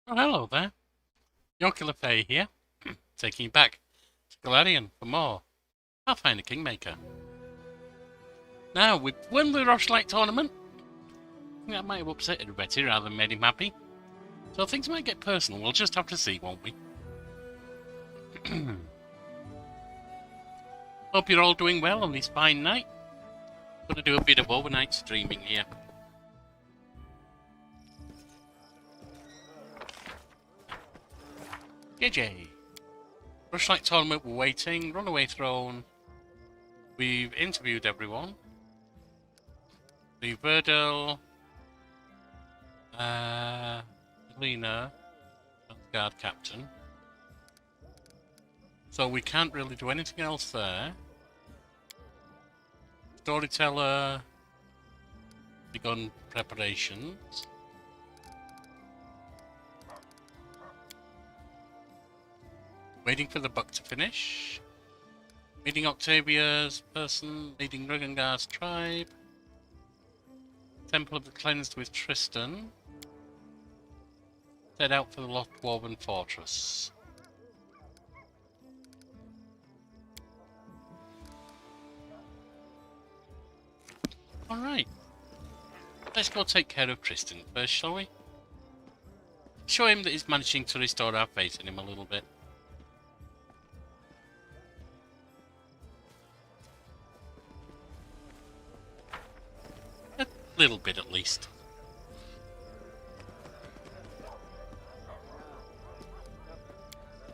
Oh, hello there. Yonkula Fay here, taking you back to Galarian for more Pathfinder Kingmaker. Now, we've won the Rushlight tournament. I think that might have upset Irroveti rather than made him happy. So things might get personal. We'll just have to see, won't we? Hope you're all doing well on this fine night. Gonna do a bit of overnight streaming here. JJ. Rushlight tournament, we're waiting. Runaway throne. We've interviewed everyone. The Verdal. Lena. Guard captain. So we can't really do anything else there. Storyteller. Begun preparations. Waiting for the buck to finish. Meeting Octavia's person, leading Rugengar's tribe. Temple of the Cleansed with Tristan. Head out for the Lost Dwarven Fortress. Alright. Let's go take care of Tristan first, shall we? Show him that he's managing to restore our faith in him a little bit. A little bit at least.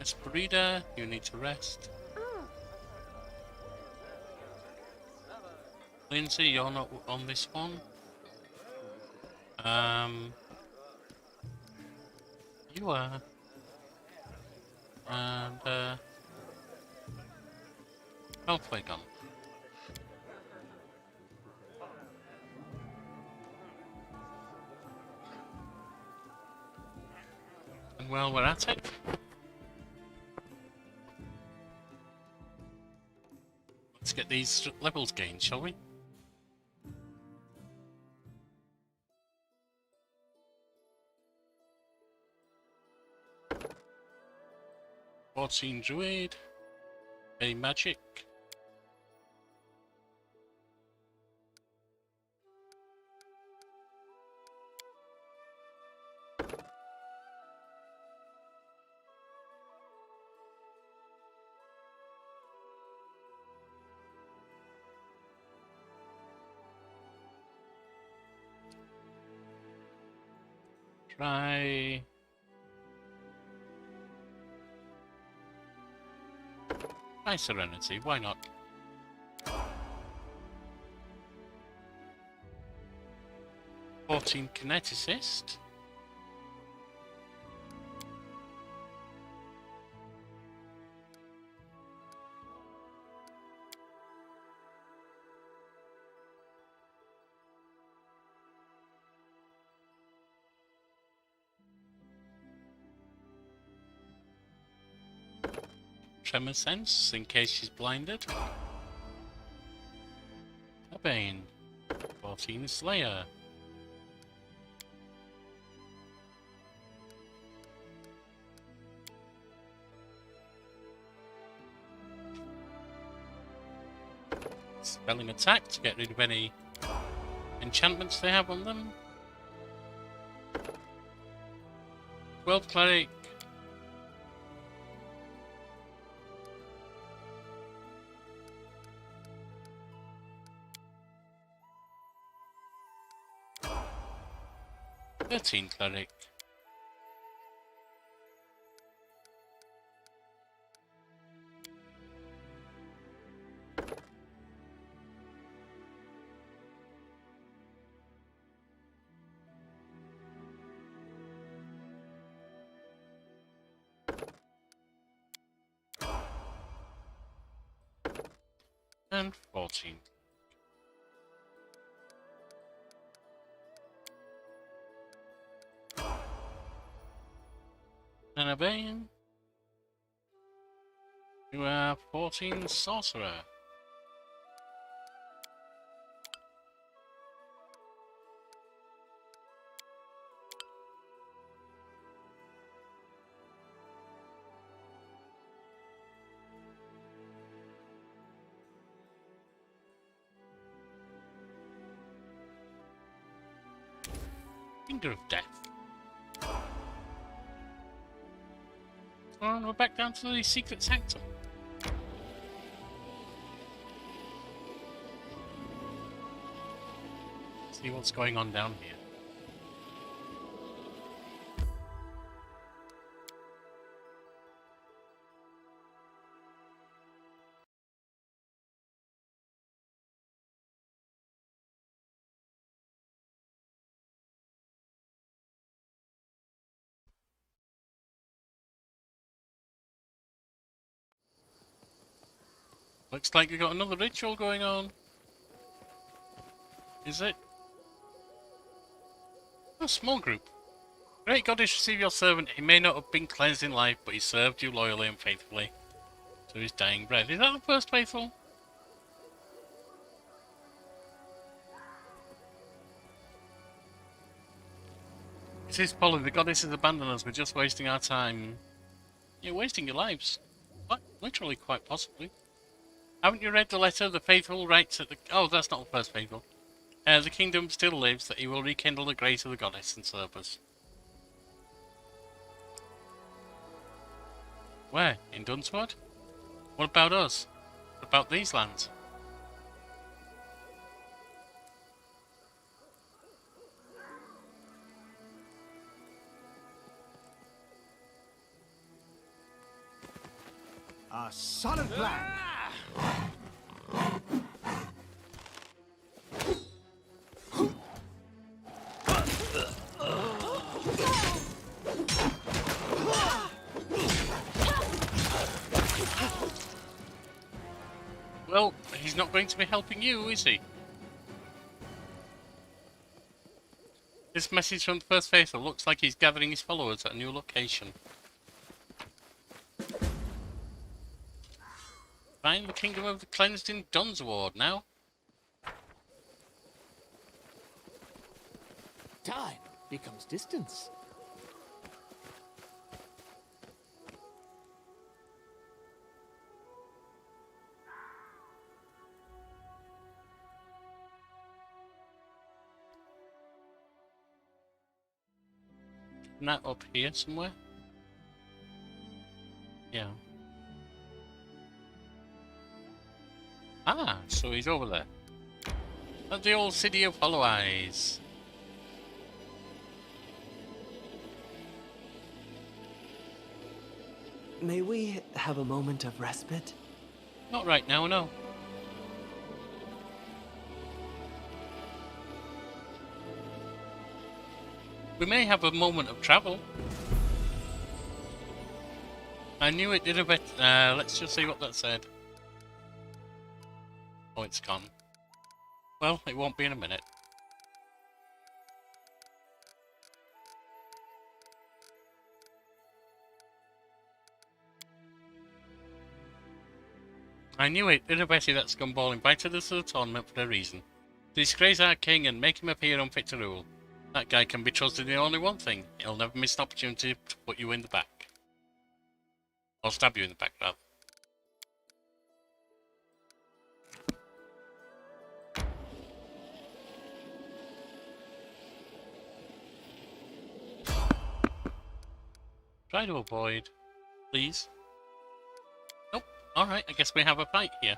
Esperida, you need to rest. Lindsay, you're not on this one. You are. And, halfway gone. And while we're at it, let's get these levels gained, shall we? Druid, a magic. Try Serenity, why not? Kineticist. Tremor Sense, in case she's blinded. A Bane. 14 Slayer. Spelling attack to get rid of any enchantments they have on them. 12 Cleric. Cleric. And 14. And a Bane. You have 14 Sorcerer. Finger of Death. Oh, we're back down to the secret sanctum. See what's going on down here. Looks like we got another ritual going on. Is it? A small group. Great goddess, receive your servant. He may not have been cleansed in life, but he served you loyally and faithfully to his dying breath. Is that the first faithful? It is Polly. The goddess has abandoned us. We're just wasting our time. You're wasting your lives. What? Literally, quite possibly. Haven't you read the letter? The faithful writes at the... Oh, that's not the first faithful. The kingdom still lives, that he will rekindle the grace of the goddess and serve us. Where? In Dunswood? What about us? What about these lands? A solid plan. Well, he's not going to be helping you, is he? This message from the First Faithful looks like he's gathering his followers at a new location. Find the kingdom of the cleansed in Dunswood now. Time becomes distance. Isn't that up here somewhere? Yeah. Ah, so he's over there. At the old city of Hollow Eyes. May we have a moment of respite? Not right now, no. We may have a moment of travel. I knew it did a bit. Let's just see what that said. Oh, it's gone. Well, it won't be in a minute. I knew it. Irroveti, that scumball, invited us to the tournament for a reason. To disgrace our king and make him appear unfit to rule. That guy can be trusted in only one thing. He'll never miss an opportunity to put you in the back. Or stab you in the back, rather. Try to avoid, please. Nope. Alright, I guess we have a fight here.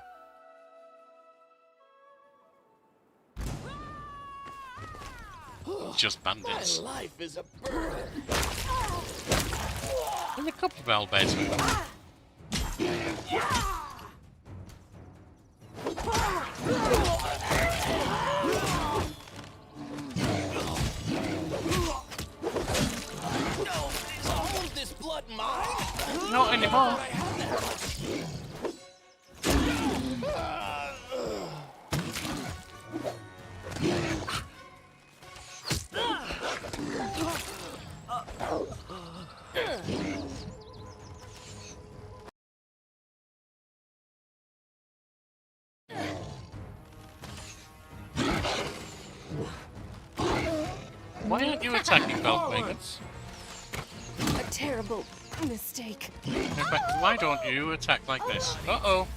Just bandits. My life is a burden. There's a couple of owlbears with them. Is all of this blood mine? Not anymore. Why aren't you attacking Beltwing? A terrible mistake. In fact, why don't you attack like this? Uh-oh.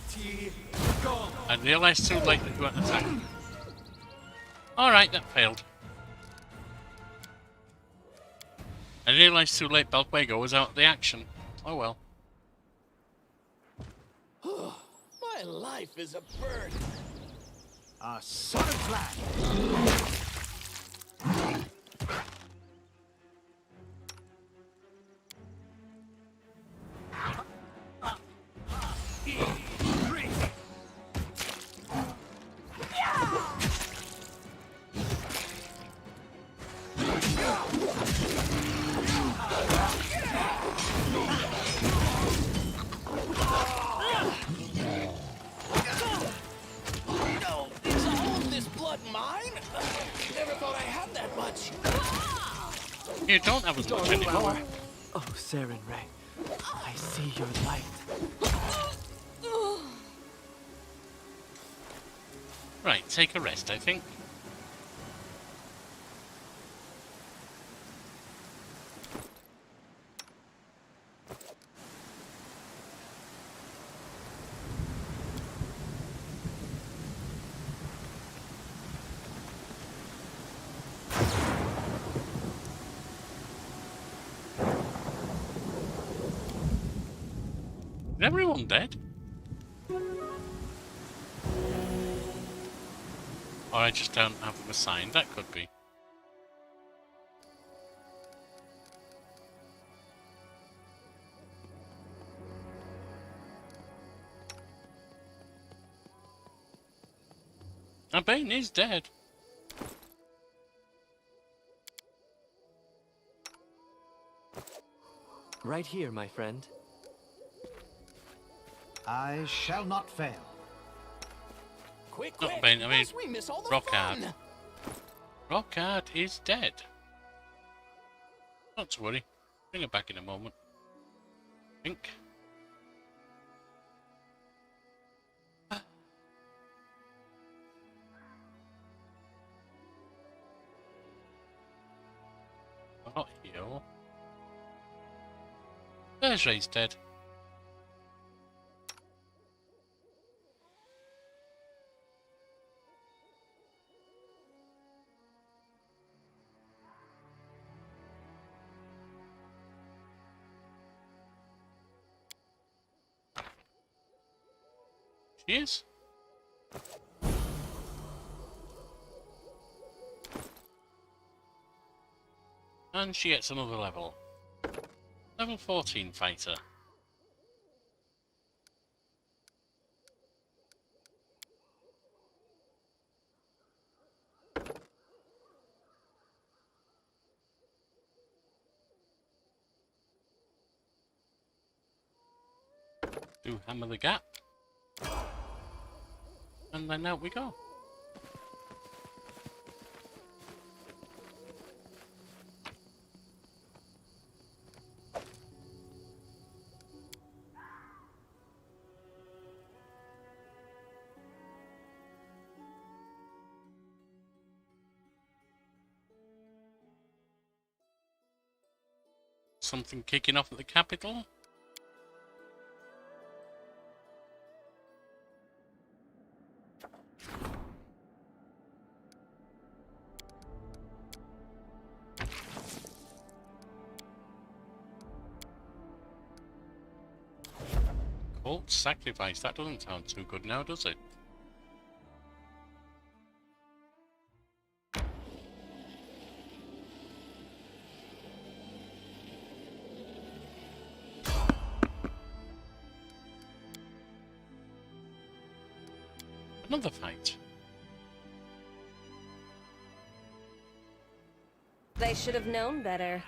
I realised too late that you weren't attacking. Alright, that failed. I realised too late Belquego was out of the action. Oh well. My life is a burden. A solid plan. No, is all of this blood mine? Never thought I had that much. You don't have as much anymore. Oh, Saren Ray, I see your light. Right, take a rest, I think. Is everyone dead? Or I just don't have them assigned, that could be. Bane is dead. Right here, my friend. I shall not fail. Quick, Not quick, Bane, I mean, lest we miss all the Rockhard. fun. Rockhard is dead. Not to worry. Bring her back in a moment. Think. Not heal. There's Ray's dead. She is. And she gets another level. Level 14 fighter. Do hammer the gap. And then out we go. Something kicking off at the capital. Cult sacrifice. That doesn't sound too good now, does it? Another fight. They should have known better.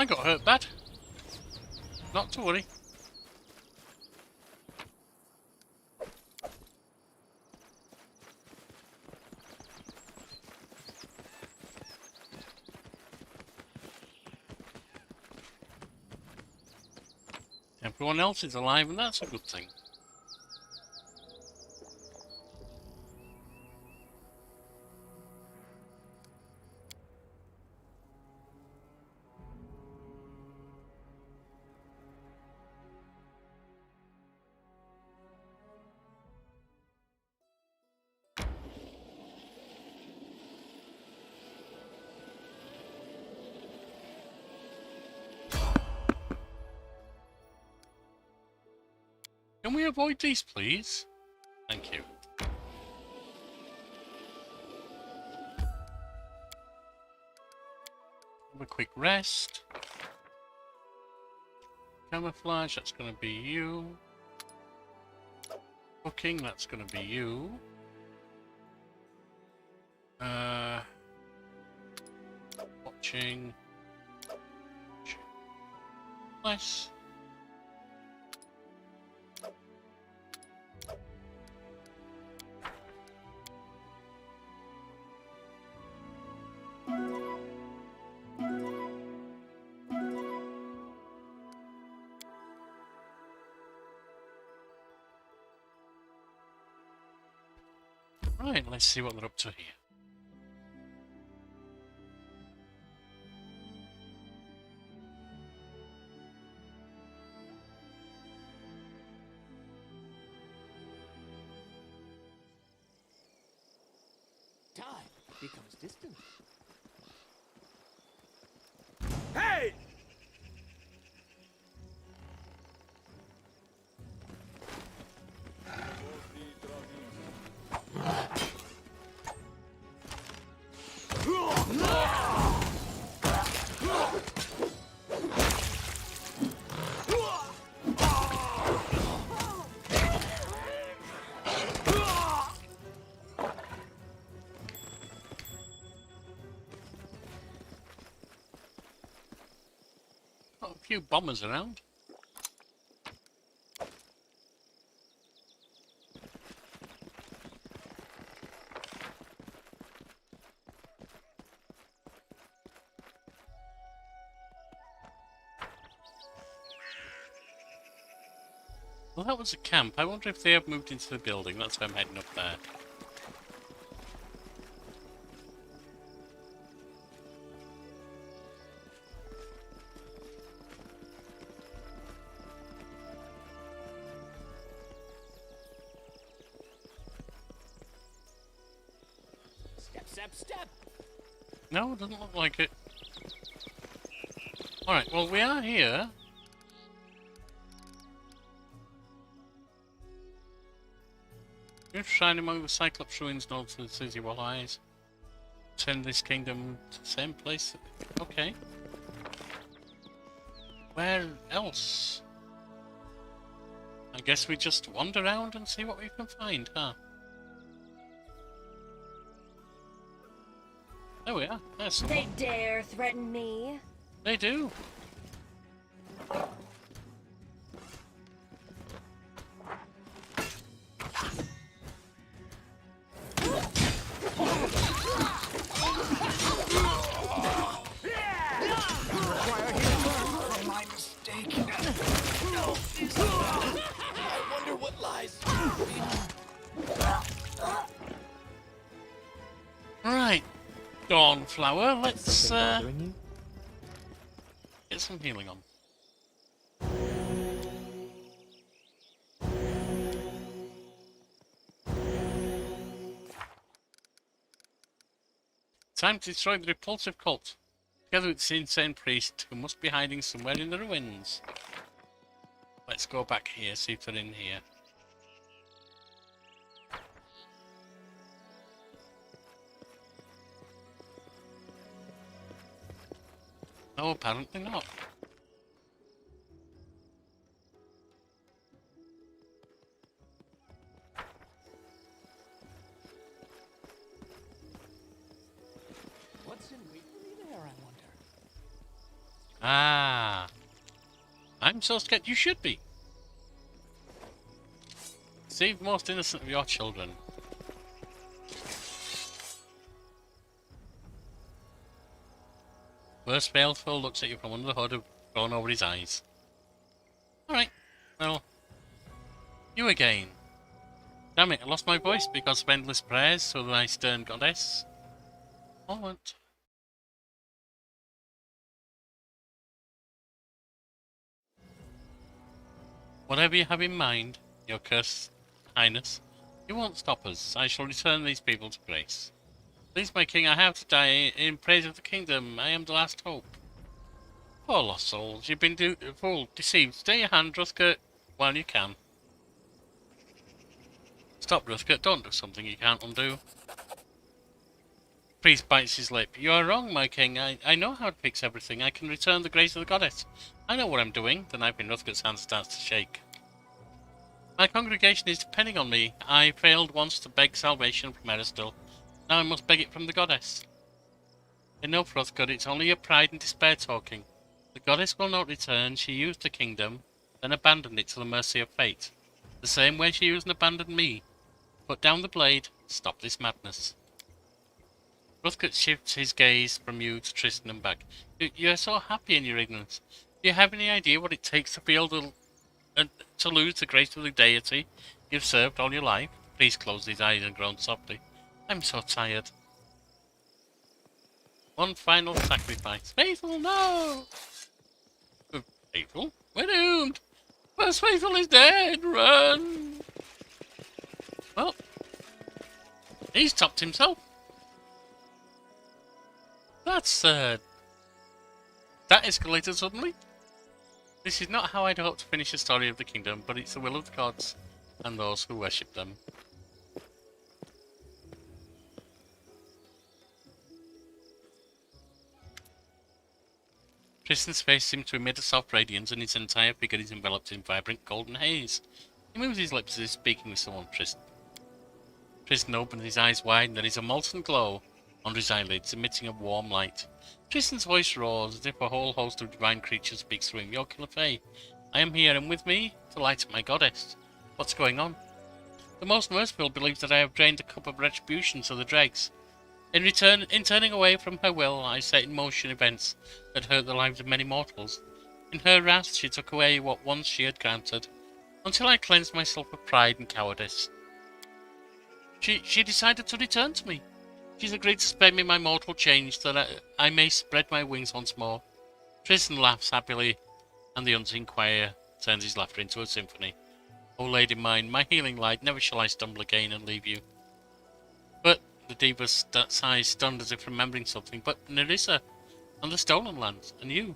I got hurt bad. Not to worry. Everyone else is alive, and that's a good thing. Can we avoid these, please? Thank you. Have a quick rest. Camouflage, that's going to be you. Cooking, that's going to be you. Watching. Less. Right, let's see what they're up to here. Time becomes distant. Hey! Got a few bombers around. Well, that was a camp. I wonder if they have moved into the building. That's why I'm heading up there. Step, step, step. No, it doesn't look like it. Alright, well, we are here. You're shrine among the Cyclops ruins north of the city of eyes. Send this kingdom to the same place. Okay. Where else? I guess we just wander around and see what we can find, huh? There we are. There's someone. They dare threaten me? They do. My mistake. I wonder what lies. Right. Dawnflower, let's Something bothering you? get some healing on. Time to destroy the repulsive cult, together with this insane priest who must be hiding somewhere in the ruins. Let's go back here, see if they're in here. No, apparently not. What's in wait for me there, I wonder? Ah. I'm so scared. You should be. Save the most innocent of your children. Worst Faithful looks at you from under the hood, thrown over his eyes. Alright, well, you again. Damn it, I lost my voice because of endless prayers to thy stern goddess. Moment. Whatever you have in mind, your cursed highness, you won't stop us. I shall return these people to grace. Please, my king, I have to die in praise of the kingdom. I am the last hope. Poor lost souls, you've been fooled, deceived. Stay your hand, Ruthgert, while you can. Stop, Ruthgert, don't do something you can't undo. Priest bites his lip. You are wrong, my king. I know how to fix everything. I can return the grace of the goddess. I know what I'm doing. The knife in Ruthgert's hand starts to shake. My congregation is depending on me. I failed once to beg salvation from Eristil. Now I must beg it from the goddess. Enough, Ruthgert. It's only your pride and despair talking. The goddess will not return. She used the kingdom, then abandoned it to the mercy of fate. The same way she used and abandoned me. Put down the blade. Stop this madness. Ruthgert shifts his gaze from you to Tristan and back. You're so happy in your ignorance. Do you have any idea what it takes to feel to lose the grace of the deity you've served all your life? Please close his eyes and groan softly. I'm so tired. One final sacrifice. Faithful, no! Faithful? We're doomed! First Faithful is dead! Run! Well, he's topped himself. That's, that escalated suddenly. This is not how I'd hoped to finish the story of the kingdom, but it's the will of the gods and those who worship them. Tristan's face seems to emit a soft radiance, and his entire figure is enveloped in vibrant golden haze. He moves his lips as if speaking with someone. Tristan opens his eyes wide, and there is a molten glow under his eyelids, emitting a warm light. Tristan's voice roars as if a whole host of divine creatures speaks through him. Your killer Fae, I am here, and with me, to light up my goddess. What's going on? The most merciful believes that I have drained the cup of retribution to the dregs. In return, in turning away from her will, I set in motion events that hurt the lives of many mortals. In her wrath, she took away what once she had granted, until I cleansed myself of pride and cowardice. She decided to return to me. She's agreed to spare me my mortal change, so that I may spread my wings once more. Tristan laughs happily, and the unseen choir turns his laughter into a symphony. O lady mine, my healing light, never shall I stumble again and leave you. But the diva sighs, stunned as if remembering something. But Nerissa, and the stolen lands, and you.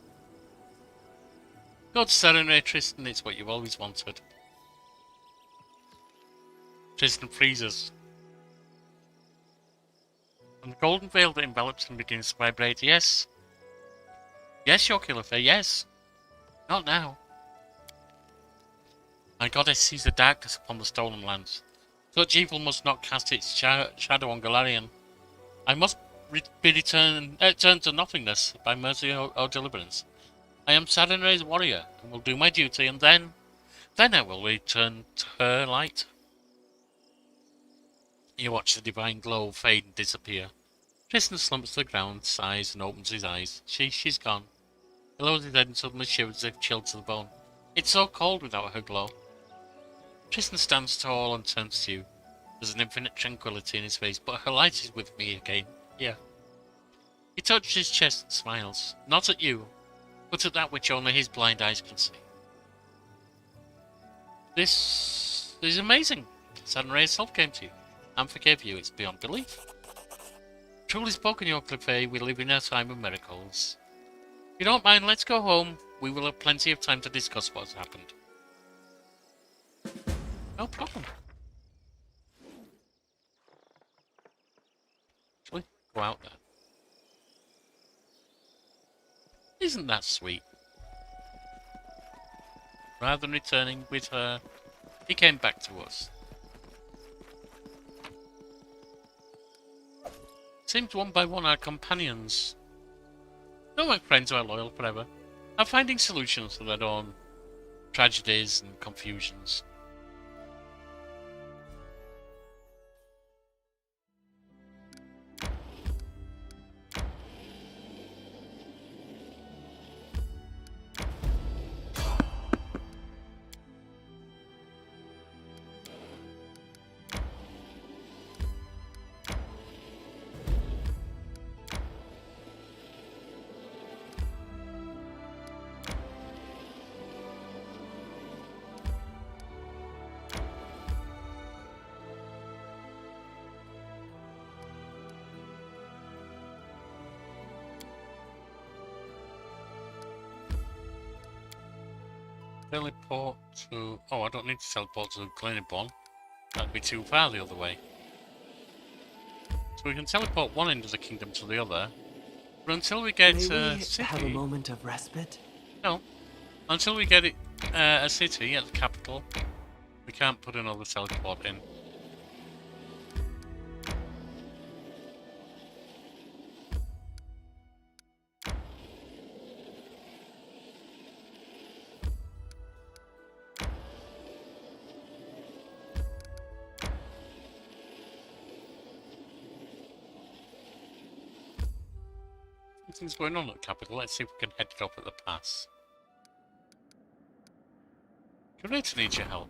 God serenade Tristan, it's what you've always wanted. Tristan freezes. And the golden veil that envelops him begins to vibrate. Yes. Yes, your killer Fae, yes. Not now. My goddess sees the darkness upon the stolen lands. Such evil must not cast its shadow on Galarian. I must be turned to nothingness by mercy or deliverance. I am Sarenrae's warrior, and will do my duty, and then I will return to her light. You watch the divine glow fade and disappear. Tristan slumps to the ground, sighs, and opens his eyes. She's gone. He lowers his head and suddenly shivers as if chilled to the bone. It's so cold without her glow. Tristan stands tall and turns to you. There's an infinite tranquility in his face, but her light is with me again. Here. He touches his chest and smiles. Not at you, but at that which only his blind eyes can see. This is amazing. Sarenrae herself came to you and forgave you. It's beyond belief. Truly spoken, your Cliffy, we live in a time of miracles. If you don't mind, let's go home. We will have plenty of time to discuss what's happened. No problem. Actually, go out there. Isn't that sweet? Rather than returning with her, he came back to us. Seems one by one our companions. No, my friends who are loyal forever. are finding solutions to their own tragedies and confusions. Teleport to... Oh, I don't need to teleport to Glenibon. That'd be too far the other way. So we can teleport one end of the kingdom to the other. But until we get May a we city... have a moment of respite? No. Until we get a city at the capital, we can't put another teleport in. Something's going on at the capital. Let's see if we can head it up at the pass. Irroveti needs your help.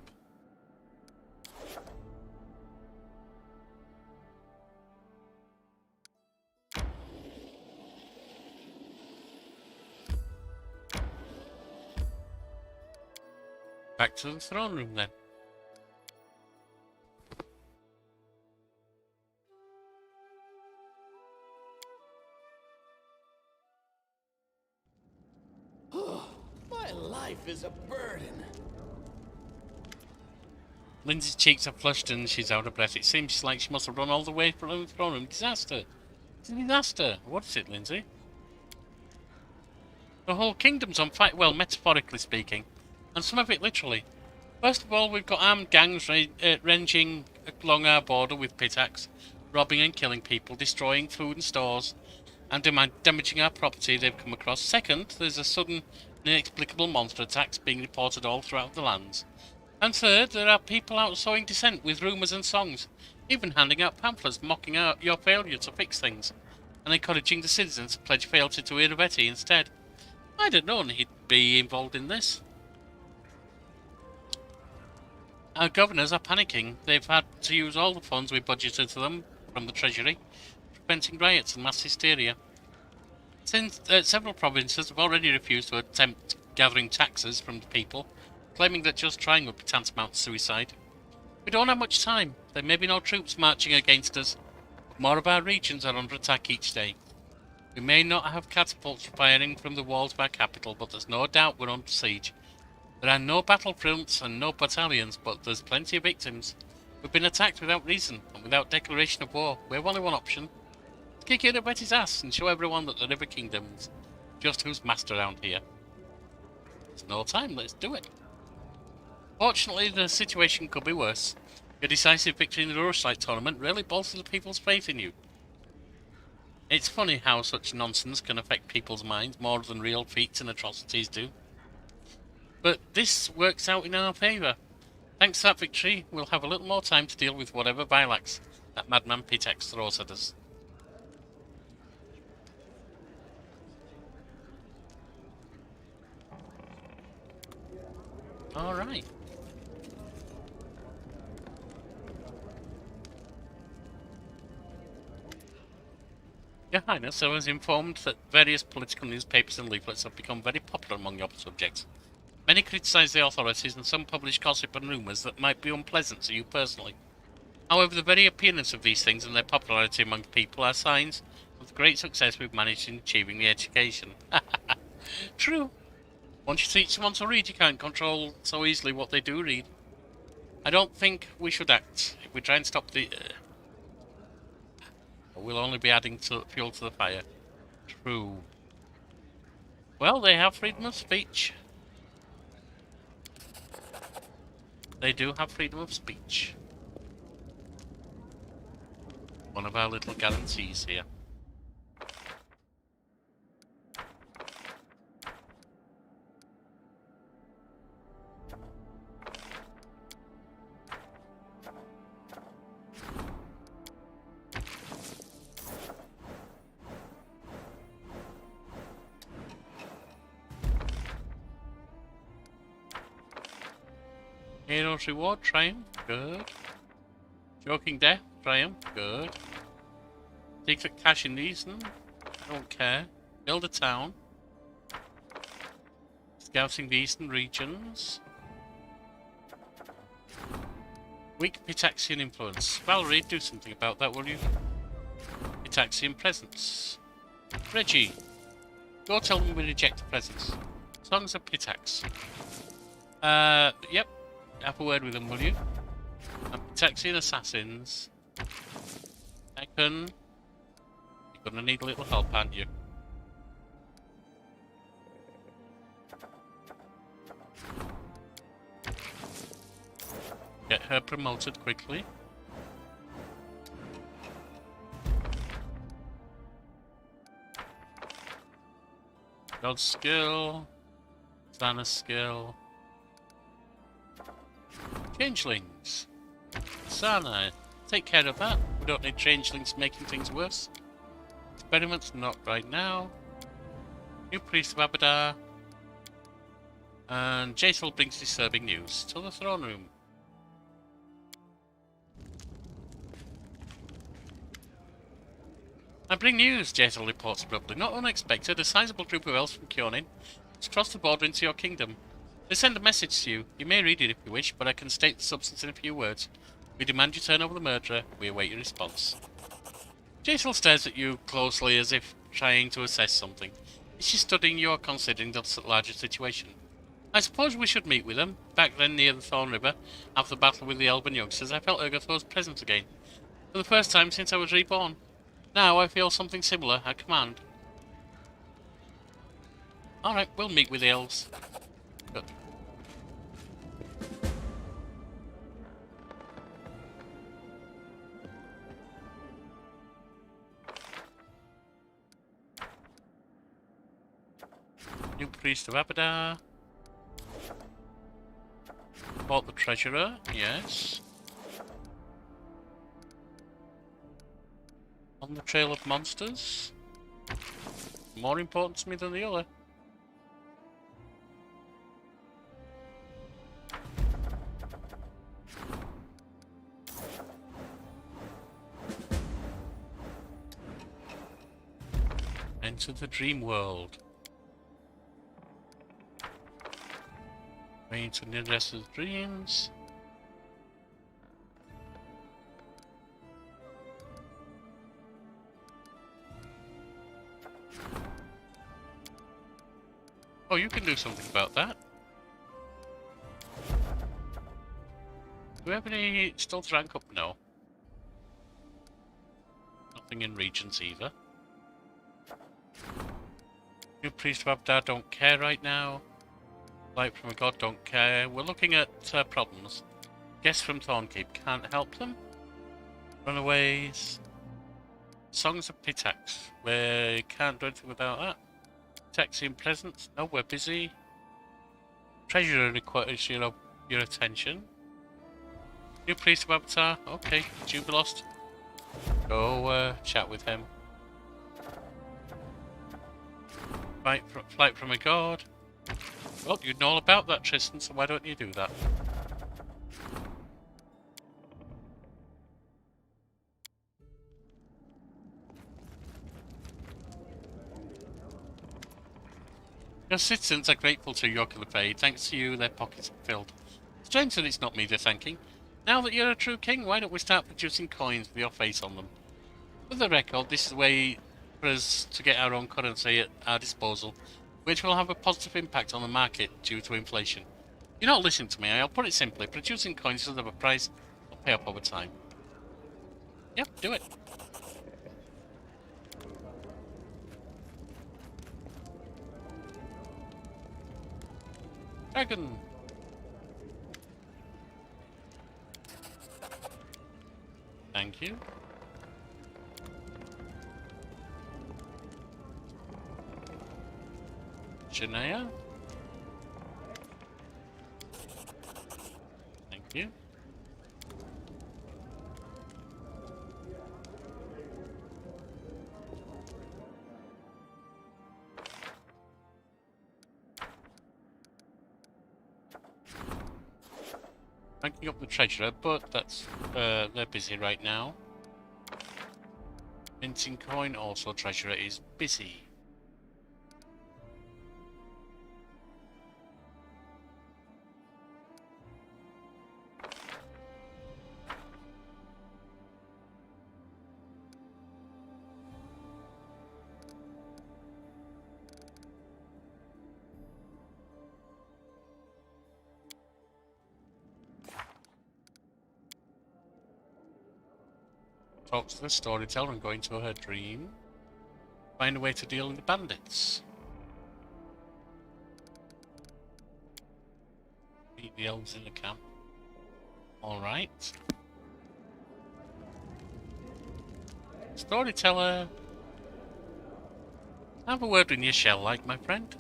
Back to the throne room then. My life is a burden. Lindsay's cheeks are flushed and she's out of breath. It seems like she must have run all the way from the throne room. Disaster! It's a disaster! What is it, Lindsay? The whole kingdom's on fire. Well, metaphorically speaking. And some of it literally. First of all, we've got armed gangs ranging along our border with pitax, robbing and killing people, destroying food and stores, and damaging our property they've come across. Second, there's a sudden, inexplicable monster attacks being reported all throughout the lands. And third, there are people out sowing dissent with rumours and songs, even handing out pamphlets mocking out your failure to fix things, and encouraging the citizens to pledge fealty to Irroveti instead. I'd have known he'd be involved in this. Our governors are panicking. They've had to use all the funds we budgeted to them from the treasury, preventing riots and mass hysteria. Since several provinces have already refused to attempt gathering taxes from the people, claiming that just trying would be tantamount to suicide. We don't have much time. There may be no troops marching against us, but more of our regions are under attack each day. We may not have catapults firing from the walls of our capital, but there's no doubt we're under siege. There are no battlefronts and no battalions, but there's plenty of victims. We've been attacked without reason and without declaration of war. We have only one option. To kick Irroveti's ass and show everyone that the River Kingdom's just who's master around here. There's no time, let's do it. Fortunately, the situation could be worse. Your decisive victory in the Rushlight tournament really bolsters the people's faith in you. It's funny how such nonsense can affect people's minds more than real feats and atrocities do. But this works out in our favour. Thanks to that victory, we'll have a little more time to deal with whatever Vilax that madman Pitex throws at us. Alright. Your Highness, I was informed that various political newspapers and leaflets have become very popular among your subjects. Many criticise the authorities and some publish gossip and rumours that might be unpleasant to you personally. However, the very appearance of these things and their popularity among people are signs of the great success we've managed in achieving the education. True. Once you teach someone to read, you can't control so easily what they do read. I don't think we should act. If we try and stop the... we'll only be adding fuel to the fire. True. Well, they have freedom of speech. They do have freedom of speech. One of our little guarantees here. Hero's Reward, Triumph, good. Joking Death, Triumph, good. Secret Cash in Easton, don't care. Build a town. Scouting the eastern regions. Weak Pitaxian influence. Valerie, do something about that, will you? Pitaxian presence. Reggie, go tell them we reject the presence. Songs of Pitax. Yep. Have a word with them, will you? And Pitaxian assassins. You're gonna need a little help, aren't you? Get her promoted quickly. God skill. Sana skill. Changelings. Sana, take care of that. We don't need changelings making things worse. Experiments not right now. New priest of Abadar. And Jaisal brings disturbing news to the throne room. I bring news, Jaisal reports abruptly. Not unexpected, a sizable group of elves from Kyonin has crossed the border into your kingdom. They send a message to you. You may read it if you wish, but I can state the substance in a few words. We demand you turn over the murderer. We await your response. Jaisal stares at you closely as if trying to assess something. Is she studying you or considering the larger situation? I suppose we should meet with them. Back then near the Thorn River, after the battle with the Elven youngsters, I felt Urgatho's presence again. For the first time since I was reborn. Now I feel something similar, a command. Alright, we'll meet with the elves. Good. New priest of Abadar. Fought the treasurer, yes. On the trail of monsters. More important to me than the other. Enter the dream world. Way into the rest of the dreams. Oh, you can do something about that. Do we have any still to rank up? No. Nothing in regions either. New priest of Abdar, don't care right now. Light from a god, don't care. We're looking at problems. Guests from Thornkeep, can't help them. Runaways. Songs of Pitax, we can't do anything without that. Pitaxian presence, no, we're busy. Treasurer requires your attention. New priest of Avatar, okay. Jubilost, go chat with him. Flight from a god. Well, you know all about that, Tristan, so why don't you do that? Your citizens are grateful to your aid. Thanks to you, their pockets are filled. Strange that it's not me they're thanking. Now that you're a true king, why don't we start producing coins with your face on them? For the record, this is a way for us to get our own currency at our disposal, which will have a positive impact on the market due to inflation. You're not listening to me, I'll put it simply. Producing coins doesn't have a price, will pay up over time. Yep, do it. Dragon! Thank you. Shania? Thank you. Ranking up the treasurer, but that's they're busy right now. Minting coin, also treasurer is busy. Talk to the storyteller and go into her dream. Find a way to deal with the bandits. Meet the elves in the camp. Alright. Storyteller. Have a word with your shell, like my friend.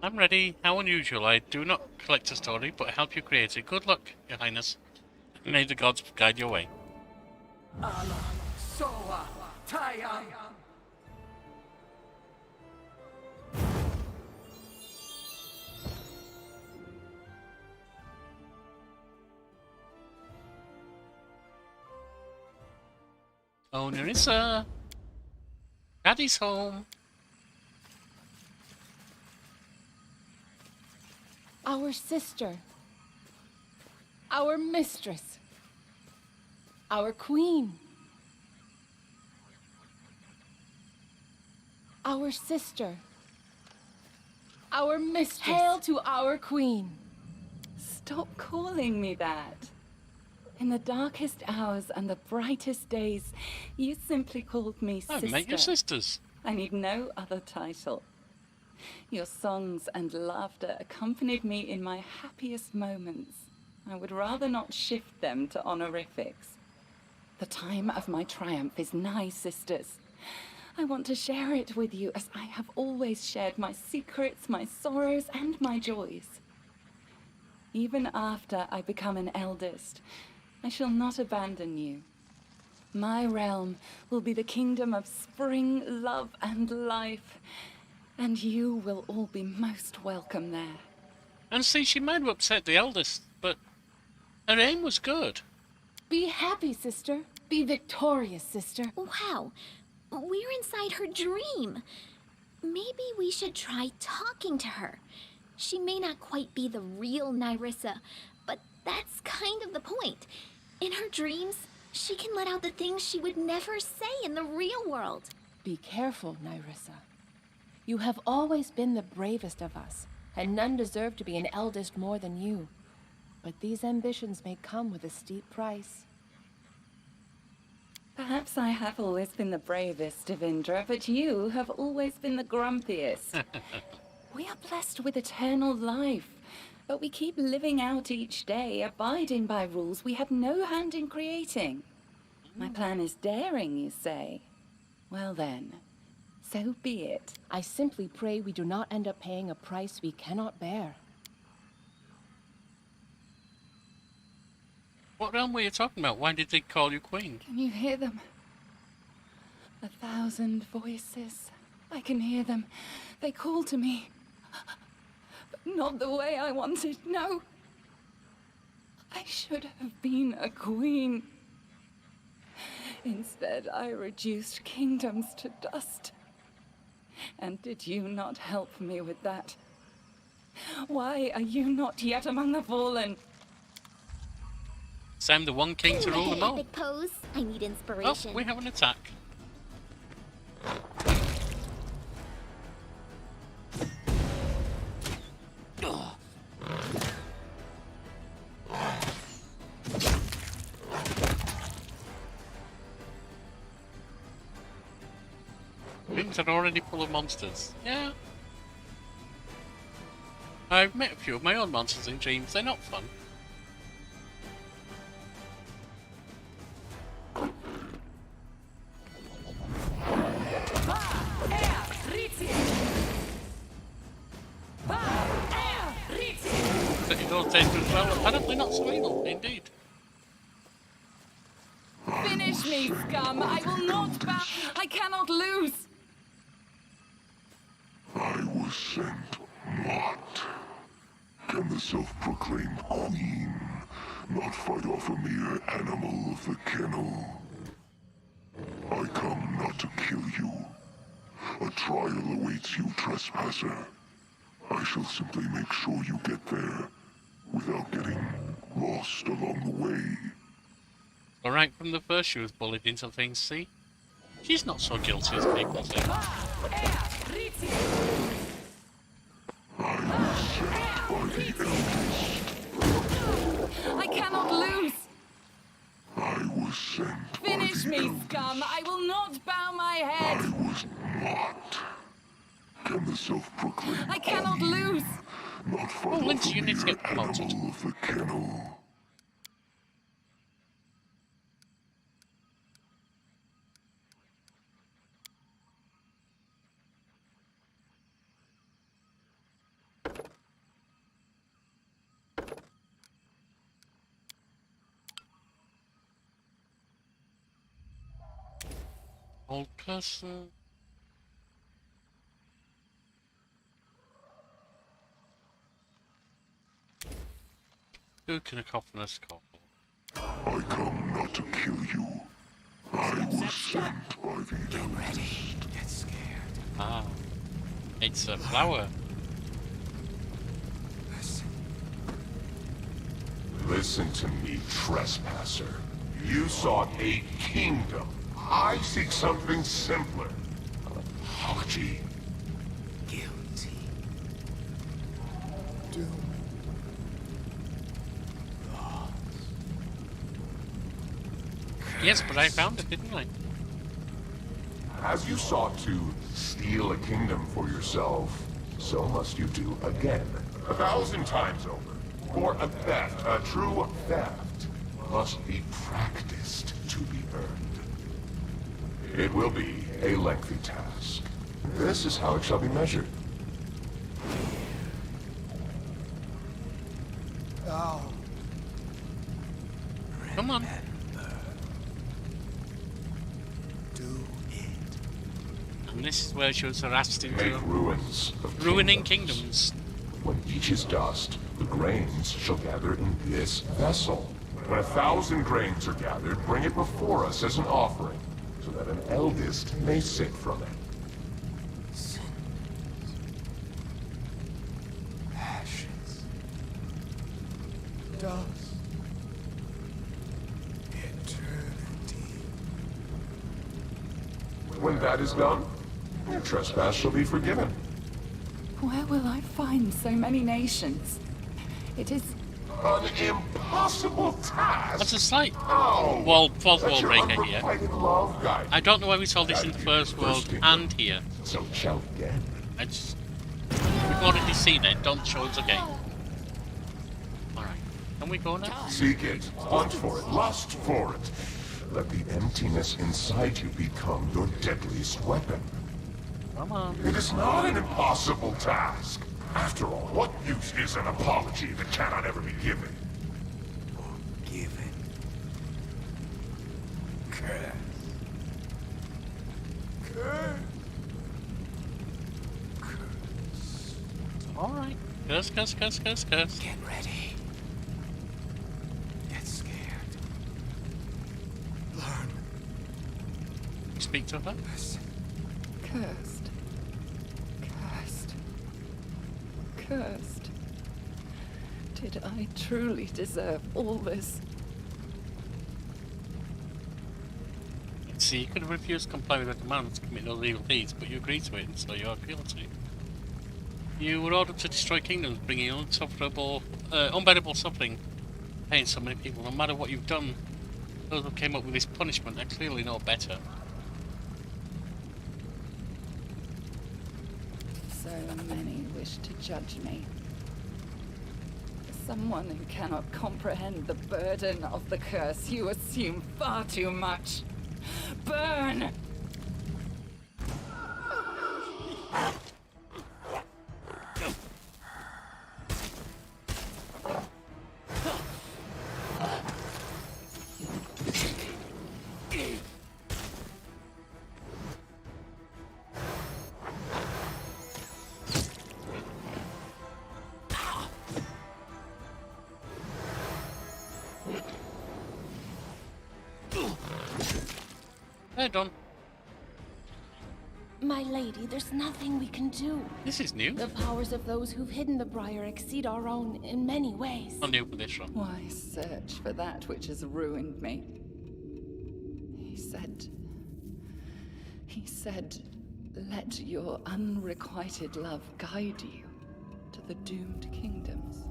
I'm ready. How unusual. I do not collect a story, but help you create it. Good luck, Your Highness. May the gods guide your way. Soa, Tayam. Oh, Nerissa. Daddy's home. Our sister. Our mistress. Our queen. Our sister. Our mistress. Hail to our queen. Stop calling me that. In the darkest hours and the brightest days, you simply called me sister. I've met your sisters. I need no other title. Your songs and laughter accompanied me in my happiest moments. I would rather not shift them to honorifics. The time of my triumph is nigh, sisters. I want to share it with you as I have always shared my secrets, my sorrows, and my joys. Even after I become an eldest, I shall not abandon you. My realm will be the kingdom of spring, love, and life, and you will all be most welcome there. And see, she might have upset the eldest, but her aim was good. Be happy, sister. Be victorious, sister. Wow, we're inside her dream. Maybe we should try talking to her. She may not quite be the real Nerissa, but that's kind of the point. In her dreams, she can let out the things she would never say in the real world. Be careful, Nerissa. You have always been the bravest of us, and none deserve to be an eldest more than you. But these ambitions may come with a steep price. Perhaps I have always been the bravest, Devindra, but you have always been the grumpiest. We are blessed with eternal life, but we keep living out each day, abiding by rules we had no hand in creating. My plan is daring, you say? Well then, so be it. I simply pray we do not end up paying a price we cannot bear. What realm were you talking about? Why did they call you queen? Can you hear them? 1,000 voices. I can hear them. They call to me. But not the way I wanted, no. I should have been a queen. Instead, I reduced kingdoms to dust. And did you not help me with that? Why are you not yet among the fallen? So I'm the one king to rule them all. Epic pose. I need Oh, inspiration. we have an attack. Dreams are already full of monsters. Yeah. I've met a few of my own monsters in dreams. They're not fun. But it all tastes as well. Apparently not so anal, indeed. Finish me, scum! I will not bow! I cannot lose! I was sent not. Can the self-proclaimed queen, not fight off a mere animal of the kennel. I come not to kill you. A trial awaits you, trespasser. I shall simply make sure you get there, without getting lost along the way. Alright, from the first she was bullied into things, see? She's not so guilty as people think. I was sent by the eldest. I cannot lose! I was sent Finish by the me, eldest. scum! I will not bow my head! I was not. Can the self-proclaimed I cannot queen lose! not fight Oh, off Lindsay, a you need to mere get promoted. animal of the kennel? Old person. Who can a coffin a skull? I come not to kill you. I was sent by the Get eldest. ready. Get scared. Ah. It's a flower. Listen. Listen to me, trespasser. You sought a kingdom. I seek something simpler. Apology. Guilty. Doom. Lost. Yes, but I found it, didn't I? As you sought to steal a kingdom for yourself, so must you do again. 1,000 times over. For a theft, a true theft, must be practiced to be earned. It will be a lengthy task. This is how it shall be measured. Oh. Come on. Do it. And this is where she was harassed Make into ruins of ruining kingdoms. kingdoms. When each is dust, the grains shall gather in this vessel. When 1,000 grains are gathered, bring it before us as an offering, so that an eldest may sit from it. Sins. Ashes. Dust. Eternity. When that is done, your trespass shall be forgiven. Where will I find so many nations? It is... An impossible task! That's a slight Oh, fourth let wall your breaker here. unrequited love guide I don't know why we saw this in the first world and here. So shall again. I just... We've already seen it, don't show us again. Alright, can we go now? Seek it, hunt for it, lust for it. Let the emptiness inside you become your deadliest weapon. Come on. It is not an impossible task. After all, what use is an apology that cannot ever be given? Forgiven. Curse. Curse. Curse. Alright. Curse, curse, curse, curse, curse. Get ready. Get scared. Learn. Speak to her. Listen. Cursed. Cursed. Cursed. Did I truly deserve all this? See, you could have refused to comply with her demands to commit those evil deeds, but you agreed to it, and so you are guilty. You were ordered to destroy kingdoms, bringing unsufferable, unbearable suffering, pain so many people. No matter what you've done, those who came up with this punishment are clearly no better. So many wish to judge me. For someone who cannot comprehend the burden of the curse, you assume far too much. Burn! They're done. My lady, there's nothing we can do. This is new. The powers of those who've hidden the briar exceed our own in many ways. Not new for this one. Why search for that which has ruined me? He said, let your unrequited love guide you to the doomed kingdoms.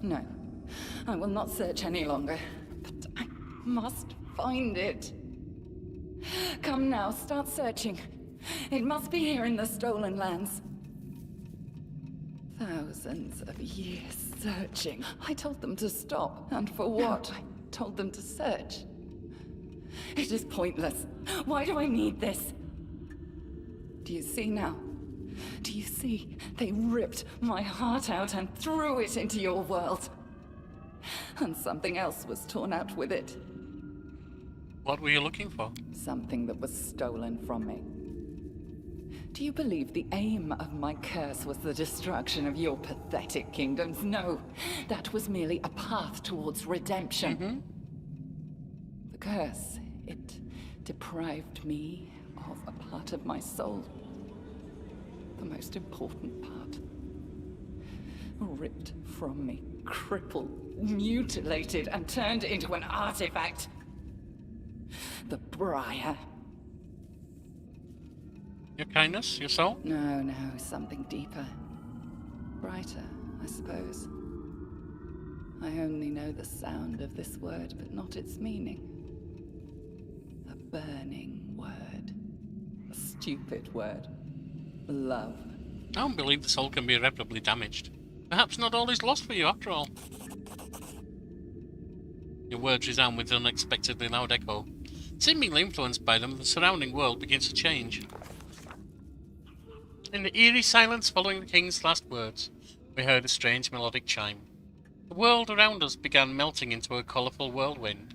No, I will not search any longer, but I must find it. Come now, start searching. It must be here in the stolen lands. Thousands of years searching. I told them to stop, and for what? I told them to search. It is pointless. Why do I need this? Do you see now? Do you see? They ripped my heart out and threw it into your world. And something else was torn out with it. What were you looking for? Something that was stolen from me. Do you believe the aim of my curse was the destruction of your pathetic kingdoms? No, that was merely a path towards redemption. The curse, it deprived me of a part of my soul. The most important part. Ripped from me, crippled, mutilated, and turned into an artifact. The briar. Your kindness? Your soul? No, something deeper. Brighter, I suppose. I only know the sound of this word, but not its meaning. A burning word. A stupid word. Love. I don't believe the soul can be irreparably damaged. Perhaps not all is lost for you after all. Your words resound with an unexpectedly loud echo. Seemingly influenced by them, the surrounding world begins to change. In the eerie silence following the king's last words, we heard a strange melodic chime. The world around us began melting into a colourful whirlwind.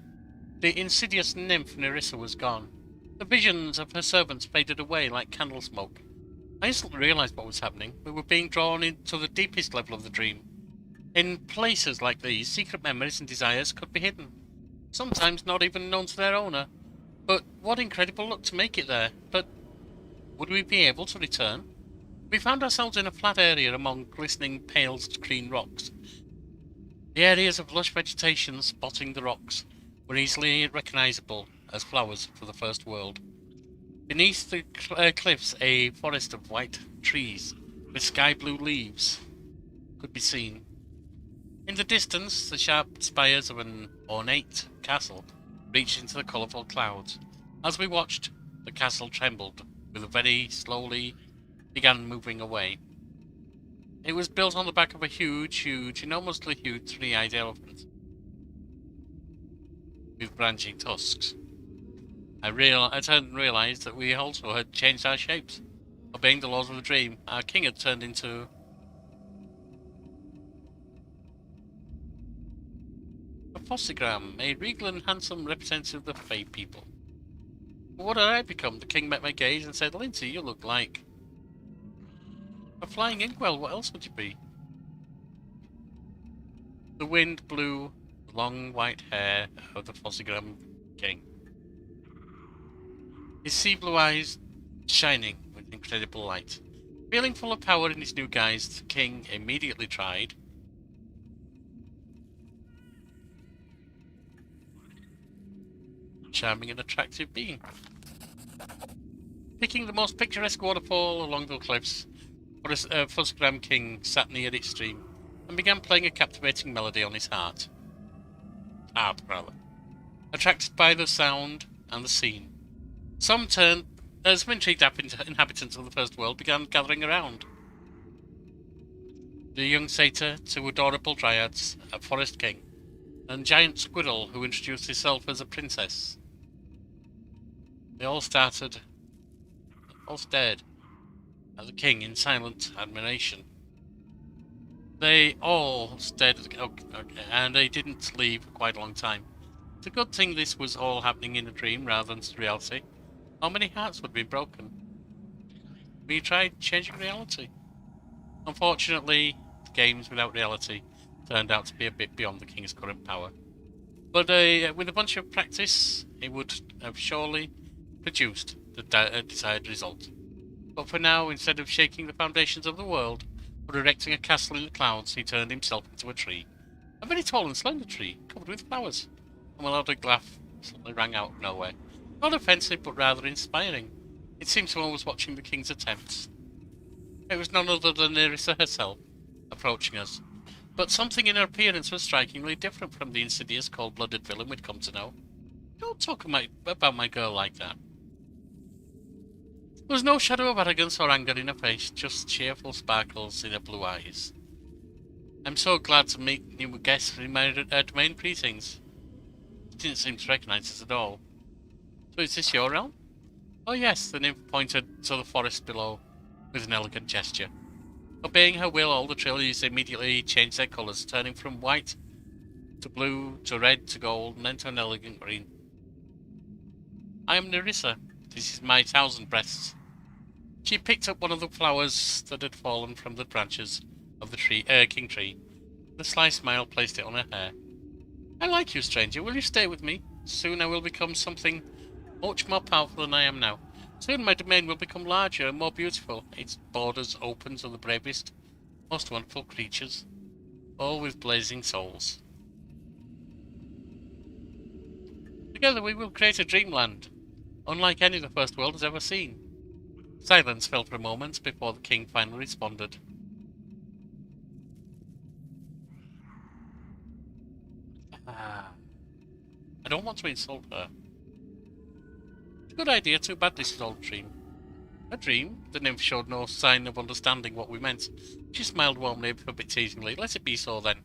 The insidious nymph Nerissa was gone. The visions of her servants faded away like candle smoke. I instantly realised what was happening. We were being drawn into the deepest level of the dream. In places like these, secret memories and desires could be hidden. Sometimes not even known to their owner. But what incredible luck to make it there. But would we be able to return? We found ourselves in a flat area among glistening pale green rocks. The areas of lush vegetation spotting the rocks were easily recognisable as flowers for the first world. Beneath the cliffs, a forest of white trees with sky-blue leaves could be seen. In the distance, the sharp spires of an ornate castle reached into the colourful clouds. As we watched, the castle trembled, with very slowly began moving away. It was built on the back of a huge, enormously huge three-eyed elephant with branching tusks. I turned and realised that we also had changed our shapes. Obeying the laws of the dream, our king had turned into a fossigram, a regal and handsome representative of the Fae people. But what had I become? The king met my gaze and said, "Lindsay, you look like a flying inkwell. What else would you be?" The wind blew the long white hair of the fossigram king. His sea blue eyes shining with incredible light. Feeling full of power in his new guise, the king immediately tried charming and attractive being. Picking the most picturesque waterfall along the cliffs, Fossigram King sat near its stream and began playing a captivating melody on his harp, attracted by the sound and the scene. Some intrigued inhabitants of the First World began gathering around. The young satyr, two adorable dryads, a forest king, and a giant squirrel who introduced himself as a princess. They all stared at the king in silent admiration. They all stared at and they didn't leave for quite a long time. It's a good thing this was all happening in a dream rather than reality. How many hearts would be broken? We tried changing reality. Unfortunately, games without reality turned out to be a bit beyond the king's current power. But with a bunch of practice, he would have surely produced the desired result. But for now, instead of shaking the foundations of the world, or erecting a castle in the clouds, he turned himself into a tree. A very tall and slender tree, covered with flowers. A melodic laugh suddenly rang out of nowhere. Not offensive, but rather inspiring. It seemed someone was watching the king's attempts. It was none other than Nerissa herself, approaching us. But something in her appearance was strikingly different from the insidious, cold-blooded villain we'd come to know. Don't talk about my girl like that. There was no shadow of arrogance or anger in her face, just cheerful sparkles in her blue eyes. I'm so glad to meet new guests in my domain precincts. She didn't seem to recognize us at all. So is this your realm? Oh yes, the nymph pointed to the forest below, with an elegant gesture. Obeying her will, all the trees immediately changed their colours, turning from white to blue to red to gold, and then to an elegant green. I am Nerissa. This is my 1,000 breasts. She picked up one of the flowers that had fallen from the branches of the king tree. With a sly smile, placed it on her hair. I like you, stranger. Will you stay with me? Soon I will become something much more powerful than I am now. Soon my domain will become larger and more beautiful, its borders open to the bravest, most wonderful creatures, all with blazing souls. Together we will create a dreamland, unlike any the first world has ever seen. Silence fell for a moment before the king finally responded. I don't want to insult her. It's a good idea, too bad this is all a dream. A dream? The nymph showed no sign of understanding what we meant. She smiled warmly, a bit teasingly. Let it be so then.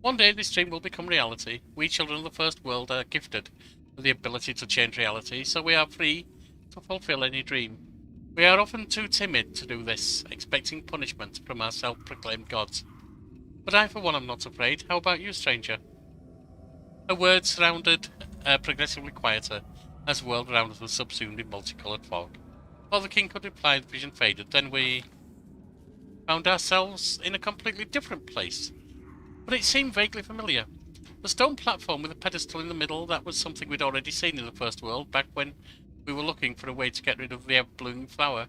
One day this dream will become reality. We children of the first world are gifted with the ability to change reality, so we are free to fulfill any dream. We are often too timid to do this, expecting punishment from our self-proclaimed gods. But I, for one, am not afraid. How about you, stranger? Her words sounded progressively quieter as the world around us was subsumed in multicoloured fog. Before the king could reply, the vision faded. Then we found ourselves in a completely different place. But it seemed vaguely familiar. The stone platform with a pedestal in the middle, that was something we'd already seen in the first world, back when we were looking for a way to get rid of the ever-blooming flower.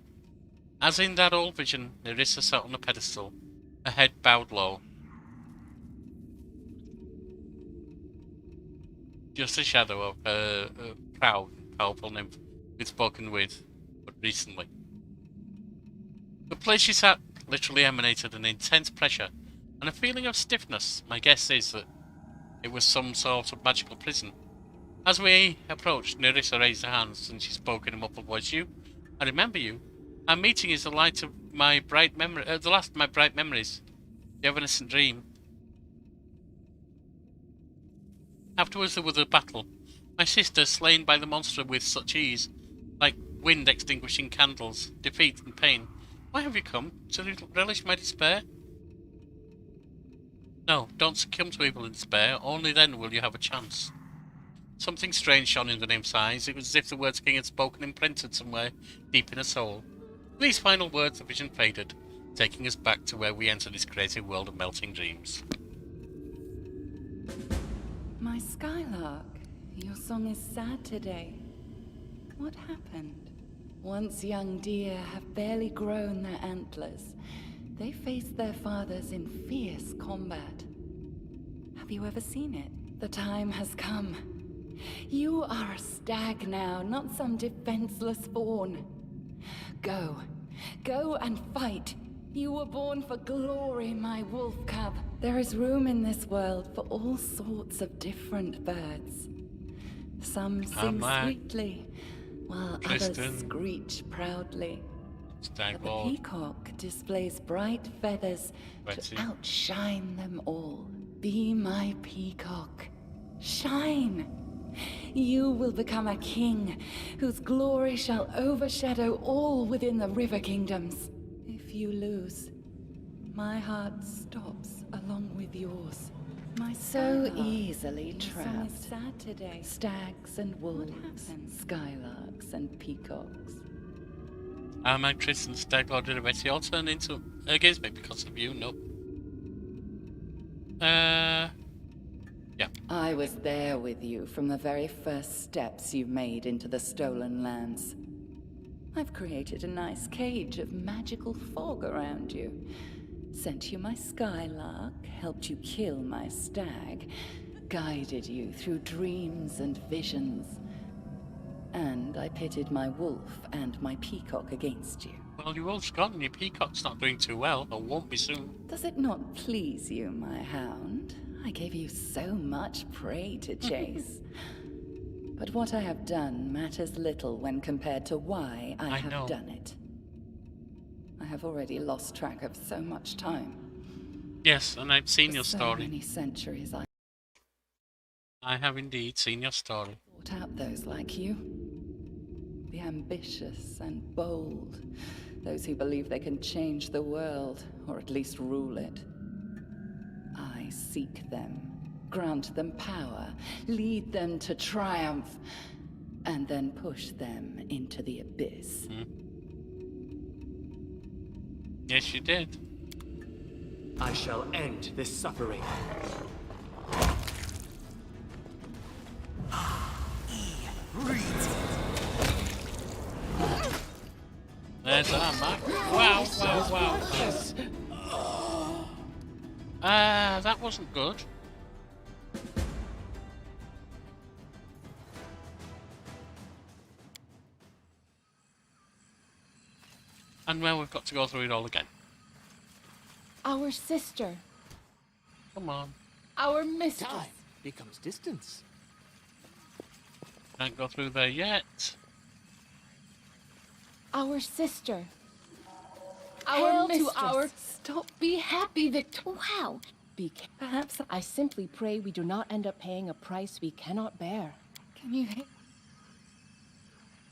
As in that old vision, Nerissa sat on a pedestal, her head bowed low. Just a shadow of her proud, powerful nymph we'd spoken with but recently. The place she sat literally emanated an intense pressure and a feeling of stiffness. My guess is that it was some sort of magical prison. As we approached, Nerissa raised her hands and she spoke in a muffled voice. You, I remember you. Our meeting is the light of my bright memory, the last of my bright memories. The evanescent dream. Afterwards there was a battle. My sister slain by the monster with such ease, like wind extinguishing candles, defeat and pain. Why have you come? To relish my despair? No, don't succumb to evil and despair. Only then will you have a chance. Something strange shone in the nymph's eyes. It was as if the words the king had spoken imprinted somewhere deep in her soul. With these final words the vision faded, taking us back to where we entered this crazy world of melting dreams. My Skylark, your song is sad today. What happened? Once young deer have barely grown their antlers. They face their fathers in fierce combat. Have you ever seen it? The time has come. You are a stag now, not some defenseless fawn. Go. Go and fight. You were born for glory, my wolf cub. There is room in this world for all sorts of different birds. Some sing sweetly, while others screech proudly. But the peacock displays bright feathers to outshine them all. Be my peacock. Shine! You will become a king, whose glory shall overshadow all within the river kingdoms. If you lose, my heart stops along with yours. My so easily trapped. Sad today. Stags and wolves, skylarks and peacocks. Our actress and stag lord Irroveti all turned into against me because of you. No. Yeah. I was there with you from the very first steps you made into the stolen lands. I've created a nice cage of magical fog around you. Sent you my skylark, helped you kill my stag, guided you through dreams and visions. And I pitted my wolf and my peacock against you. Well, your wolf's gone and your peacock's not doing too well, or won't be soon. Does it not please you, my hound? I gave you so much prey to chase. But what I have done matters little when compared to why I have done it. I have already lost track of so much time. Yes, and I've seen your So story. many centuries I have indeed seen your story. fought out those like you. The ambitious and bold. Those who believe they can change the world, or at least rule it. I seek them, grant them power, lead them to triumph, and then push them into the abyss. Yes, you did. I shall end this suffering. There's that back. Wow, wow, wow. Yes. That wasn't good. And well, we've got to go through it all again. Our sister. Come on. Our mistress. Time becomes distance. Can't go through there yet. Our sister. Hail Our to mistress. our- Stop. Be happy, Victor. Wow. Perhaps I simply pray we do not end up paying a price we cannot bear. Can you hear?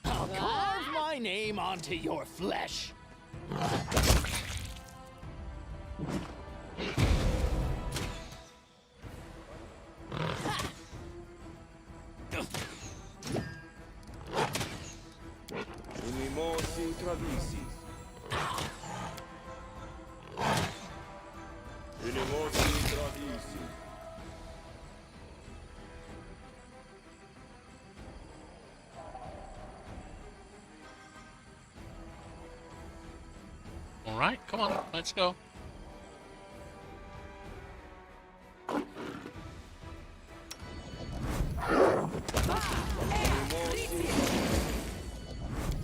I'll carve my name onto your flesh. Unimosi travisi. Unimosi travisi. Alright, come on, let's go.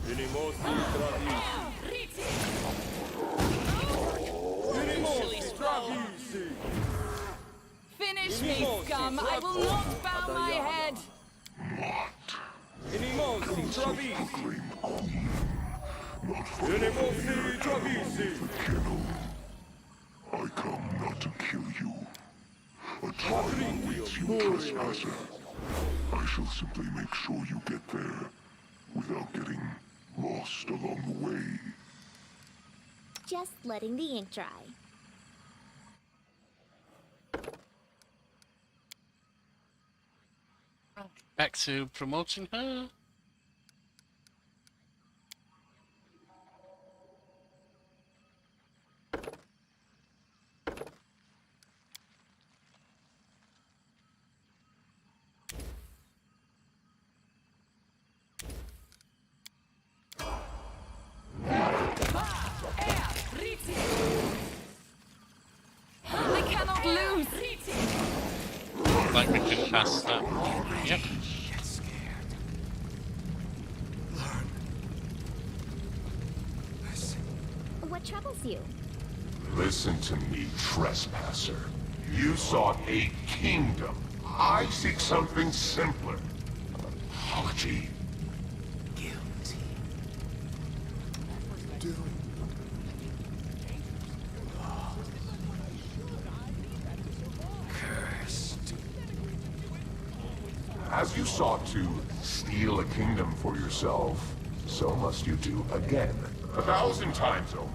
Unimosi travisi. Unimosi travisi. Finish me, scum! I will not bow my head! Unimosi travisi. Unimosi travisi. I come not to kill you. A trial awaits you, trespasser. I shall simply make sure you get there without getting lost along the way. Just letting the ink dry. Back to promoting her. I cannot lose! Like we can pass that. Yep. Get scared. Learn. Listen. What troubles you? Listen to me, trespasser. You sought a kingdom. I seek something simpler. Apology. Guilty. Cursed. As you sought to steal a kingdom for yourself, so must you do again. 1,000 times over.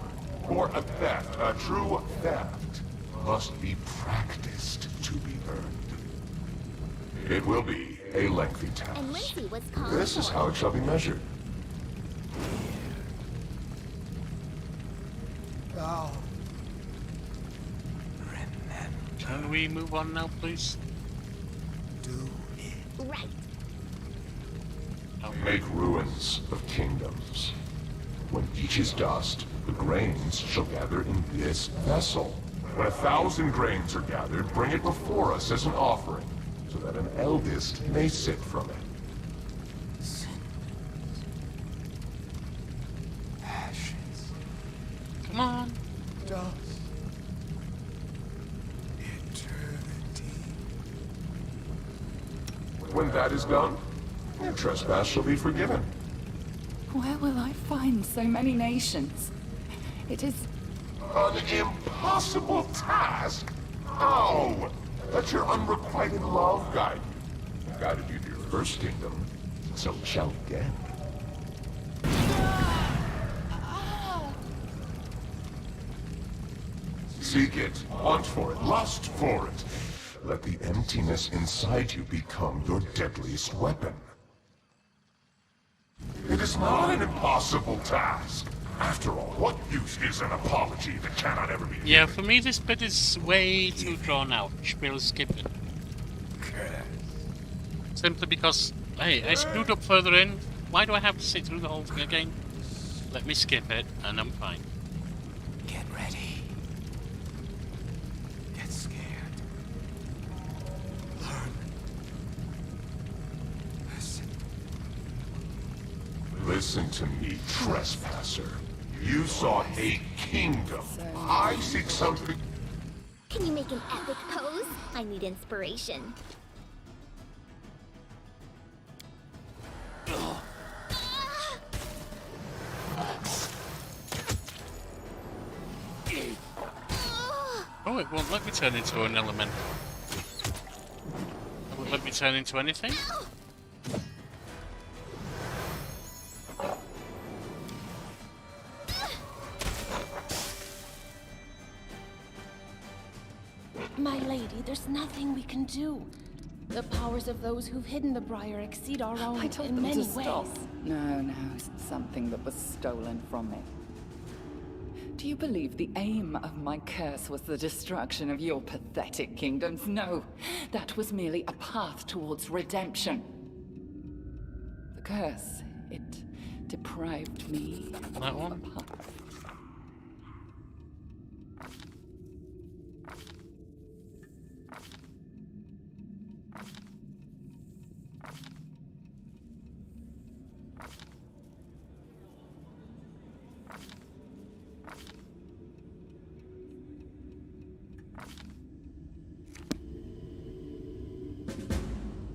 For a theft, a true theft, must be practiced to be earned. It will be a lengthy And task. Lindsay was calling This is for how it shall be measured. Thou. Remember. Can we move on now, please? do it. Right. Make ruins of kingdoms. When each is dust, the grains shall gather in this vessel. When 1,000 grains are gathered, bring it before us as an offering, so that an eldest may sit from it. Ashes. Come on. Dust. Eternity. When that is done, your trespass shall be forgiven. Where will I find so many nations? It is... An impossible task? How? Let your unrequited love guide you. Guided you to your first kingdom, so it shall again. Seek it, want for it, lust for it. Let the emptiness inside you become your deadliest weapon. It is not an impossible task. After all, what use is an apology that cannot ever be Yeah, given? for me this bit is way too drawn out. Should be able to skip it. Simply because, hey, I screwed up further in. Why do I have to sit through the whole thing again? Let me skip it, and I'm fine. Get ready. Get scared. Learn. Listen. Listen to me, trespasser. You sought a kingdom. I seek something... Can you make an epic pose? I need inspiration. Oh, it won't let me turn into an element. It won't let me turn into anything? My lady, there's nothing we can do. The powers of those who've hidden the briar exceed our own I told in them many to ways. stop. No, something that was stolen from me. Do you believe the aim of my curse was the destruction of your pathetic kingdoms? No, that was merely a path towards redemption. The curse, it deprived me That of one? a path.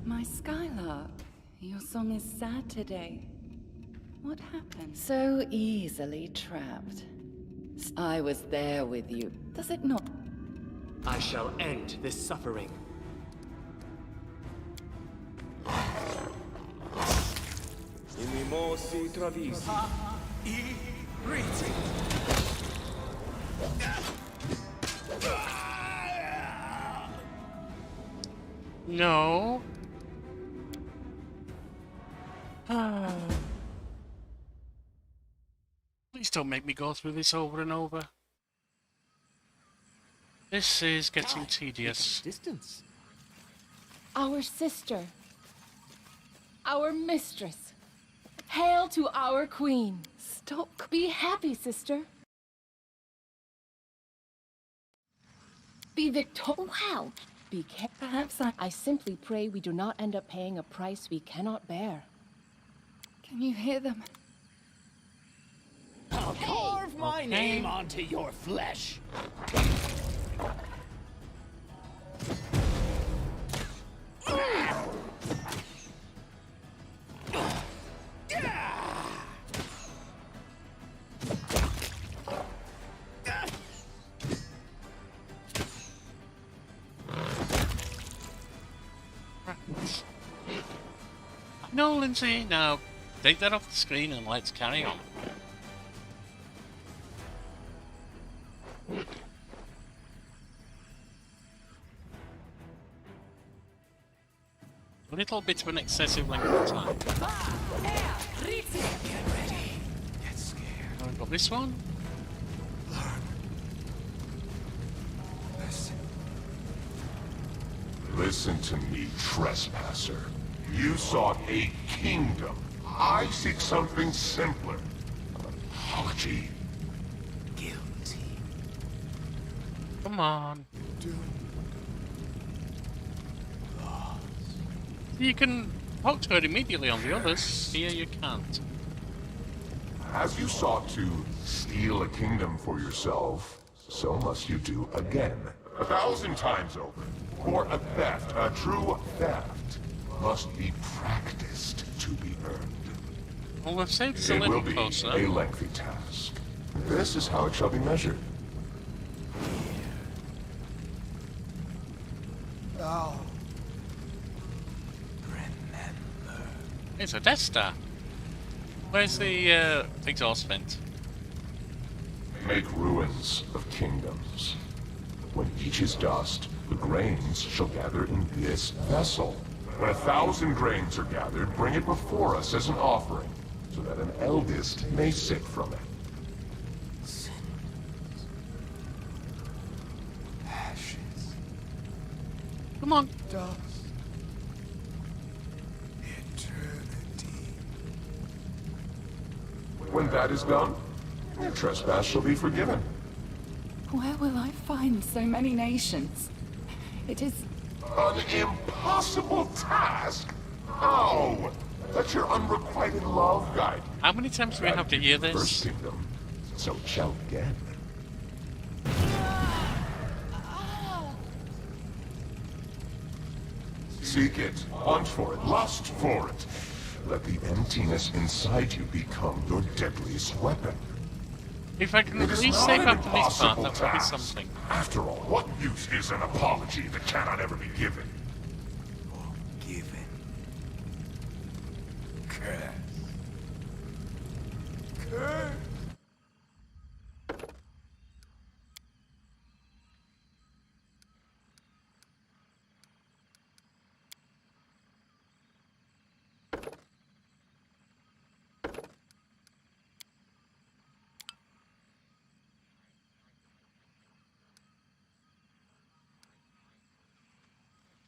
My Skylark, your song is sad today. What happened? So easily trapped. I was there with you. Does it not? I shall end this suffering. Inimosi travisi. Irroveti. No. Please don't make me go through this over and over. This is getting tedious. Distance. Our sister. Our mistress. Hail to our queen. Stop. Be happy, sister. Be victorious. Wow. Be Perhaps I simply pray we do not end up paying a price we cannot bear. Can you hear them? I'll carve my name onto your flesh. No, Lindsay, now take that off the screen and let's carry on. A little bit of an excessive length of time. Get ready. Get scared. I've got this one. Learn. Listen. Listen to me, trespasser. You sought a kingdom. I seek something simpler. An apology. Guilty. Come on. You can talk to her immediately on the others. Here you can't. As you sought to steal a kingdom for yourself, so must you do again. 1,000 times over. For a theft, a true theft, must be practiced to be earned. Well, we've saved us a It will little be closer. a lengthy task. This is how it shall be measured. Oh. Remember. It's a Death Star. Where's the exhaust vent? Make ruins of kingdoms. When each is dust, the grains shall gather in this vessel. When 1,000 grains are gathered, bring it before us as an offering, so that an eldest may sip from it. Ashes. Come on. Dust. Eternity. When that is done, your trespass shall be forgiven. Where will I find so many nations? It is... An impossible task? How? Let your unrequited love guide you. How many times do we have to hear First this? kingdom, so it shall again. Seek it, hunt for it, lust for it. Let the emptiness inside you become your deadliest weapon. If I can It at is least not save an after this part, impossible that would be task. something. After all, what use is an apology that cannot ever be given? Forgiven. Curse. Curse.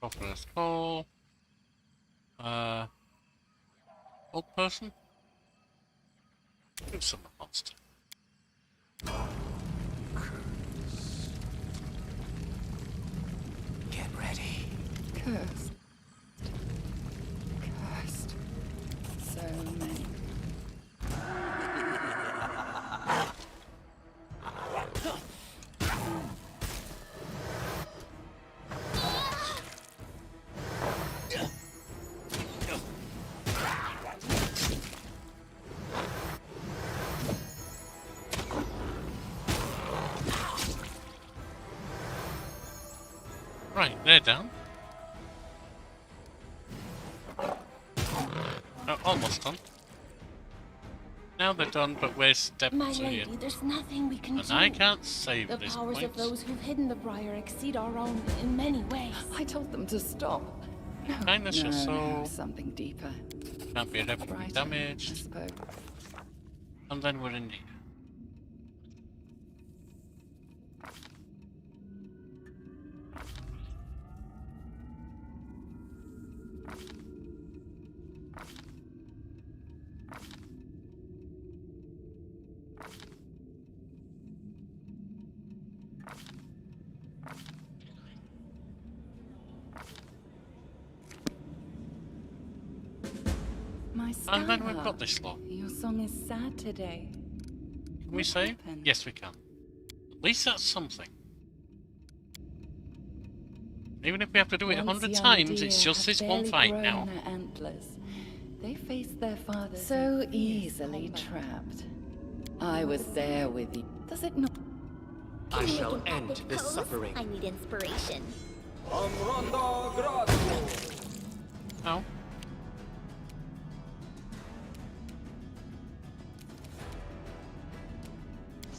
Prophetess call. Old person? Do some monster. Get ready. Cursed. Cursed. So many. Right, they're down. Almost done. Now they're done, but we're steps My in. lady, there's nothing we can And do. I can't save The this powers point. of those who've hidden the briar exceed our own in many ways. I told them to stop. No, Kindness or no, so. something deeper. Can't be irreparably Brighter, I damaged. suppose. And then we're in here. My And then we've Skylar, got this lot. Your song is sad today. Can we save? happened? Yes, we can. At least that's something. Even if we have to do it Once 100 young times, deer it's just have this one barely fight grown now. Their antlers. They faced their fathers So in fierce easily combat. trapped. I was there with you. Does it not? I Can you shall make an end epic this pose? suffering. I need inspiration. Amranda Grazio. Oh.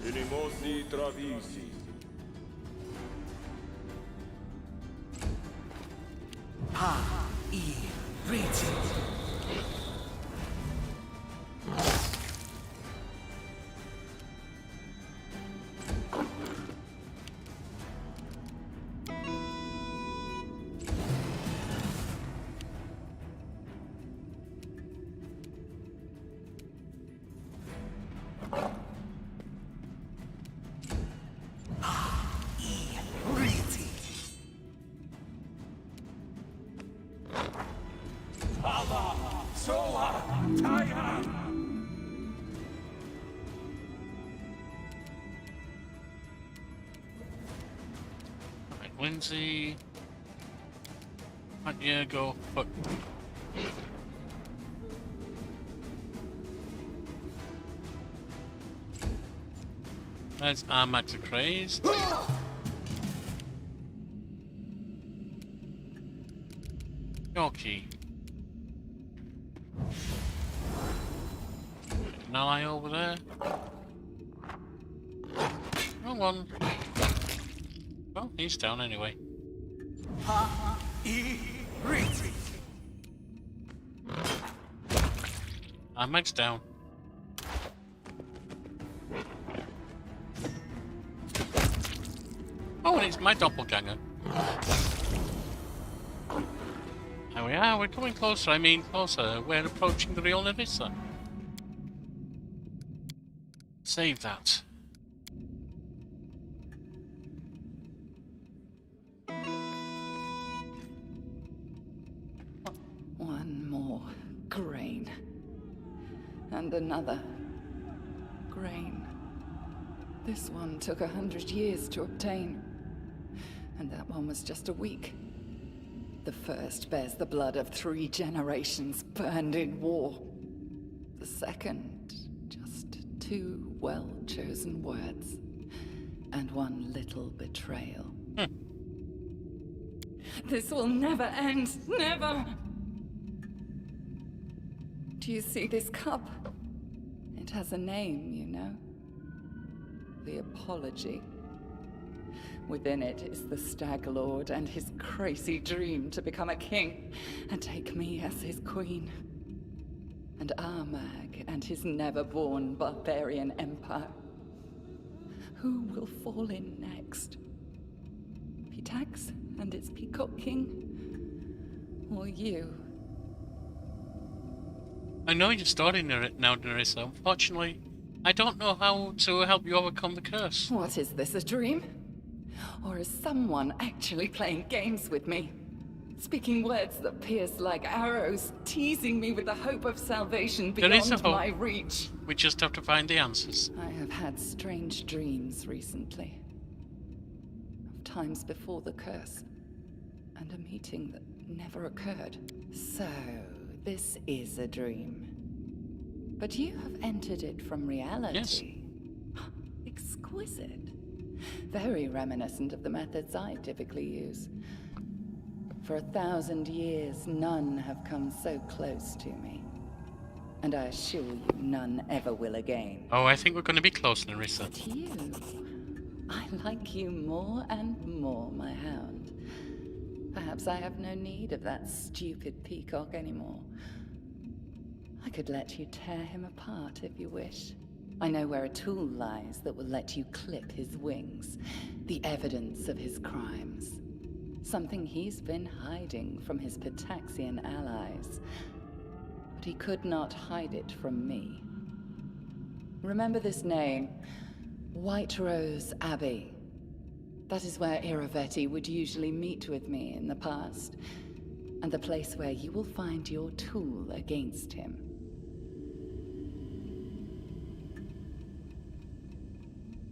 Inimosi Travisi. Irroveti. Lindsay. Yeah, go. Fuck. There's Armax crazed. Yorkie. An ally over there. Wrong one. Well, he's down anyway. Irroveti. Armax down. Oh, and it's my doppelganger. There we are, we're coming closer, I mean closer. We're approaching the real Nerissa. Save that. One more grain. And another grain. This one took 100 years to obtain. And that one was just a week. The first bears the blood of 3 generations burned in war. The second, just 2 well-chosen words. And 1 little betrayal. This will never end. Never! Do you see this cup? It has a name, you know. The Apology. Within it is the Stag Lord and his crazy dream to become a king and take me as his queen. And Armag and his never-born barbarian empire. Who will fall in next? Pitax and its Peacock King? Or you? I know your story now, Nerissa. Unfortunately, I don't know how to help you overcome the curse. What is this, a dream? Or is someone actually playing games with me? Speaking words that pierce like arrows, teasing me with the hope of salvation beyond my reach. We just have to find the answers. I have had strange dreams recently. Of times before the curse. And a meeting that never occurred. So, this is a dream. But you have entered it from reality. Yes. Exquisite. Very reminiscent of the methods I typically use. For 1,000 years, none have come so close to me. And I assure you, none ever will again. Oh, I think we're going to be close, Nerissa. But you... I like you more and more, my hound. Perhaps I have no need of that stupid peacock anymore. I could let you tear him apart if you wish. I know where a tool lies that will let you clip his wings. The evidence of his crimes. Something he's been hiding from his Pitaxian allies. But he could not hide it from me. Remember this name, White Rose Abbey. That is where Irroveti would usually meet with me in the past. And the place where you will find your tool against him.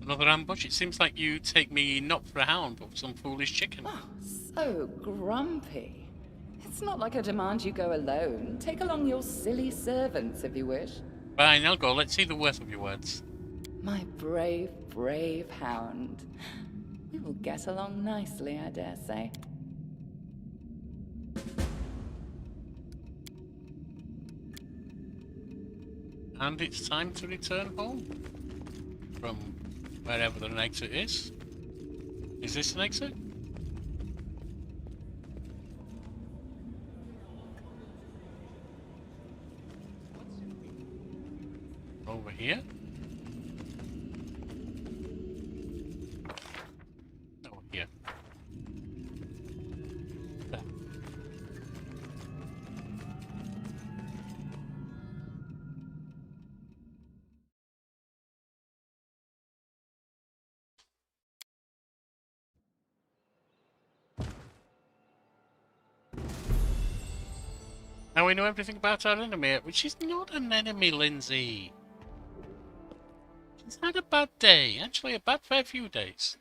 Another ambush? It seems like you take me not for a hound, but for some foolish chicken. Oh, so grumpy. It's not like I demand you go alone. Take along your silly servants if you wish. Fine, I'll go. Let's see the worth of your words. My brave, brave hound. We will get along nicely, I dare say. And it's time to return home. From wherever the exit is. Is this an exit? Over here? Over here. There. Now we know everything about our enemy, which is not an enemy, Lindsay. She's had a bad day. Actually, a bad fair few days.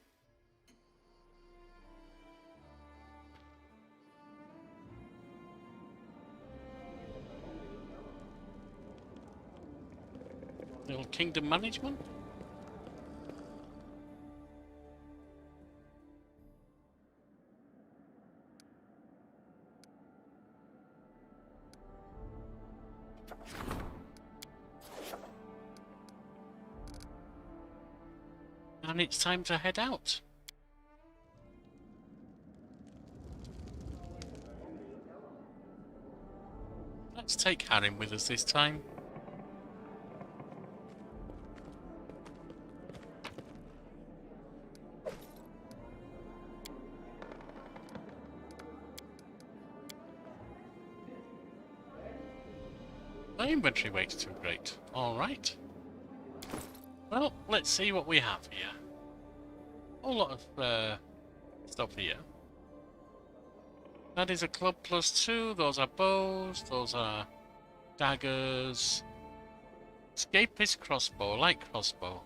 Kingdom management? And it's time to head out. Let's take Harim with us this time. My inventory weight's too great. Alright. Well, let's see what we have here. A whole lot of stuff here. That is a club +2. Those are bows. Those are daggers. Escapist crossbow. Light crossbow.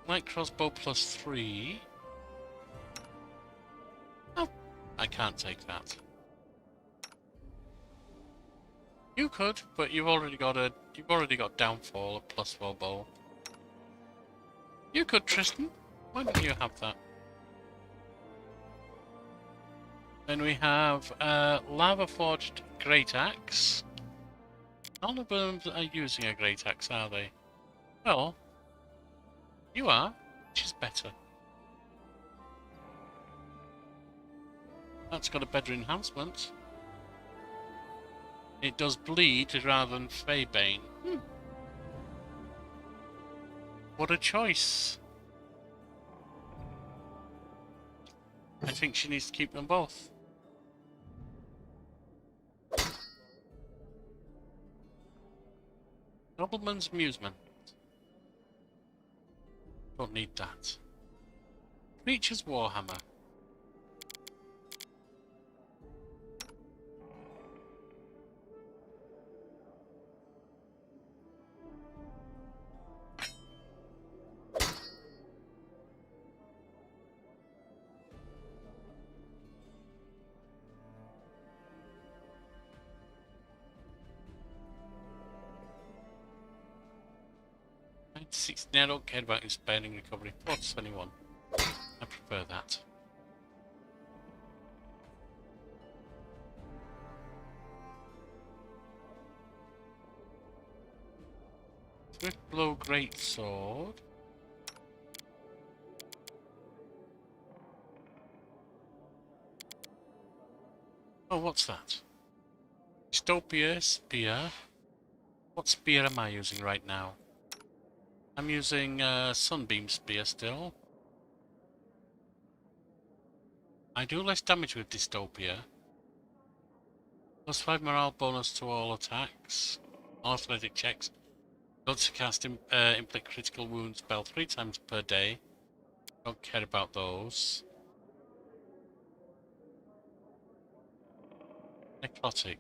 Light crossbow +3. Oh, I can't take that. You could, but you've already got downfall at +4 bow. You could, Tristan. Why don't you have that? Then we have lava forged great axe. None of them are using a great axe, are they? Well, you are, which is better. That's got a better enhancement. It does bleed rather than Feybane. What a choice. I think she needs to keep them both. Nobleman's Amusement. Don't need that. Creature's Warhammer. I don't care about expanding recovery. 421. I prefer that. Swift blow great sword. Oh, what's that? Dystopia spear. What spear am I using right now? I'm using Sunbeam Spear still. I do less damage with Dystopia. +5 morale bonus to all attacks. All athletic checks. Got to cast inflict critical wounds spell 3 times per day. Don't care about those. Necrotic.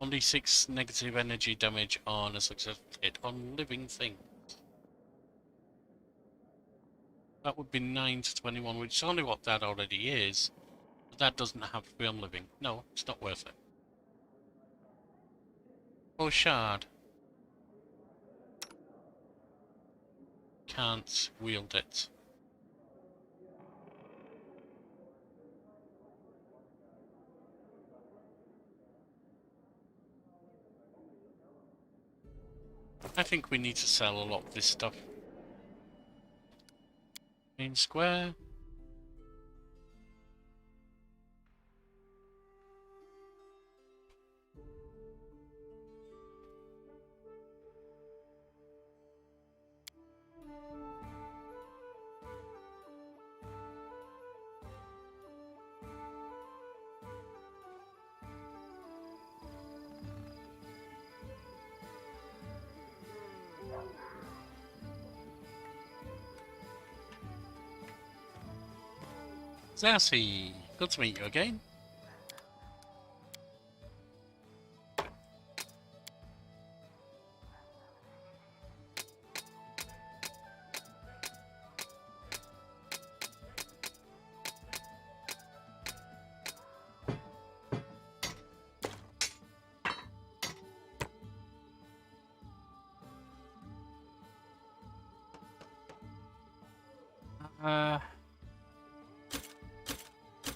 1d6 negative energy damage on a successful hit on living things. That would be 9 to 21, which is only what that already is. But that doesn't have to be on living. No, it's not worth it. Oh, shard. Can't wield it. I think we need to sell a lot of this stuff. Main square. Zassy, good to meet you again.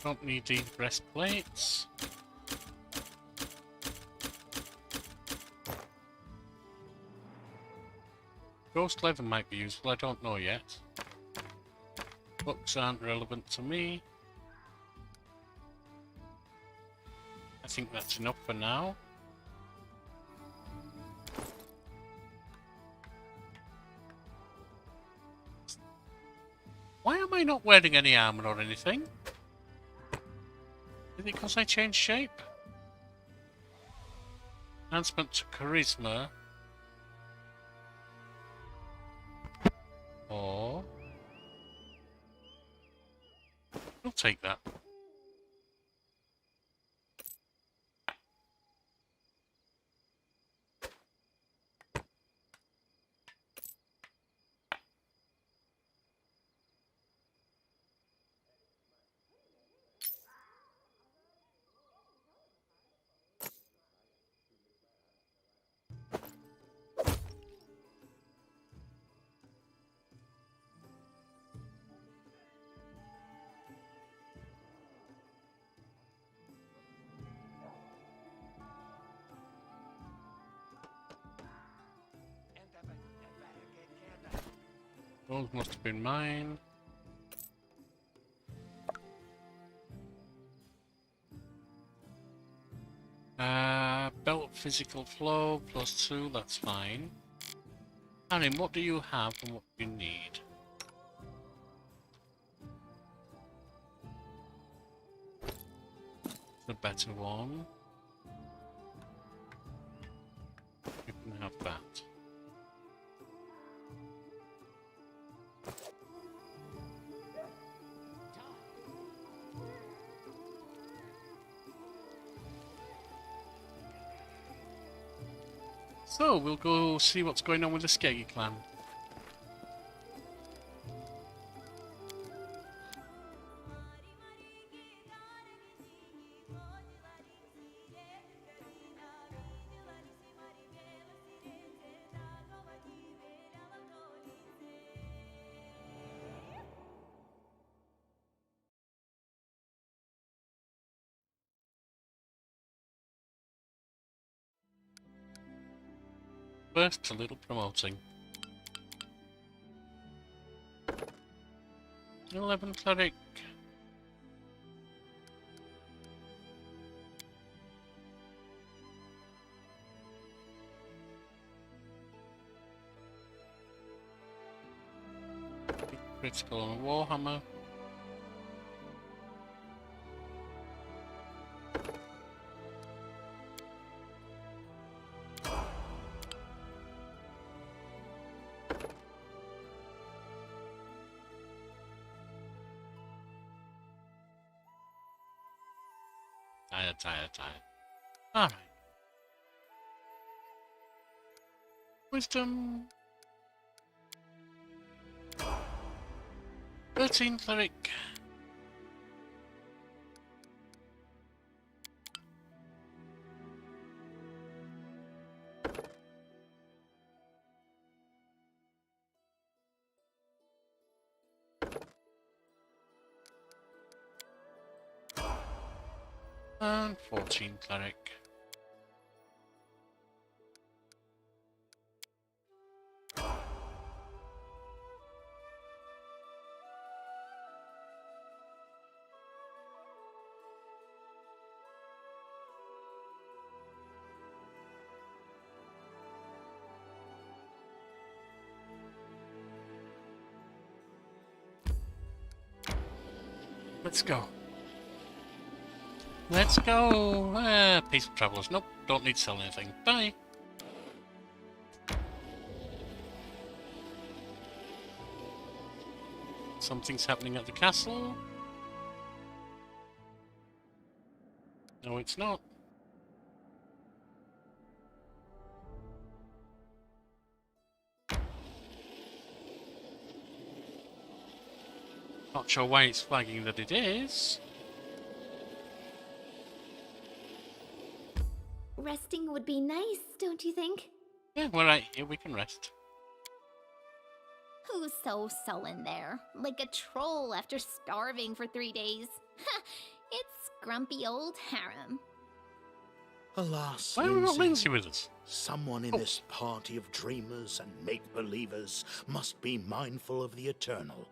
Don't need these breastplates. Ghost leather might be useful, I don't know yet. Books aren't relevant to me. I think that's enough for now. Why am I not wearing any armor or anything? Is it because I changed shape? Enhancement to charisma. Or... I'll take that. Those must have been mine. Belt physical flow +2, that's fine. Aaron, what do you have and what do you need? The better one. You can have that. So, we'll go see what's going on with the Skeggy clan. First, a little promoting. 11 cleric. Critical on Warhammer. Tired. Alright. Wisdom. 13 cleric. And 14 cleric. Let's go. Let's go! Peaceful Travellers. Nope, don't need to sell anything. Bye! Something's happening at the castle. No, it's not. Not sure why it's flagging that it is. Resting would be nice, don't you think? Yeah, we're right here, we can rest. Who's so sullen there? Like a troll after starving for 3 days. Ha! It's grumpy old harem. Alas, Why have we got Lindsay with us? someone in this party of dreamers and make-believers must be mindful of the eternal.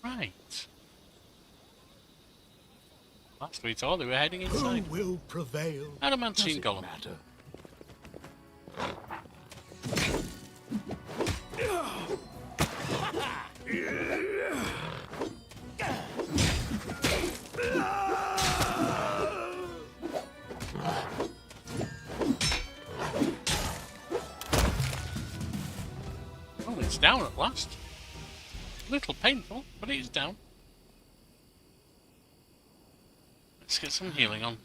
Right. Last we thought they were heading inside. Who will prevail? Adamantine Does it Golem. matter? Oh, it's down at last. A little painful, but it is down. Let's get some healing on.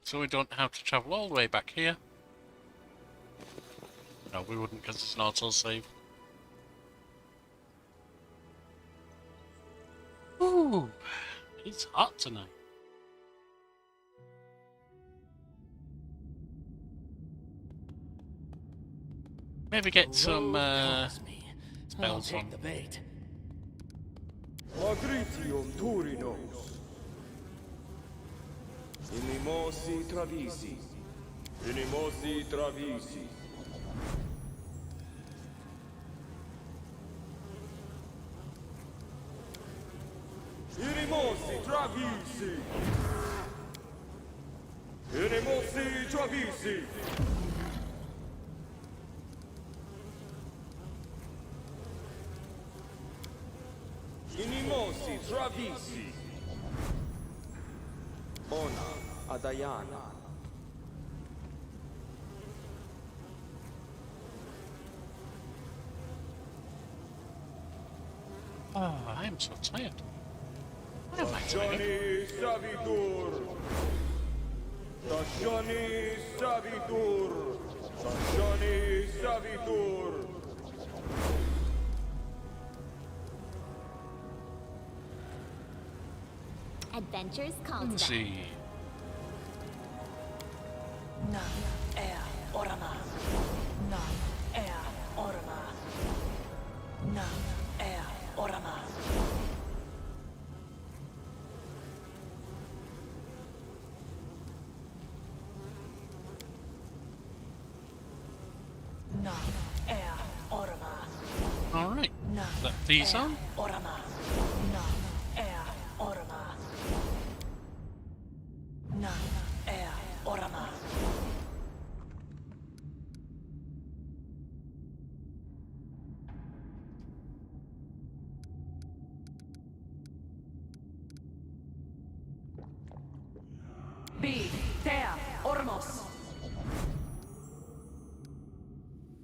So we don't have to travel all the way back here. No, we wouldn't because it's an auto-save. Ooh, it's hot tonight. Maybe get some spells on. The bait. Magritium Turinos. Inimosi Travisi. Inimosi Travisi. Inimosi Travisi. Inimosi Travisi. Inimosi Travisi. Ona Adayana. Oh, I am so tired. Why am I tired? Johnny Savitur. Johnny Savitur. Johnny Savitur. Adventures called Let's them. see. Na ea orama. Na ea orama. Na ea orama. Na ea orama. Alright. Na Let these on. orama. Na ea orama. Na ea orama. B. Tea. Ormos.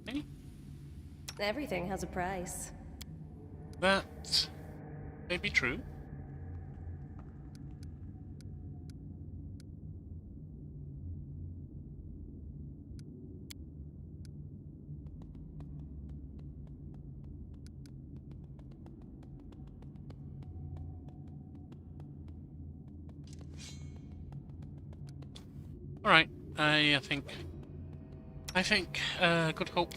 Okay. Everything has a price. That may be true. Alright, I think, good hope.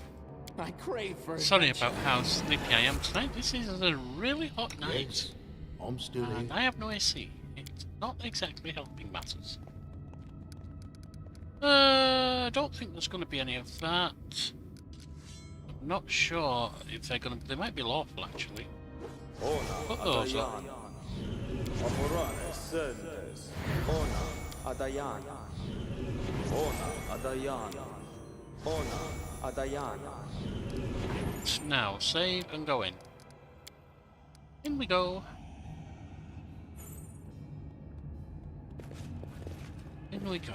I crave for Sorry adventure. about how sleepy I am tonight. This is a really hot night. Yes, I'm still And here. I have no AC. It's not exactly helping matters. I don't think there's going to be any of that. I'm not sure if they're going to... They might be lawful, actually. Ona Put those up. Adayana. Amorane Sendes. Ona Adayana. Ona Adayana. Ona Adayana. Now, save and go in. In we go. In we go.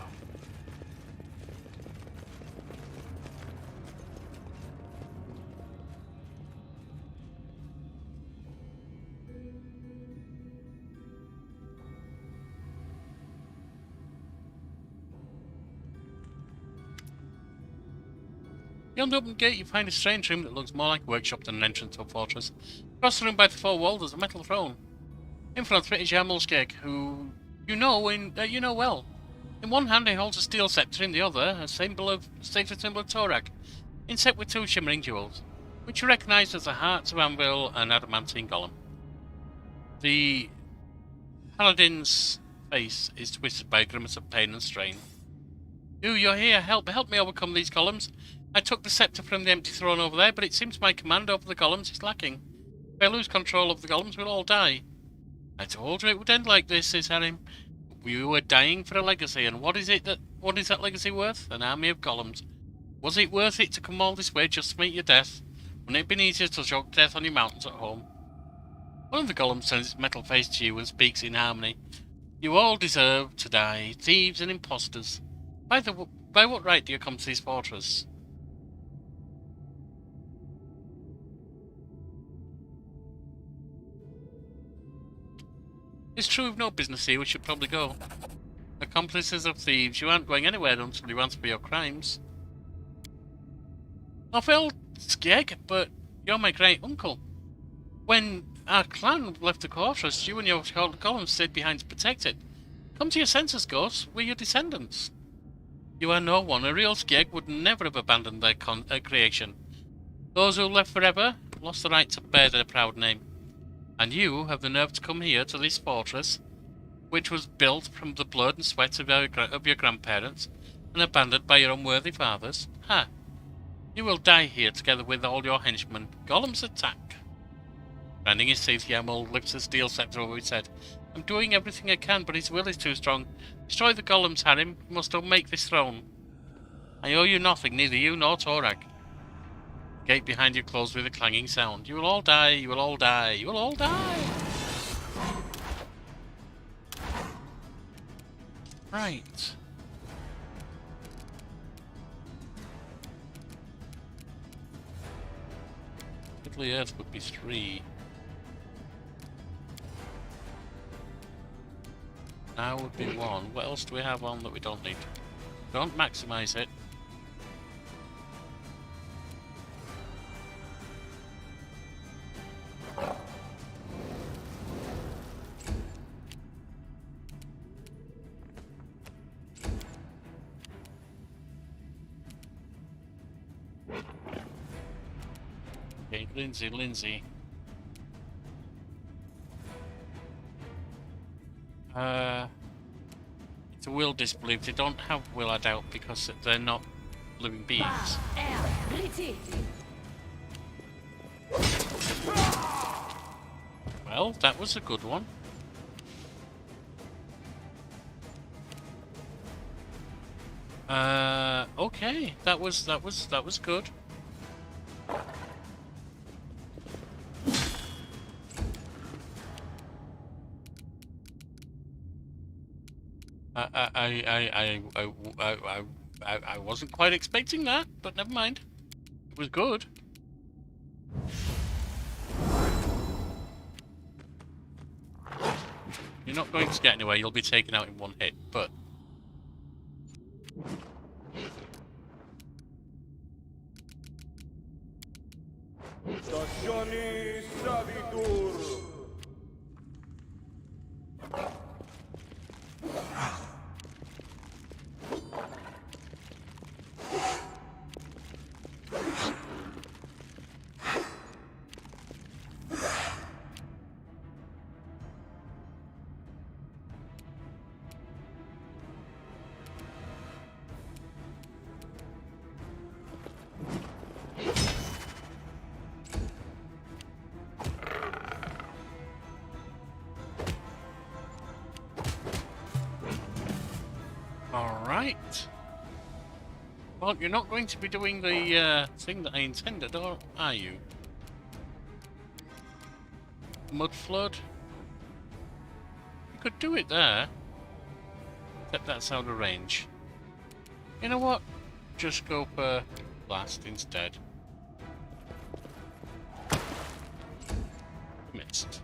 Beyond the open gate, you find a strange room that looks more like a workshop than an entrance to a fortress. Across the room by the far wall, there's a metal throne. In front of it is Yamelskeg, who you know well. In one hand, he holds a steel scepter, in the other, a sacred symbol of Torak, inset with two shimmering jewels, which you recognise as the hearts of Anvil and adamantine golem. The paladin's face is twisted by a grimace of pain and strain. You're here. Help me overcome these golems. I took the scepter from the empty throne over there, but it seems my command over the golems is lacking. If I lose control of the golems, we'll all die. I told you it would end like this, says Harim. We were dying for a legacy, and what is that legacy worth? An army of golems. Was it worth it to come all this way just to meet your death? Wouldn't it have been easier to choke death on your mountains at home? One of the golems turns its metal face to you and speaks in harmony. You all deserve to die, thieves and impostors. By what right do you come to this fortress? It's true we've no business here, we should probably go. Accomplices of thieves, you aren't going anywhere until you answer for your crimes. I felt scared, but you're my great uncle. When our clan left the fortress, you and your golems stayed behind to protect it. Come to your senses, ghosts, we're your descendants. You are no one. A real Skeg would never have abandoned their creation. Those who left forever lost the right to bear their proud name. And you have the nerve to come here to this fortress, which was built from the blood and sweat of your grandparents, and abandoned by your unworthy fathers. Ha! You will die here together with all your henchmen. Golems attack! Grinding his teeth, Yamal lifts the steel scepter over his head. I'm doing everything I can, but his will is too strong. Destroy the golems, Harim. You must unmake this throne. I owe you nothing, neither you nor Torak. The gate behind you closed with a clanging sound. You will all die, you will all die, you will all die! Right. Deadly Earth would be 3. Now would be 1. What else do we have on that we don't need? Don't maximize it. Okay, Lindsay. It's a will disbelief. They don't have will, I doubt, because they're not living beings. Well, that was a good one. Okay, that was good. I wasn't quite expecting that, but never mind. It was good. You're not going to get anywhere, you'll be taken out in one hit, but... Stazioni Savitur. Alright. Well, you're not going to be doing the thing that I intended, or are you? Mud flood? You could do it there. Except that's out of range. You know what? Just go for blast instead. Missed.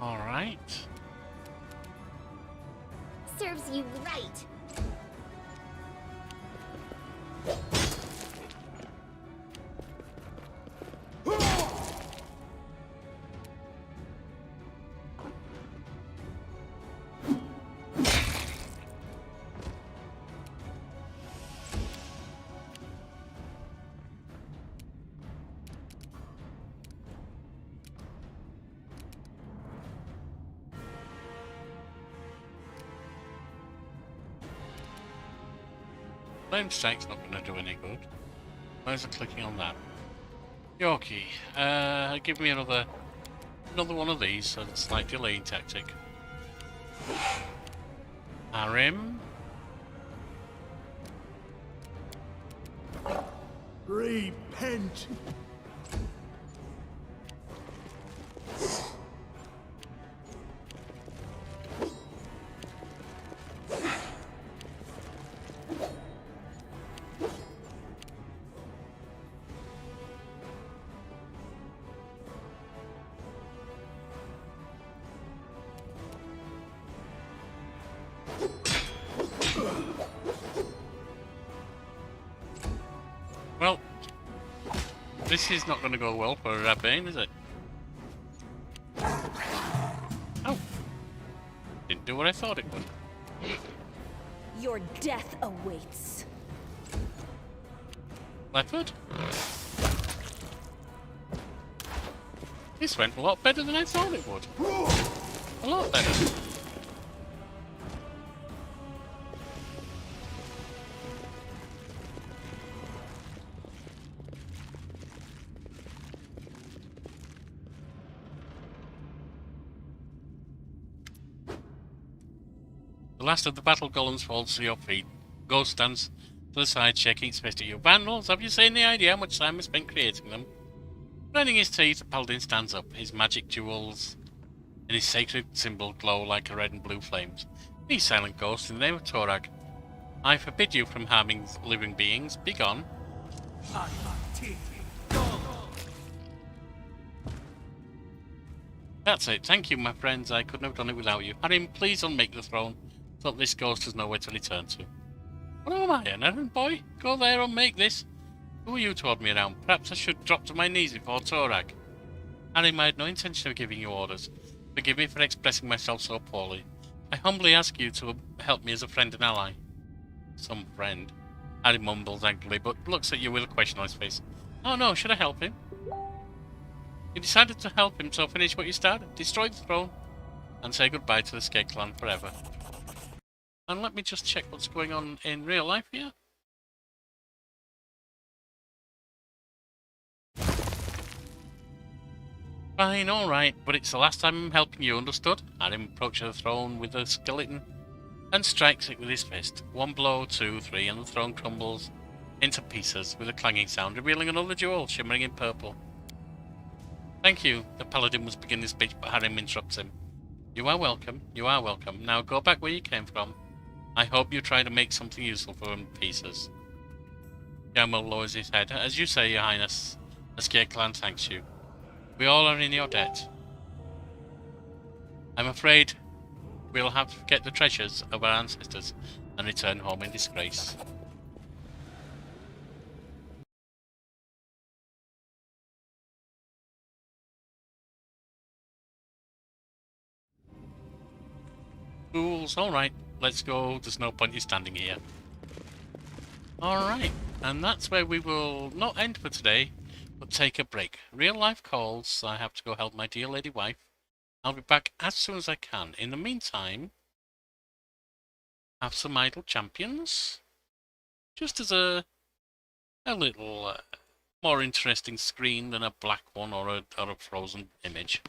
All right. Serves you right. Flame Strike's not going to do any good. Why is it clicking on that? Yorkie, give me another one of these, so it's like delaying tactic. Arim. Repent! Well, this is not going to go well for Rabane, is it? Oh! Didn't do what I thought it would. Your death awaits. Left foot? This went a lot better than I thought it would. A lot better. The last of the battle golems falls to your feet. Ghost stands to the side, shaking its fist at you. Vandals, have you seen the idea how much time I spent creating them? Grinding his teeth, the paladin stands up. His magic jewels and his sacred symbol glow like red and blue flames. These silent ghosts, in the name of Torag, I forbid you from harming living beings. Begone. That's it. Thank you, my friends. I couldn't have done it without you. Harim, please unmake the throne, so that this ghost has nowhere to return to. What am I, an errand boy? Go there and make this. Who are you to hold me around? Perhaps I should drop to my knees before Torag. Harim, I had no intention of giving you orders. Forgive me for expressing myself so poorly. I humbly ask you to help me as a friend and ally. Some friend. Harim mumbles angrily, but looks at you with a question on his face. Oh no, should I help him? You decided to help him, so finish what you started. Destroy the throne, and say goodbye to the Skate clan forever. And let me just check what's going on in real life here. Fine, alright, but it's the last time I'm helping you, understood? Harim approaches the throne with the skeleton and strikes it with his fist. One blow, two, three, and the throne crumbles into pieces with a clanging sound, revealing another jewel shimmering in purple. Thank you. The paladin was beginning his speech, but Harim interrupts him. You are welcome. You are welcome. Now go back where you came from. I hope you try to make something useful from pieces. Yamal lowers his head. As you say, Your Highness, the Skate clan thanks you. We all are in your debt. I'm afraid we'll have to get the treasures of our ancestors and return home in disgrace. Fools, alright, let's go. There's no point in standing here. Alright, and that's where we will not end for today, but take a break. Real life calls, I have to go help my dear lady wife. I'll be back as soon as I can. In the meantime, have some idle champions, just as a little more interesting screen than a black one or a frozen image.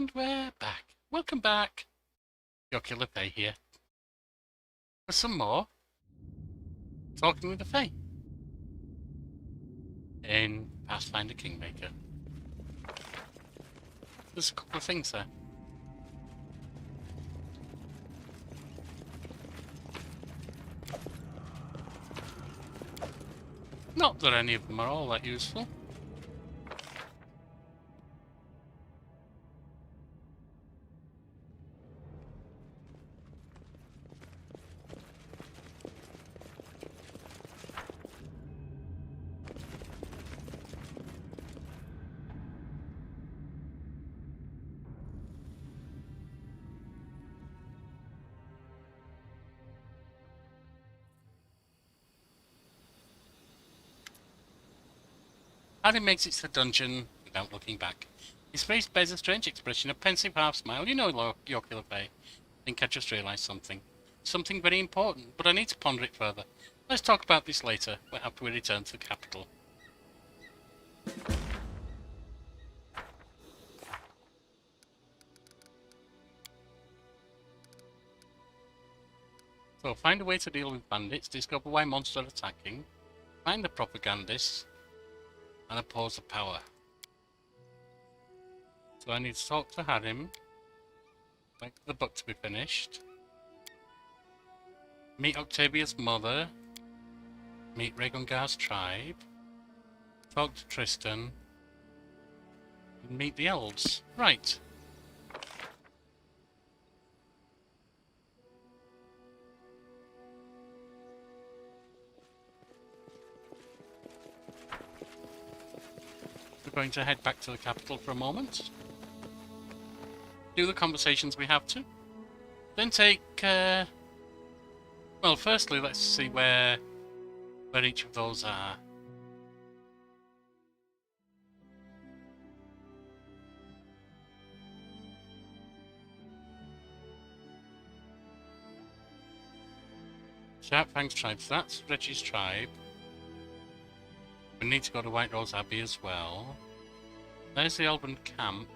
And we're back. Welcome back. Your Killer Fae here. For some more Talking with the Fae in Pathfinder Kingmaker. There's a couple of things there. Not that any of them are all that useful. Harry makes it to the dungeon without looking back. His face bears a strange expression, a pensive half-smile. You know, your Killer Fae. I think I just realised something. Something very important, but I need to ponder it further. Let's talk about this later, after we return to the capital. So, find a way to deal with bandits, discover why monsters are attacking, find the propagandists, and oppose the power. So I need to talk to Harim, wait for the book to be finished, meet Octavia's mother, meet Rhaegongar's tribe, talk to Tristan, and meet the elves. Right. We're going to head back to the capital for a moment. Do the conversations we have to. Then take... well, firstly, let's see where each of those are. Sharpfang's tribe, so that's Reggie's tribe. We need to go to White Rose Abbey as well. There's the Elven camp.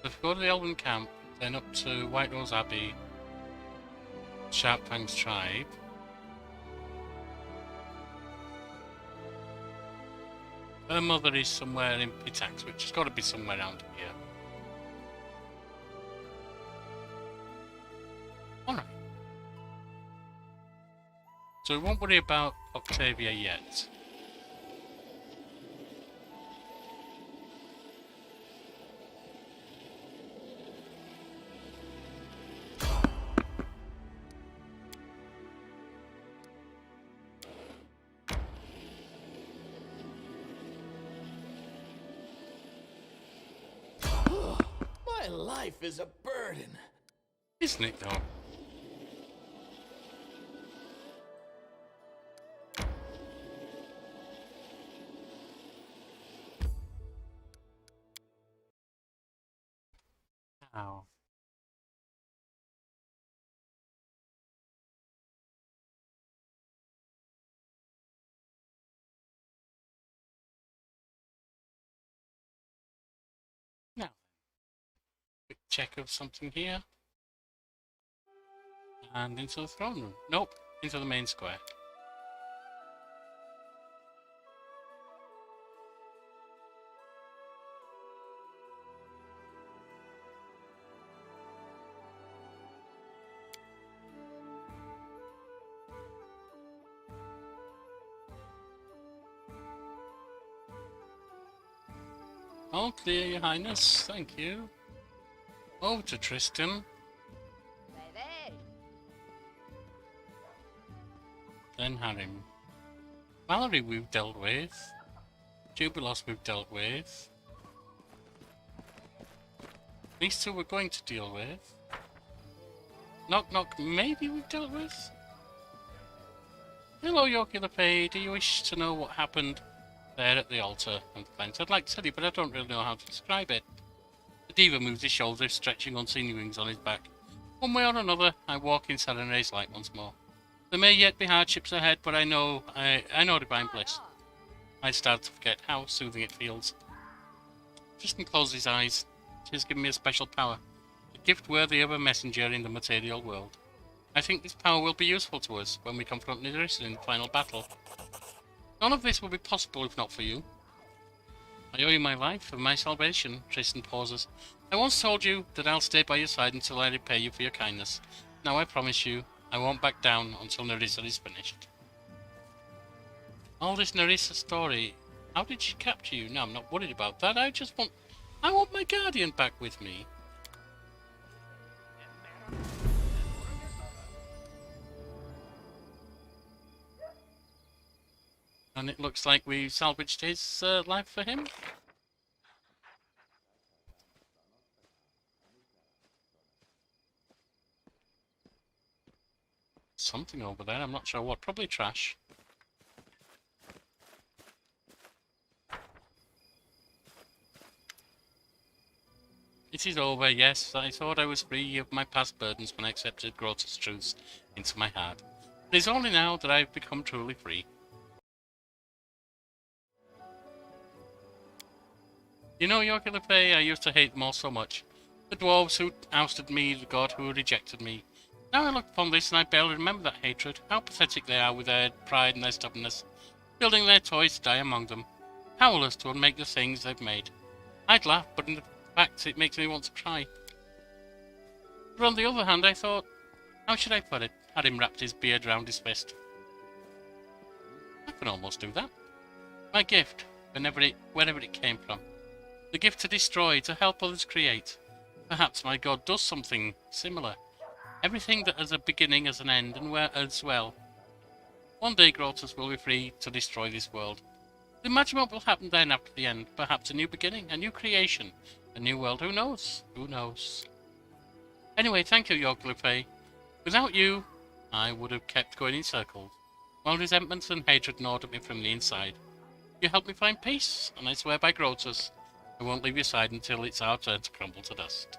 So if we go to the Elven camp, then up to White Rose Abbey, Sharpfang's tribe. Her mother is somewhere in Pitax, which has got to be somewhere around here. Alright. So we won't worry about Octavia yet. My life is a burden. Isn't it though? Ow. Now, quick check of something here. And into the throne room. Nope, into the main square. All clear, Your Highness. Thank you. Over to Tristan. Then Harim. Mallory we've dealt with. Jubilos we've dealt with. These two we're going to deal with. Knock Knock maybe we've dealt with. Hello, your Killer Fae. Do you wish to know what happened there at the altar and the fence? I'd like to tell you, but I don't really know how to describe it. The Diva moves his shoulders, stretching unseen wings on his back. One way or another, I walk inside and raise light once more. There may yet be hardships ahead, but I know divine bliss. I start to forget how soothing it feels. Tristan closes his eyes. It has given me a special power, a gift worthy of a messenger in the material world. I think this power will be useful to us when we confront Nerissa in the final battle. None of this would be possible if not for you. I owe you my life and my salvation, Tristan pauses. I once told you that I'll stay by your side until I repay you for your kindness. Now I promise you, I won't back down until Nerissa is finished. All this Nerissa story, how did she capture you? No, I'm not worried about that. I want my guardian back with me. And it looks like we salvaged his life for him. Something over there, I'm not sure what. Probably trash. It is over, yes. I thought I was free of my past burdens when I accepted Grota's truths into my heart. It is only now that I have become truly free. You know, Yorkilepe, I used to hate them all so much. The dwarves who ousted me, the god who rejected me. Now I look upon this and I barely remember that hatred. How pathetic they are with their pride and their stubbornness, building their toys to die among them, powerless to unmake the things they've made. I'd laugh, but in fact it makes me want to cry. But on the other hand, I thought, how should I put it? Had him wrapped his beard round his fist. I can almost do that. My gift, wherever it came from. The gift to destroy, to help others create. Perhaps my god does something similar. Everything that has a beginning has an end, and where as well. One day Grotus will be free to destroy this world. Imagine what will happen then after the end. Perhaps a new beginning, a new creation, a new world. Who knows? Who knows? Anyway, thank you, Yorkilepe. Without you, I would have kept going in circles, while resentment and hatred gnawed at me from the inside. You helped me find peace, and I swear by Grotus, I won't leave your side until it's our turn to crumble to dust.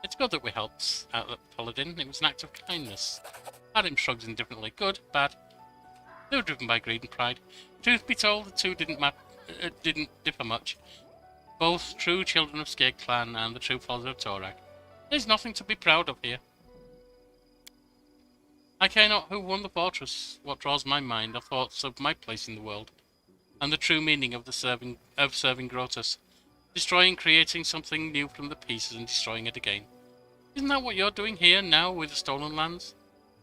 It's good that we helped out the paladin. It was an act of kindness. Adam shrugs indifferently. Good, bad. They were driven by greed and pride. Truth be told, the two didn't differ much. Both true children of Skeg clan and the true followers of Torak. There's nothing to be proud of here. I care not who won the fortress. What draws my mind are thoughts of my place in the world, and the true meaning of serving Grotus. Destroying, creating something new from the pieces and destroying it again. Isn't that what you're doing here now with the stolen lands?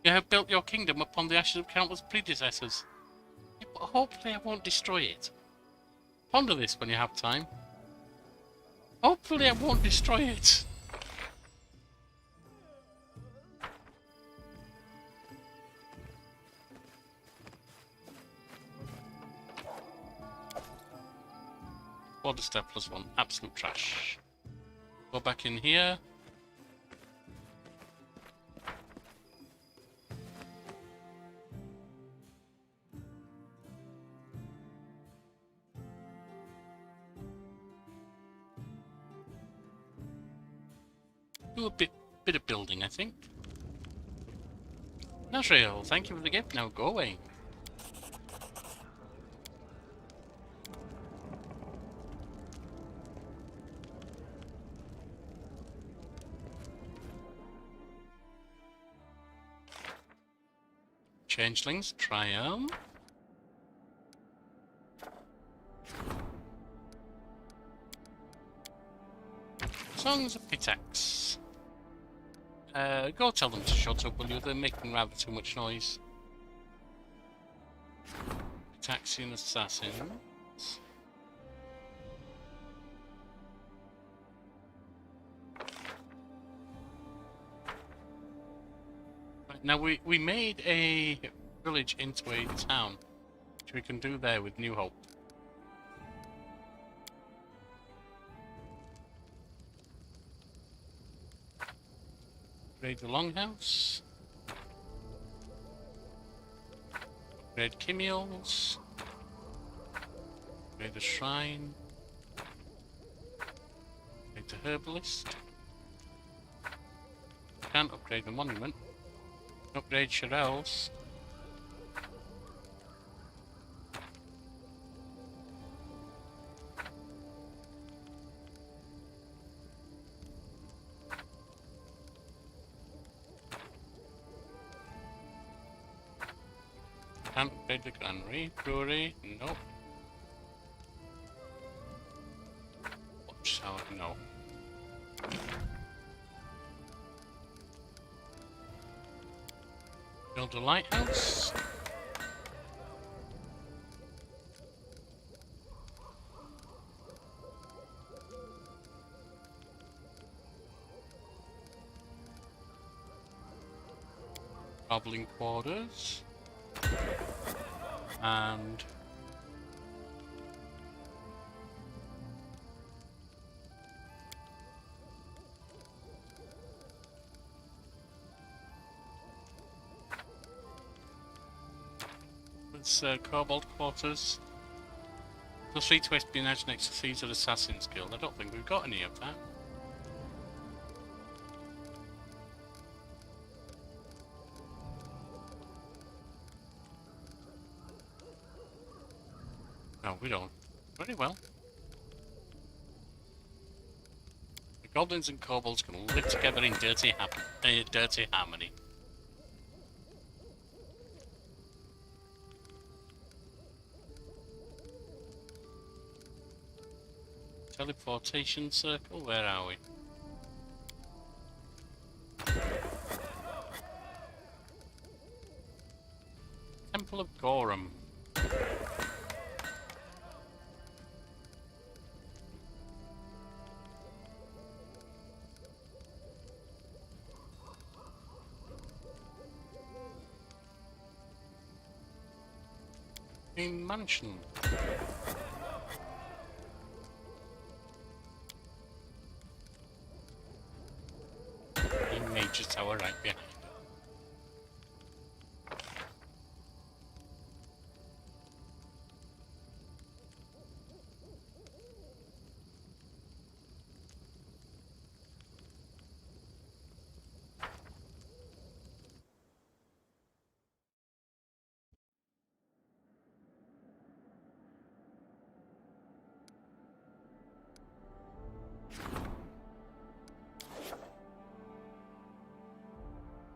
You have built your kingdom upon the ashes of countless predecessors. Yeah, but hopefully I won't destroy it. Ponder this when you have time. Hopefully I won't destroy it. Water step +1. Absolute trash. Go back in here. Do a bit of building, I think. Nasriel, thank you for the gift. Now go away. Changelings, Triumph. Songs of Pitax. Go tell them to shut up, will you? They're making rather too much noise. Pitaxian Assassins. Right, now we made a village into a town, which we can do there with New Hope. Upgrade the Longhouse. Upgrade Kimmeels. Upgrade the Shrine. Upgrade the Herbalist. Can't upgrade the Monument. Upgrade Shirelles. Can't upgrade the granary. Brewery? Nope. Watch tower? No. Build a lighthouse. Traveling quarters. And it's Cobalt quarters. Plus 3 to espionage next to Caesar Assassin's Guild. I don't think we've got any of that. No, we don't. Very well. The goblins and kobolds can live together in dirty harmony. Teleportation circle, where are we? Temple of Gorham. Mansion. A major tower right behind it.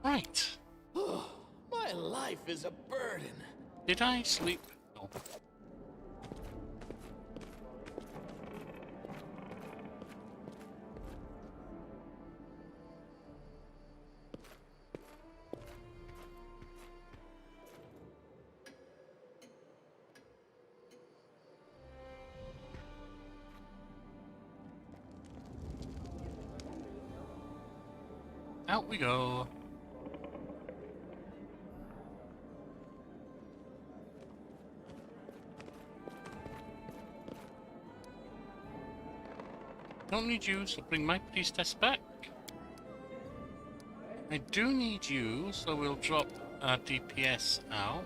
Right. My life is a burden. Did I sleep? No. Out we go. Don't need you, so bring my priestess back. I do need you, so we'll drop our DPS out.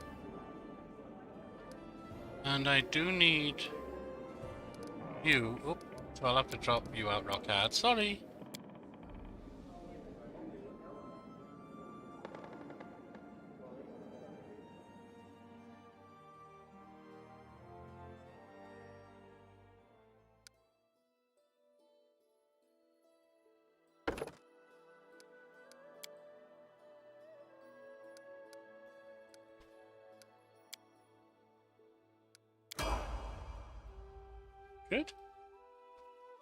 And I do need you. Oop, so I'll have to drop you out, Rockhard. Sorry. Good.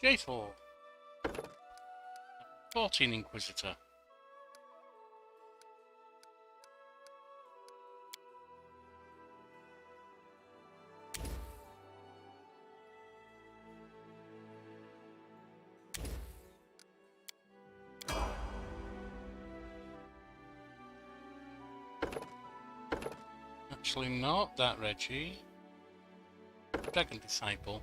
J4. 14 Inquisitor. Actually not that Reggie. Dragon Disciple.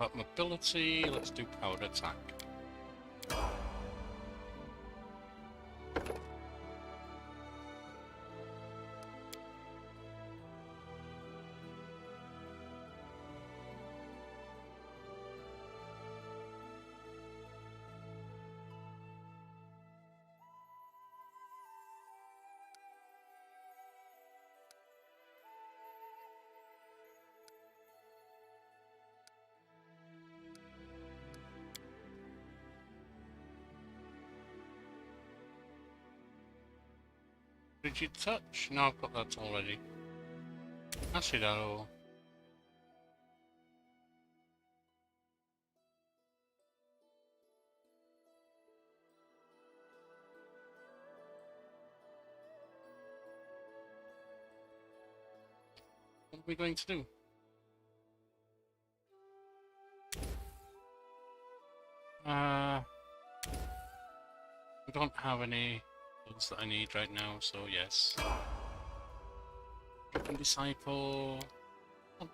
Up mobility, let's do powered attack. Rigid touch? No, I've got that already. Acid arrow. What are we going to do? We don't have any things that I need right now, so yes. Disciple. Oh.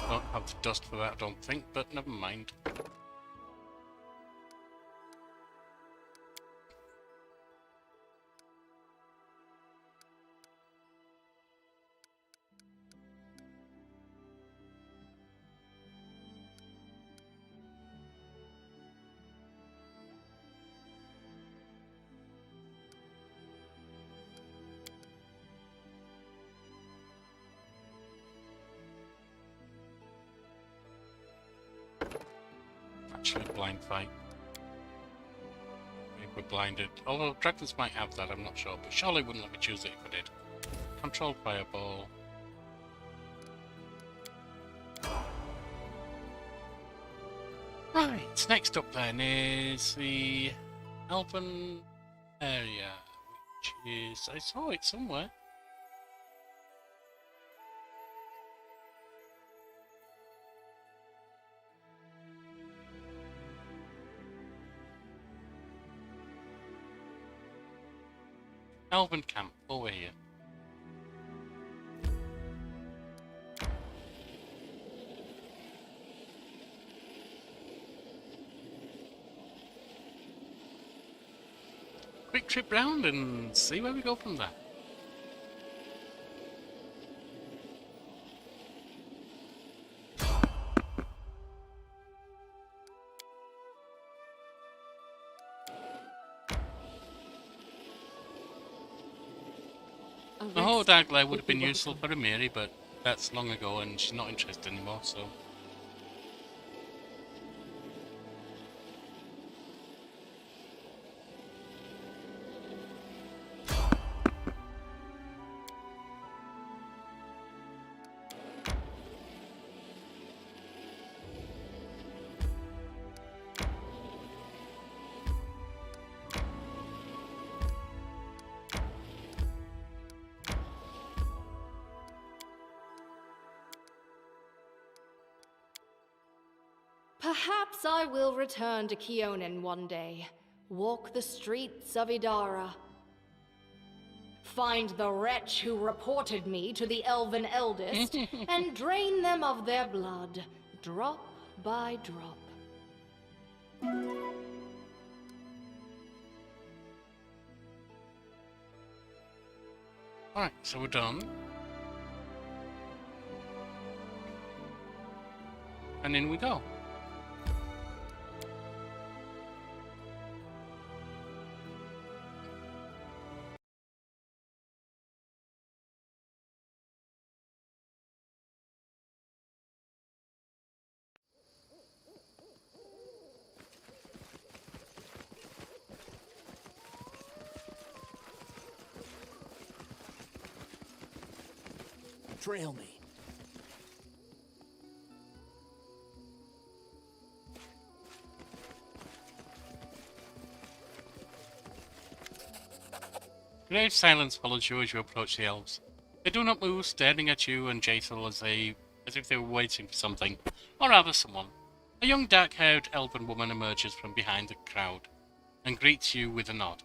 Don't have the dust for that, I don't think, but never mind. Actually, blind fight. If we're blinded. Although dragons might have that, I'm not sure. But surely wouldn't let me choose it if I did. Control fireball. Right, next up then is the Elven area, which is... I saw it somewhere. Elven camp, over here. Quick trip round and see where we go from there. Oh, Dagla would have been useful for Amiri, but that's long ago and she's not interested anymore, so... Perhaps I will return to Keonan one day, walk the streets of Idara, find the wretch who reported me to the Elven Eldest, and drain them of their blood, drop by drop. Alright, so we're done. And in we go. Trail me. Grave silence follows you as you approach the elves. They do not move, staring at you and Jaethal as if they were waiting for something, or rather someone. A young dark-haired elven woman emerges from behind the crowd and greets you with a nod.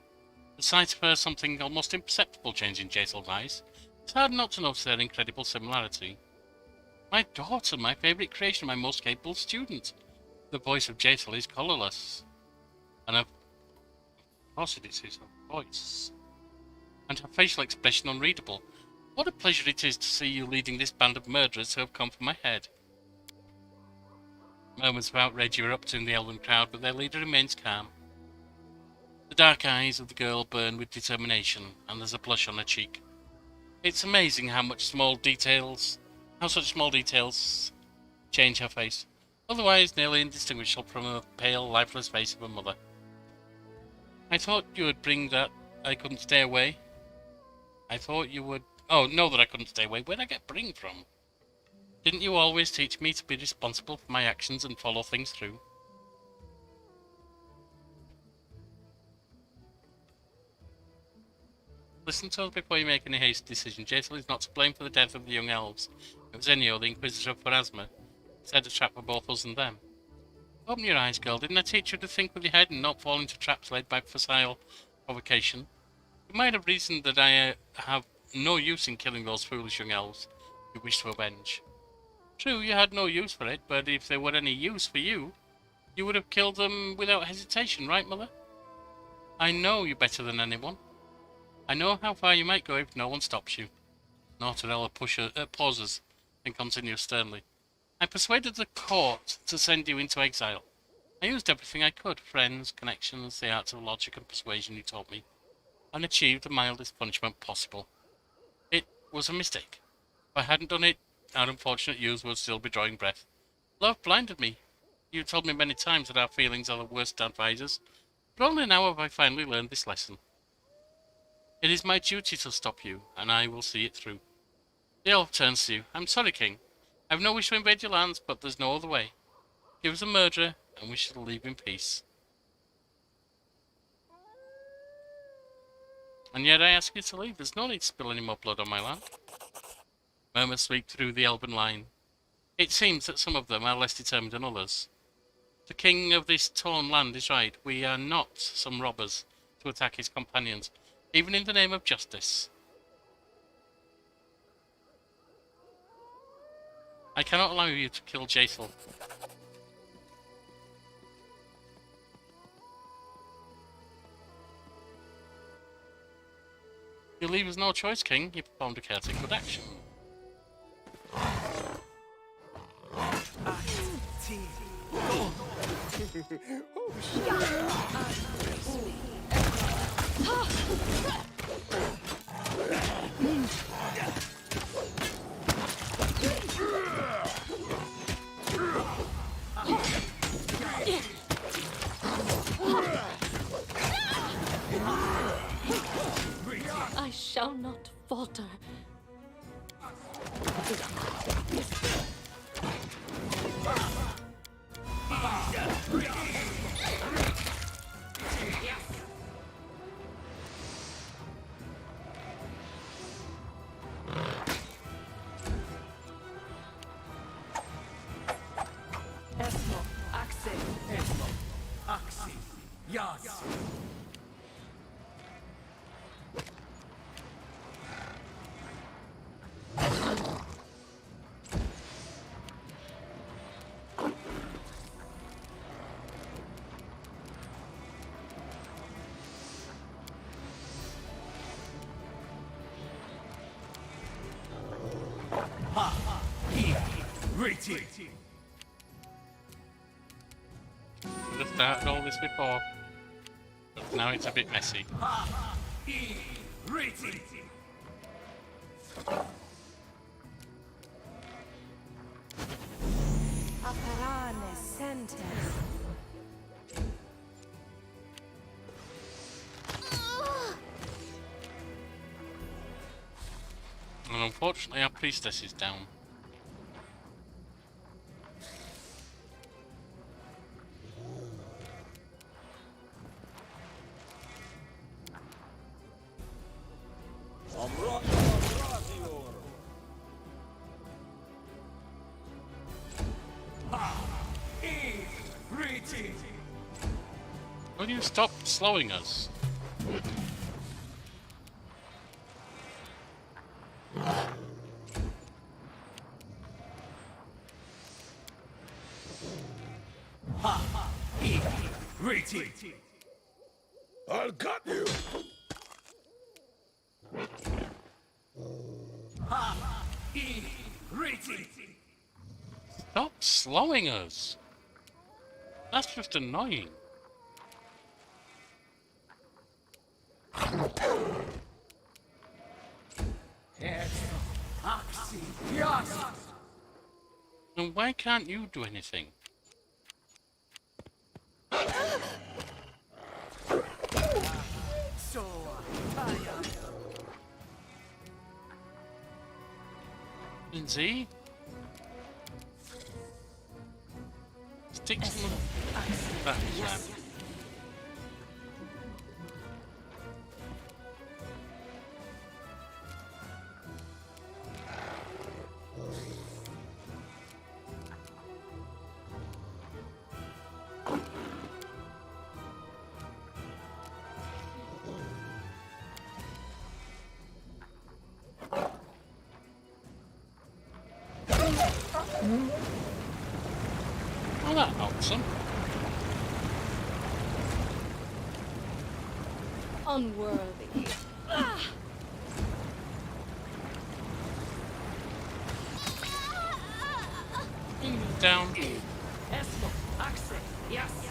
The sight of her something almost imperceptible change in Jaethal's eyes. It's hard not to notice their incredible similarity. My daughter, my favourite creation, my most capable student. The voice of Jaethal is colourless. And of course it is his voice. And her facial expression unreadable. What a pleasure it is to see you leading this band of murderers who have come for my head. Moments of outrage erupt in the elven crowd, but their leader remains calm. The dark eyes of the girl burn with determination, and there's a blush on her cheek. It's amazing how such small details change her face, otherwise nearly indistinguishable from the pale, lifeless face of her mother. I thought you would bring that I couldn't stay away. I thought you would... Oh, know that I couldn't stay away. Where'd I get bring from? Didn't you always teach me to be responsible for my actions and follow things through? Listen to us before you make any hasty decision. Jason is not to blame for the death of the young elves. It was Ennio, the Inquisitor of Pharasma, set a trap for both us and them. Open your eyes, girl. Didn't I teach you to think with your head and not fall into traps laid by facile provocation? You might have reasoned that I have no use in killing those foolish young elves you wish to avenge. True, you had no use for it, but if there were any use for you, you would have killed them without hesitation, right, Mother? I know you better than anyone. I know how far you might go if no one stops you. Nortonella pauses, then continues sternly. I persuaded the court to send you into exile. I used everything I could, friends, connections, the arts of logic and persuasion you taught me, and achieved the mildest punishment possible. It was a mistake. If I hadn't done it, our unfortunate youths would still be drawing breath. Love blinded me. You told me many times that our feelings are the worst advisors, but only now have I finally learned this lesson. It is my duty to stop you, and I will see it through. The elf turns to you. I'm sorry, King. I have no wish to invade your lands, but there's no other way. He was a murderer, and we shall leave in peace. And yet I ask you to leave. There's no need to spill any more blood on my land. Murmurs sweep through the elven line. It seems that some of them are less determined than others. The king of this torn land is right. We are not some robbers to attack his companions, even in the name of justice. I cannot allow you to kill Jason. You leave us no choice, King. You performed a caretaker good action. I shall not falter. Irroveti. Should have started all this before, but now it's a bit messy. Irroveti. Aparane sentes. And unfortunately our priestess is down. Will you stop slowing us? I'll cut you. Stop slowing us. That's just annoying. And why can't you do anything? Lindsay? Stick to the back there. Oh, that helps him. Unworthy. Down. Esto, Axe, yes.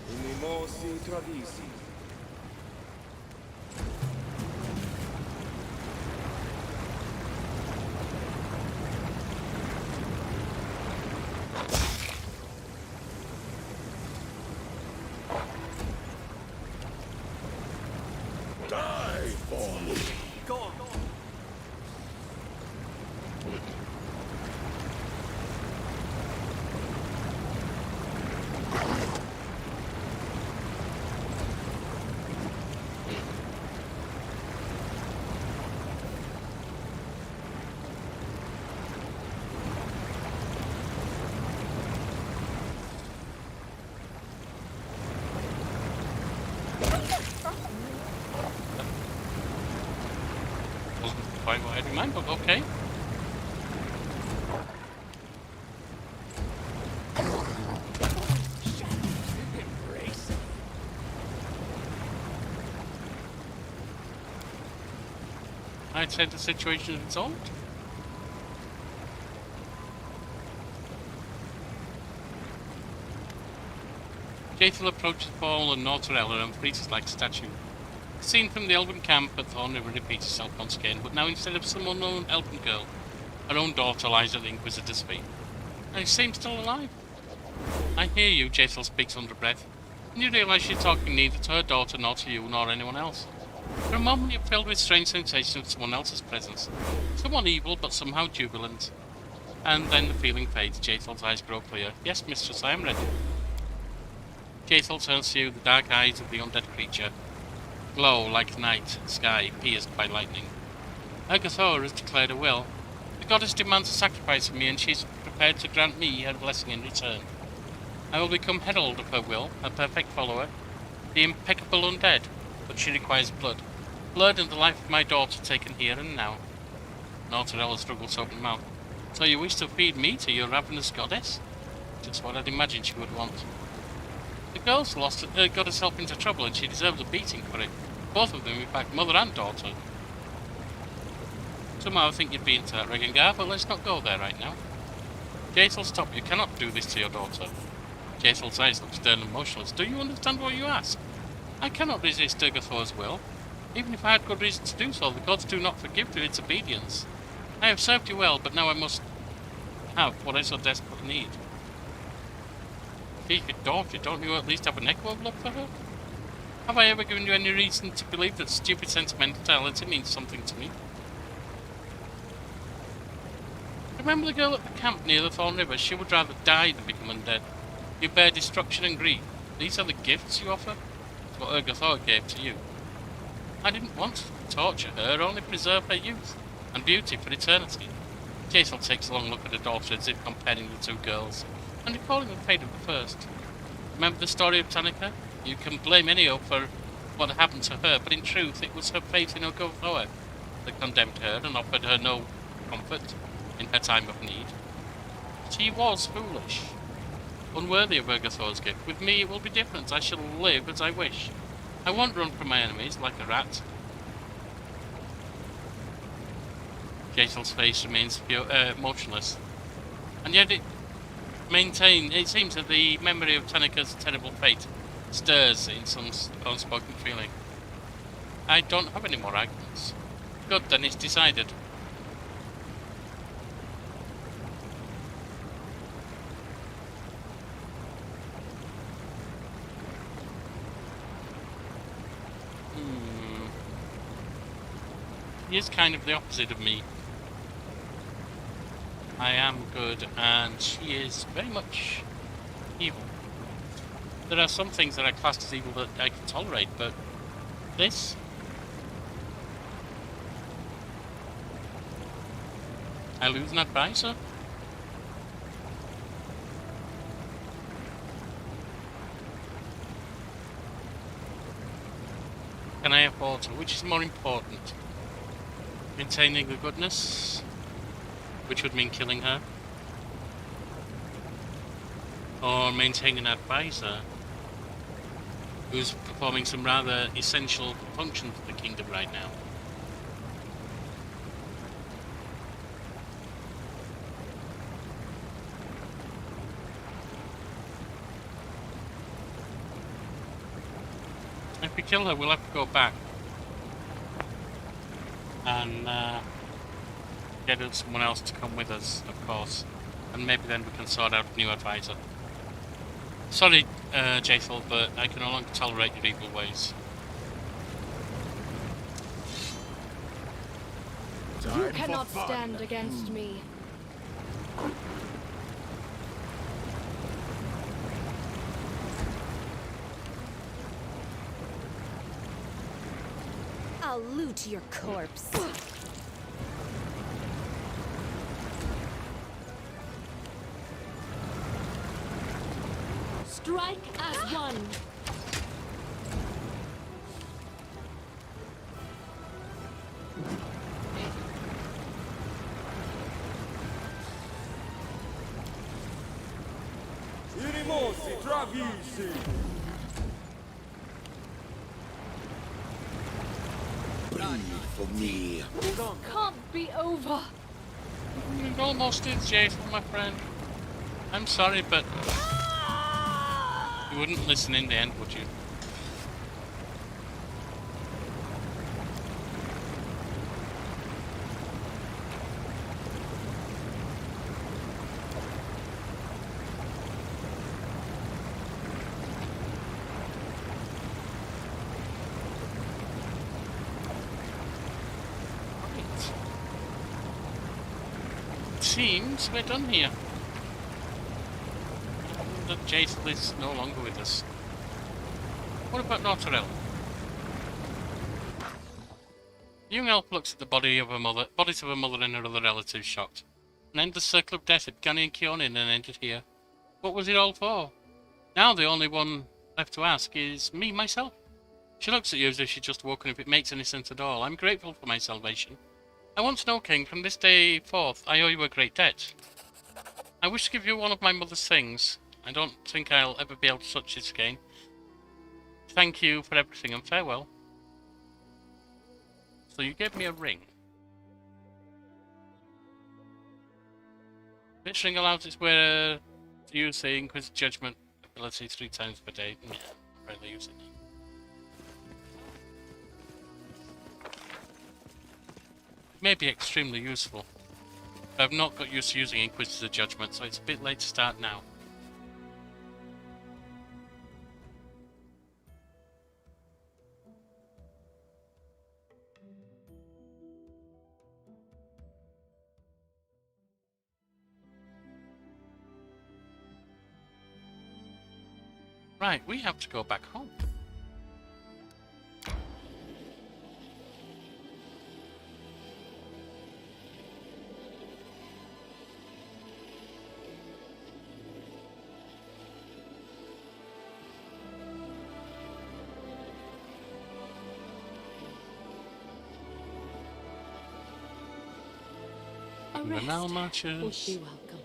Unimosi travisi. Die for me. Go. Wasn't quite what I had in mind, but okay. I'd say the situation is resolved. Jaethal approaches Paul and Nortorella and freezes like a statue. The scene from the Elven camp at Thorn River repeats itself once again, but now instead of some unknown Elven girl, her own daughter lies at the Inquisitor's feet. And she seems still alive. I hear you, Jaethal speaks under breath, and you realise you're talking neither to her daughter nor to you nor anyone else. For a moment you're filled with strange sensation of someone else's presence, someone evil but somehow jubilant. And then the feeling fades, Jaethal's eyes grow clear. Yes, mistress, I am ready. Jaethal turns to you, the dark eyes of the undead creature glow like night sky pierced by lightning. Urgothor has declared a will. The goddess demands a sacrifice of me, and she is prepared to grant me her blessing in return. I will become herald of her will, a perfect follower, the impeccable undead, but she requires blood. Blood and the life of my daughter taken here and now. Nortorella struggles to open her mouth. So you wish to feed me to your ravenous goddess? Just what I'd imagined she would want. The girl's got herself into trouble and she deserves a beating for it. Both of them, in fact, mother and daughter. Somehow I think you'd be into that, Regengar, but let's not go there right now. Jaethal, stop. You cannot do this to your daughter. Jaethal's eyes look stern and motionless. Do you understand what you ask? I cannot resist Urgothor's will. Even if I had good reason to do so, the gods do not forgive to its obedience. I have served you well, but now I must have what I so desperately need. She's your daughter, don't you at least have an echo of love for her? Have I ever given you any reason to believe that stupid sentimentality means something to me? Remember the girl at the camp near the Thorn River? She would rather die than become undead. You bear destruction and grief. These are the gifts you offer? That's what Urgothor gave to you. I didn't want to torture her, only preserve her youth and beauty for eternity. Jaethal takes a long look at her daughter as if comparing the two girls, and recalling the fate of the first. Remember the story of Tanika? You can blame Enio for what happened to her, but in truth it was her faith in Urgothor that condemned her and offered her no comfort in her time of need. She was foolish, unworthy of Urgothor's gift. With me it will be different. I shall live as I wish. I won't run from my enemies like a rat. Jaisel's face remains motionless. And yet it seems that the memory of Tanika's terrible fate stirs in some unspoken feeling. I don't have any more arguments. Good, then it's decided. He is kind of the opposite of me. I am good, and she is very much evil. There are some things that are classed as evil that I can tolerate, but this? I lose an advisor? Can I afford to? Which is more important? Maintaining the goodness, which would mean killing her, or maintaining an advisor who's performing some rather essential functions for the kingdom right now. If we kill her, we'll have to go back and get someone else to come with us, of course, and maybe then we can sort out a new advisor. Sorry, Jaethal, but I can no longer tolerate your evil ways. You cannot stand against me. I'll loot your corpse. Strike as one. Irroveti, travisi. For me. This can't be over. It almost is, Jaethal, my friend. I'm sorry, but you wouldn't listen in the end, would you? Seems we're done here. That Jaethal is no longer with us. What about Nortorel? The young elf looks at the bodies of her mother and her other relatives, shocked. An endless circle of death had begun in Kionin and ended here. What was it all for? Now the only one left to ask is me, myself. She looks at you as if she'd just woken, if it makes any sense at all. I'm grateful for my salvation. I want to know, King, from this day forth, I owe you a great debt. I wish to give you one of my mother's things. I don't think I'll ever be able to touch this again. Thank you for everything and farewell. So you gave me a ring. This ring allows its wearer to use the Inquisitive Judgment ability 3 times per day. Yeah, not really use it. May be extremely useful. But I've not got used to using Inquisitor Judgment, so it's a bit late to start now. Right, we have to go back home. The now marches. Would be welcome.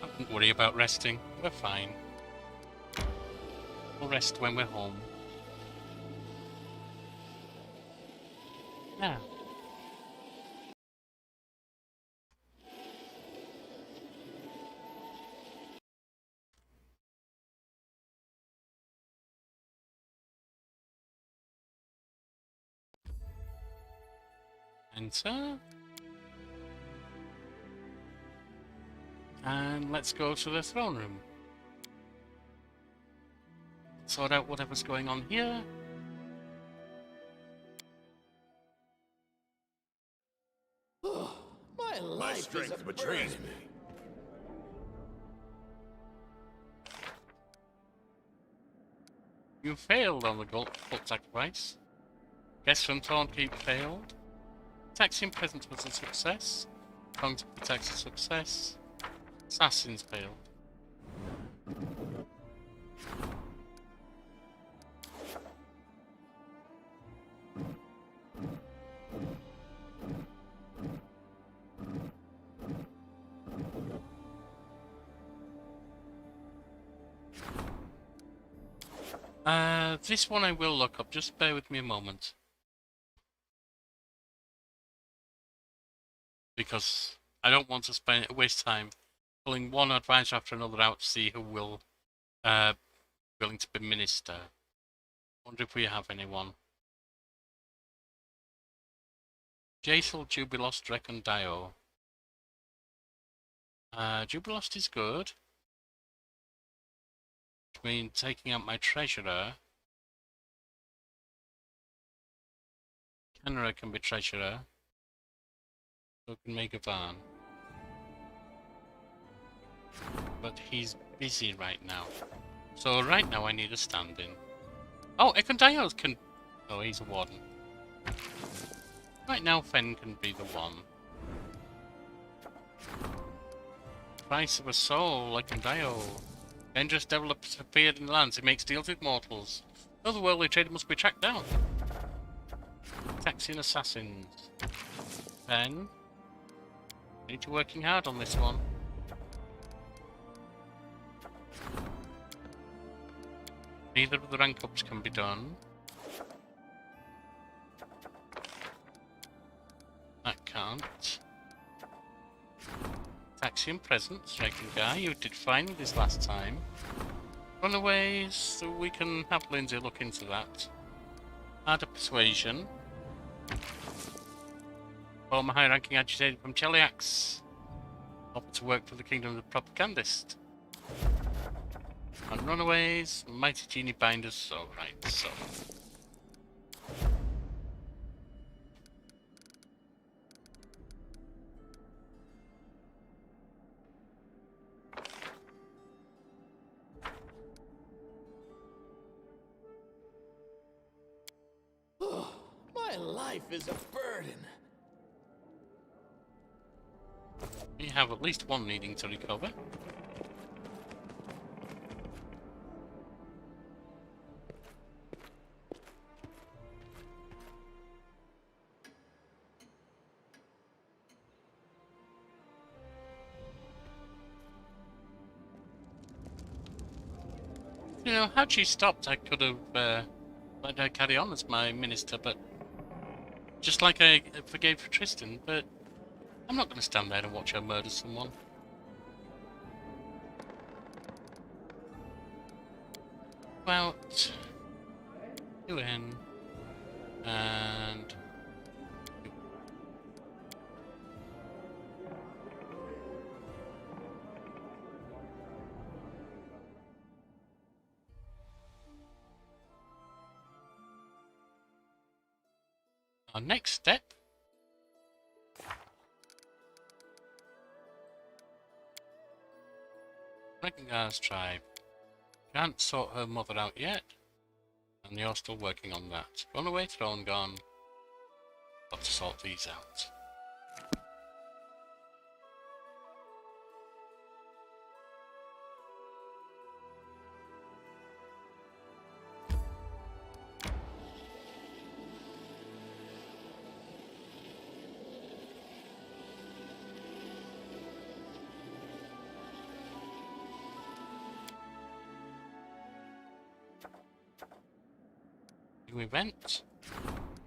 I wouldn't worry about resting. We're fine. We'll rest when we're home. Yeah. Enter. And let's go to the throne room. Sort out whatever's going on here. My strength betrays me. You failed on the cult sacrifice. Guest from Thornkeep failed. Taxian presence was a success. Contact attacks a success. Assassins failed. This one I will look up, just bear with me a moment. Because I don't want to waste time pulling one advisor after another out to see who will willing to be minister. Wonder if we have anyone. Jaisal, Jubilost, Drek, and Dio. Jubilost is good. I mean, taking out my treasurer. Kenra can be treasurer. So can Megavan. But he's busy right now. So right now I need a stand-in. Oh, Ekondios can... Oh, he's a warden. Right now Fen can be the one. Price of a soul, Ekondio. Dangerous developers appeared in the lands. It makes deals with mortals. Otherworldly trader must be tracked down. Taxian assassins. Fen. Need you working hard on this one. Neither of the rank ups can be done. That can't. Taxian presence, Dragon guy, you did fine with this last time. Runaways, so we can have Lindsay look into that. Harder persuasion. Former high-ranking agitator from Cheliax. Offered to work for the Kingdom of the Propagandist. And runaways, mighty genie binders, alright, so. My life is a burden. We have at least one needing to recover. You know, had she stopped, I could have let her carry on as my minister, but just like I forgave Tristan, but I'm not going to stand there and watch her murder someone. Well, you in, and our next step. Recognize tribe. Can't sort her mother out yet, and you're still working on that. Runaway throne gone. Got to sort these out. New event.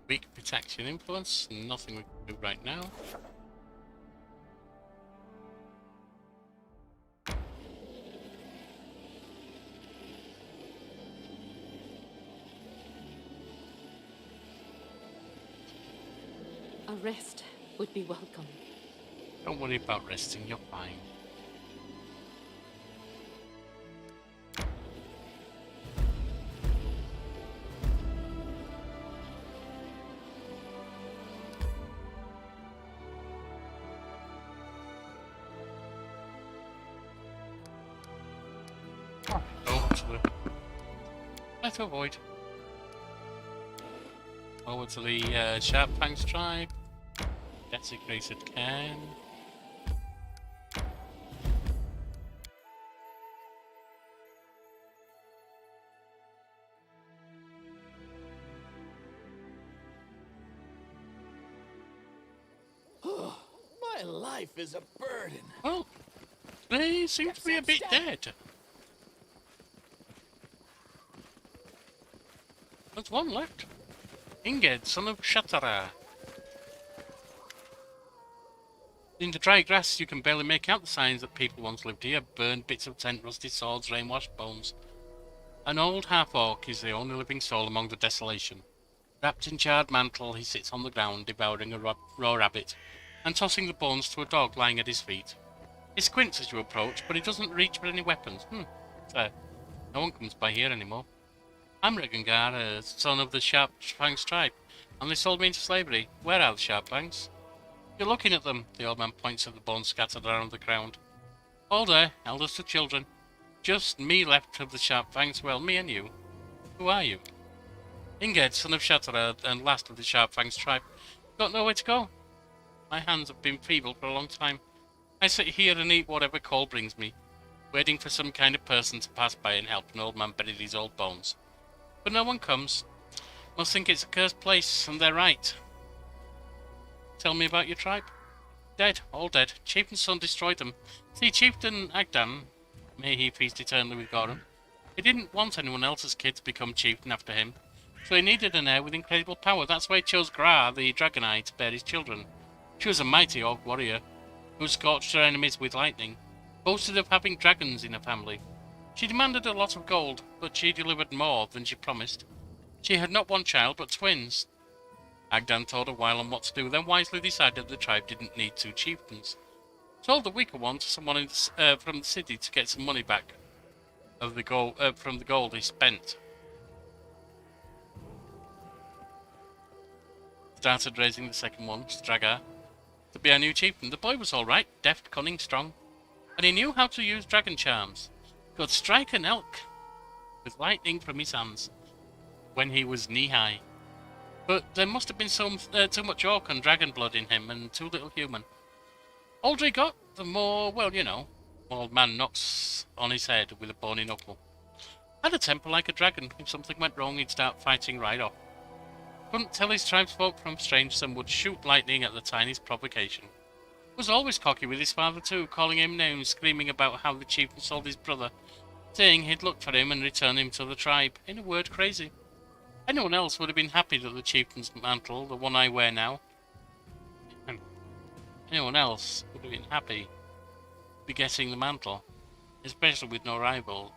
Weak protection influence. Nothing we can do right now. A rest would be welcome. Don't worry about resting, you're fine. Try to avoid. Over to the Sharp Fangs tribe. Desecrated can. My life is a burden. Oh, they seem to be a bit dead. There's one left. Inged, son of Shatara. In the dry grass, you can barely make out the signs that people once lived here. Burned bits of tent, rusty swords, rain-washed bones. An old half-orc is the only living soul among the desolation. Wrapped in charred mantle, he sits on the ground, devouring a raw rabbit, and tossing the bones to a dog lying at his feet. He squints as you approach, but he doesn't reach for any weapons. Fair. No one comes by here anymore. I'm Regengar, a son of the Sharp Fangs tribe, and they sold me into slavery. Where are the Sharp Fangs? You're looking at them. The old man points at the bones scattered around the ground. All there, elders to children. Just me left of the Sharp Fangs. Well, me and you. Who are you? Inged, son of Shatara, and last of the Sharp Fangs tribe. Got nowhere to go. My hands have been feeble for a long time. I sit here and eat whatever call brings me, waiting for some kind of person to pass by and help an old man bury these old bones. But no one comes. Must think it's a cursed place, and they're right. Tell me about your tribe. Dead, all dead. Chieftain's son destroyed them. See, Chieftain Agdan, may he feast eternally with Gorum, he didn't want anyone else's kid to become chieftain after him, so he needed an heir with incredible power. That's why he chose Gra, the Dragon Eye, to bear his children. She was a mighty orc warrior, who scorched her enemies with lightning, boasted of having dragons in her family. She demanded a lot of gold, but she delivered more than she promised. She had not one child, but twins. Agdan told her while on what to do, then wisely decided the tribe didn't need 2 chieftains. Sold the weaker one to someone from the city to get some money back of the gold from the gold he spent. Started raising the second one, Stragar, to be our new chieftain. The boy was all right, deft, cunning, strong, and he knew how to use dragon charms. Could strike an elk with lightning from his hands when he was knee-high. But there must have been too much orc and dragon blood in him, and too little human. Older he got, the more, well, you know, old man knocks on his head with a bony knuckle. Had a temper like a dragon. If something went wrong, he'd start fighting right off. Couldn't tell his tribesfolk from strangers and would shoot lightning at the tiniest provocation. Was always cocky with his father too, calling him names, screaming about how the chieftain sold his brother, saying he'd look for him and return him to the tribe. In a word, crazy. Anyone else would have been happy that the chieftain's mantle, the one I wear now, anyone else would have been happy to be getting the mantle, especially with no rival.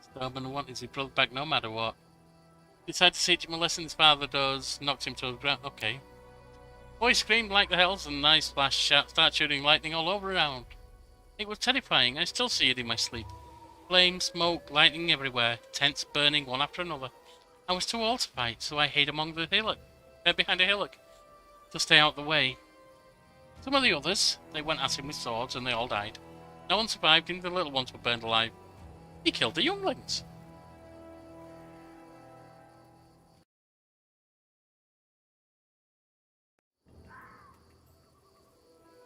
Stubborn and wanted his brother back no matter what. Decided to teach him a lesson his father does, knocked him to the ground. Okay. Boy screamed like the hells and nice flash start shooting lightning all over around. It was terrifying. I still see it in my sleep. Flame, smoke, lightning everywhere, tents burning one after another. I was too old to fight, so I hid among the hillock, behind a hillock, to stay out of the way. Some of the others, they went at him with swords and they all died. No one survived, and the little ones were burned alive. He killed the younglings.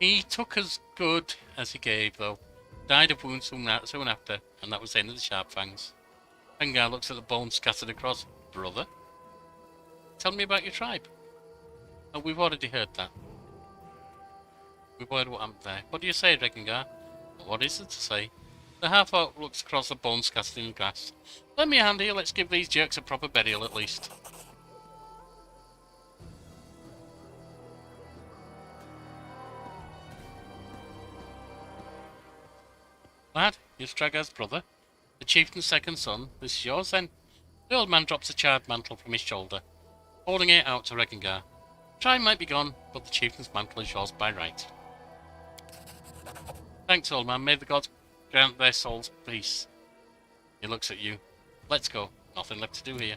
He took as good as he gave, though. Died of wounds soon after, and that was the end of the Sharp Fangs. Rengar looks at the bones scattered across. Brother? Tell me about your tribe. Oh, we've already heard that. We've heard what happened there. What do you say, Rengar? What is it to say? The half-orc looks across the bones cast in the grass. Lend me a hand here, let's give these jerks a proper burial at least. Lad, you're Stragar's brother, the chieftain's second son. This is yours then? The old man drops a charred mantle from his shoulder, holding it out to Regengar. Time might be gone, but the chieftain's mantle is yours by right. Thanks, old man. May the gods grant their souls peace. He looks at you. Let's go. Nothing left to do here.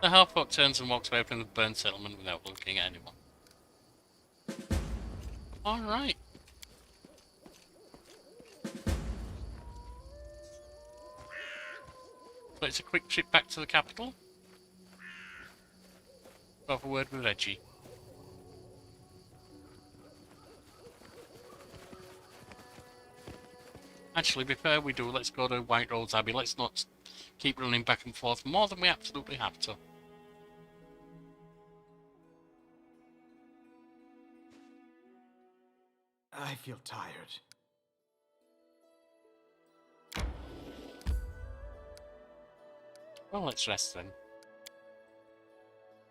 The half-orc turns and walks away from the burned settlement without looking at anyone. Alright. So it's a quick trip back to the capital. Have a word with Reggie. Actually, before we do, let's go to White Rose Abbey. Let's not keep running back and forth more than we absolutely have to. I feel tired. Well, let's rest then.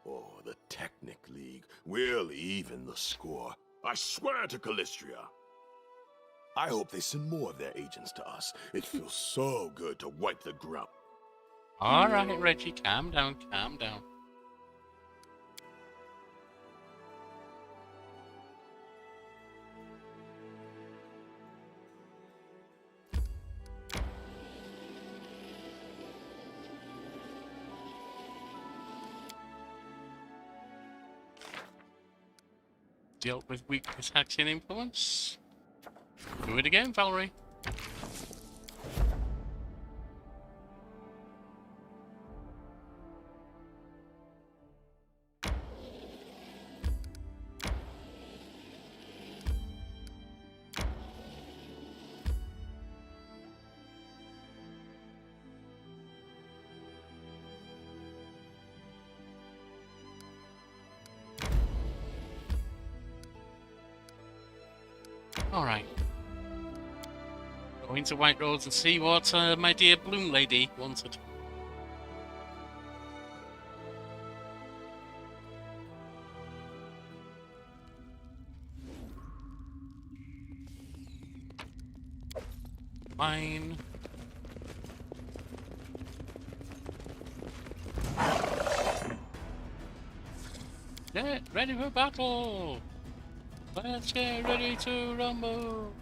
Oh, the Technic League. We'll even the score. I swear to Callistria. I hope they send more of their agents to us. It feels so good to wipe the grump. Alright, Reggie, calm down, calm down. Dealt with weakness, action, influence. Do it again, Valerie. Alright. Going to White Rose and see what my dear Bloom Lady wanted. Mine. Get ready for battle! Let's get ready to rumble!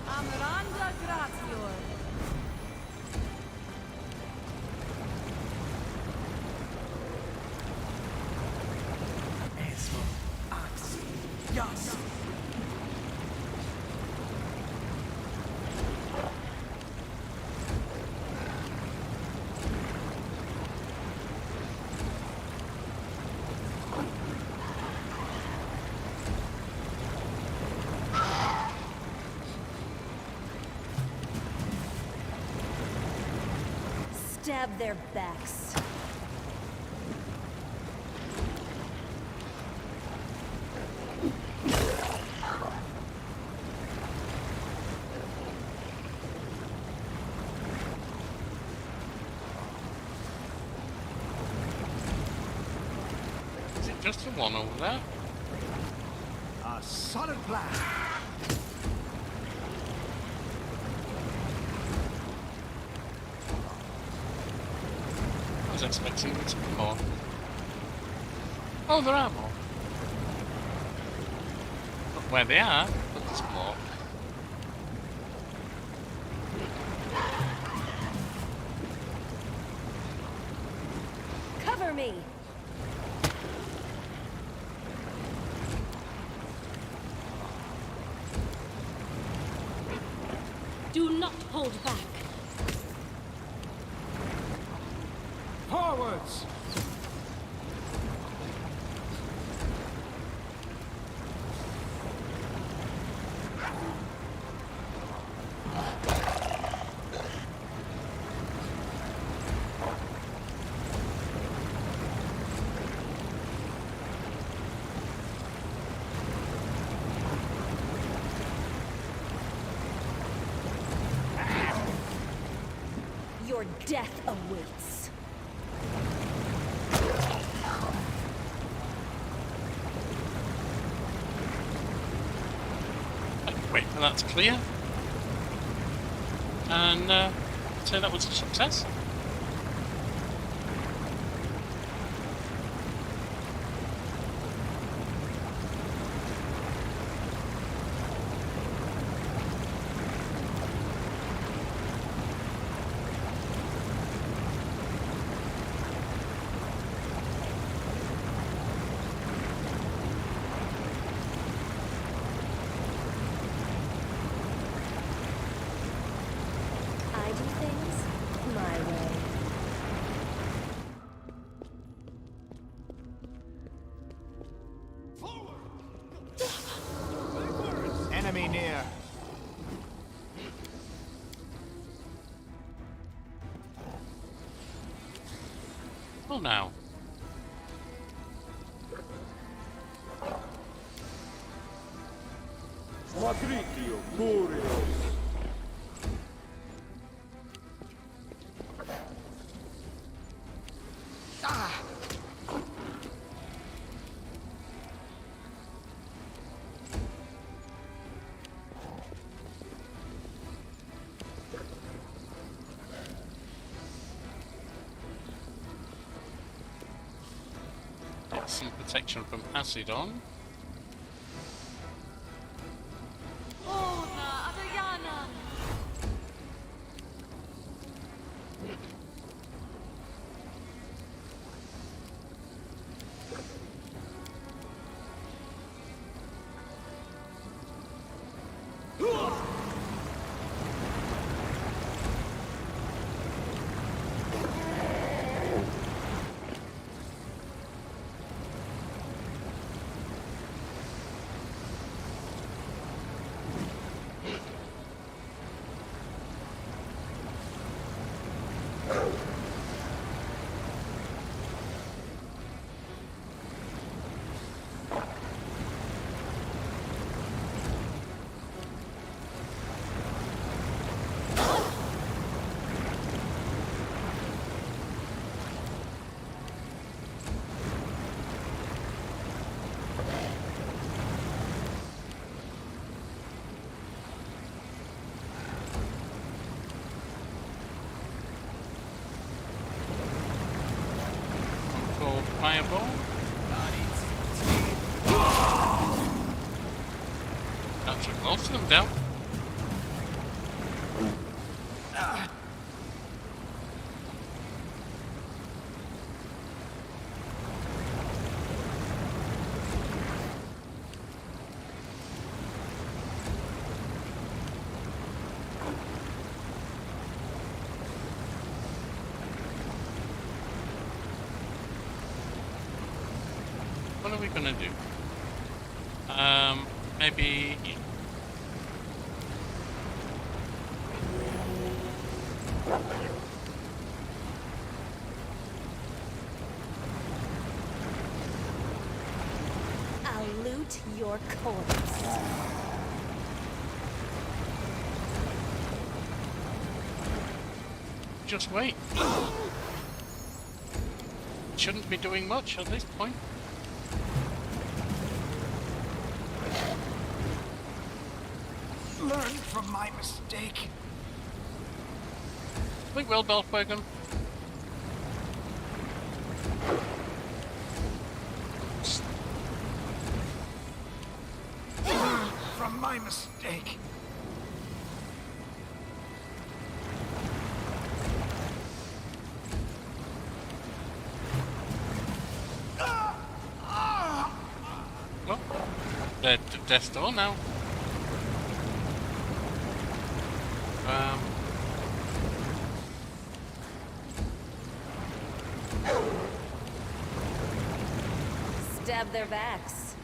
Amranda Gratior. Yes! Stab their backs. Is it just the one over there? A solid blast! I was expecting there to be more. Oh, there are more. Not where they are, but there's more. Cover me! Do not hold back. Forwards! Your death awaits. Wait for that to clear. And say that was a success. I do things my way. Enemy near. Oh, now. Magritio, Curios. Get some protection from acid on. Fireball. Capture most of them down. What are we gonna do? Maybe. I'll loot your corpse. Just wait. Shouldn't be doing much at this point. Learn from my mistake. We will, Belfwagon. Learn from my mistake. Well, they're to death's door now. Stab their backs.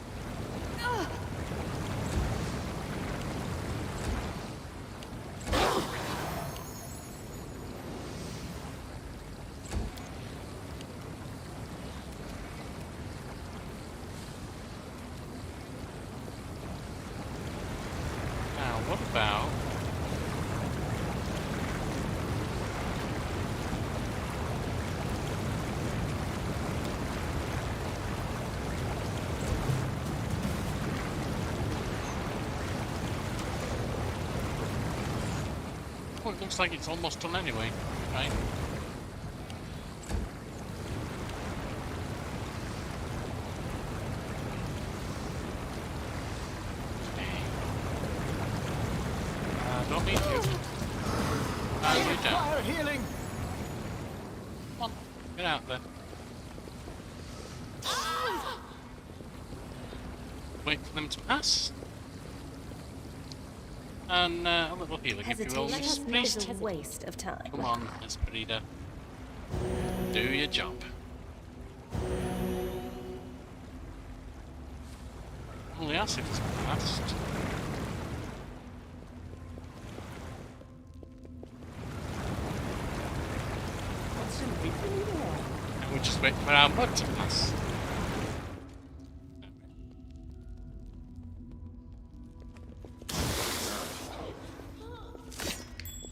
Now, what about Well, it looks like it's almost done anyway, right? Don't need you. You down. Fire healing. Come on, get out there. Wait for them to pass. And a little healing, if you will. Hesitation is a waste of time. Come on, Esperida. Do your job. Only ask if it's passed. And we just wait for our mud to pass.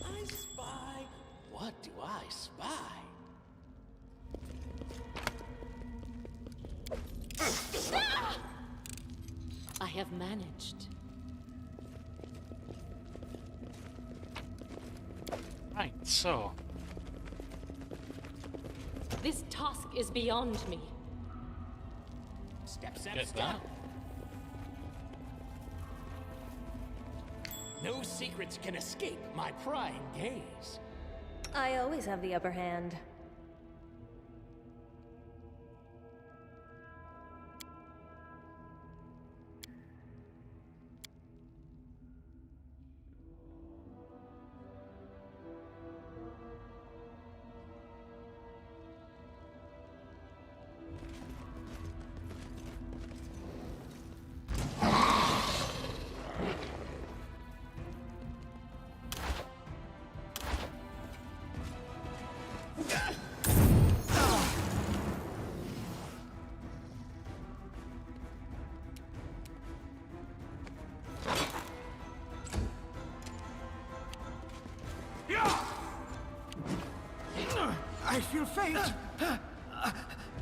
I spy. What do I spy? I have managed. Right, so. This task is beyond me. Step, step, Get step. that. No secrets can escape my prying gaze. I always have the upper hand. I feel faint.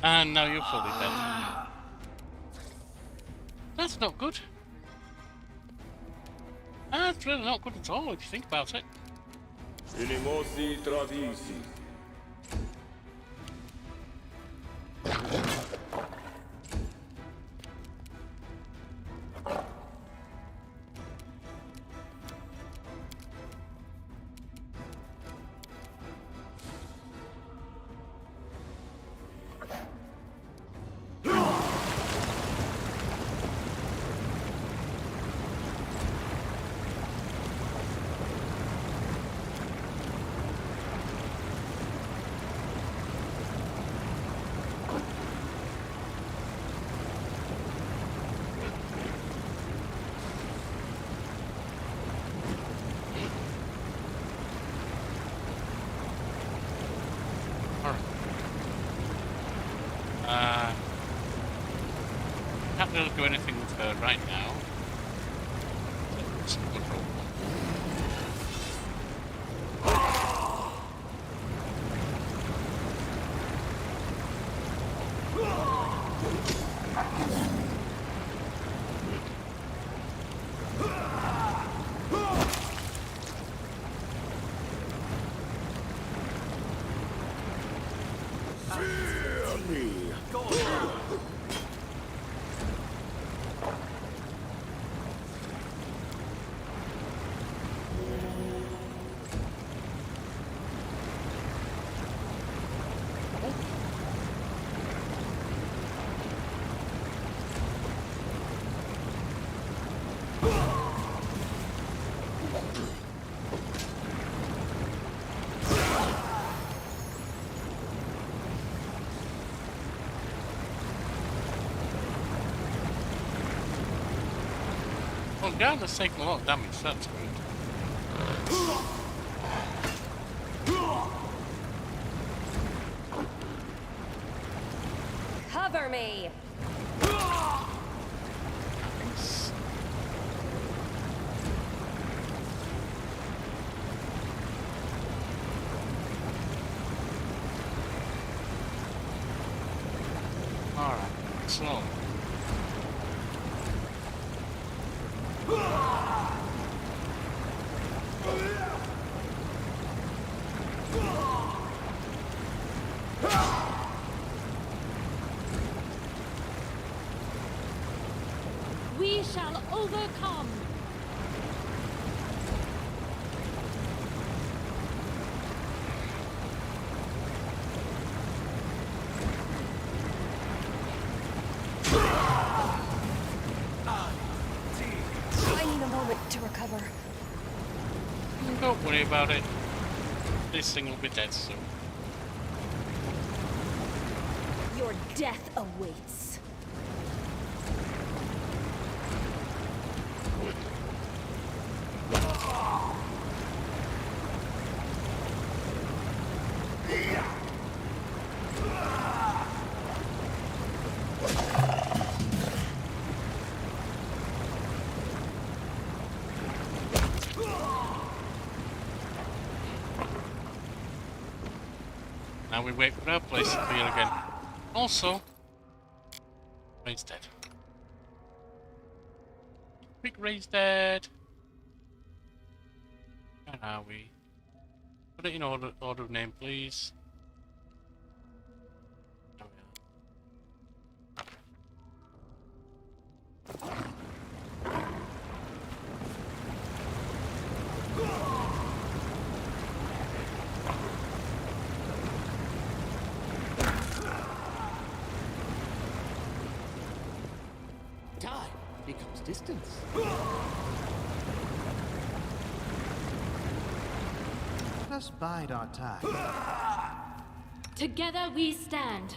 And now you're fully dead. That's not good. That's really not good at all if you think about it. Inimosi tradisi. Can't really do anything with her right now. It's a good roll. Well, Garden's taking a lot of damage, that's good. Cover me! Nice. Alright, so. shall overcome. I need a moment to recover. Don't worry about it. This thing will be dead soon. Your death awaits. Now we wait for our place to clear again. Also, Ray's dead. Quick, Ray's dead. Where are we? Put it in order of name, please. There we Time becomes distance. Let us bide our time. Together we stand.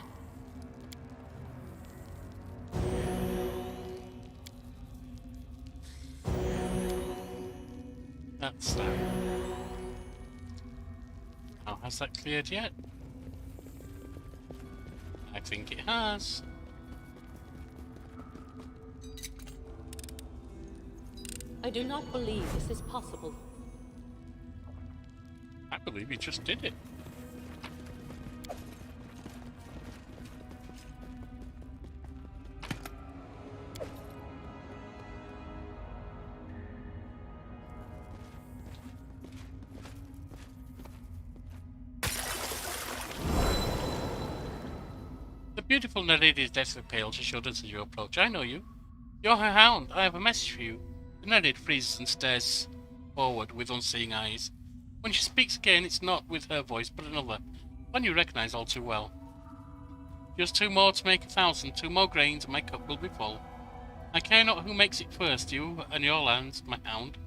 That's that. Now, has that cleared yet? I think it has. I do not believe this is possible. I believe he just did it. The beautiful Nereid is deathly pale. She shudders as you approach. I know you. You're her hound. I have a message for you. The Nereid freezes and stares forward with unseeing eyes. When she speaks again, it's not with her voice, but another, one you recognize all too well. Just 2 more to make 1,000, 2 more grains, and my cup will be full. I care not who makes it first, you and your lands, my hound,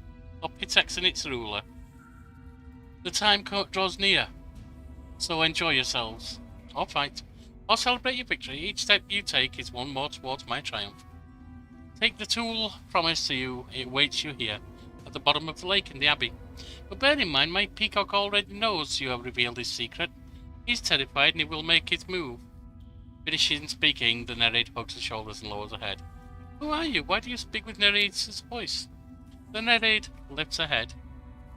or Pitax and its ruler. The time draws near, so enjoy yourselves, or fight, or celebrate your victory. Each step you take is one more towards my triumph. Take the tool promised to you, it waits you here, at the bottom of the lake in the abbey. But bear in mind, my peacock already knows you have revealed his secret. He's terrified and he will make his move. Finishing speaking, the Nereid hugs the shoulders and lowers her head. Who are you? Why do you speak with Nereid's voice? The Nereid lifts her head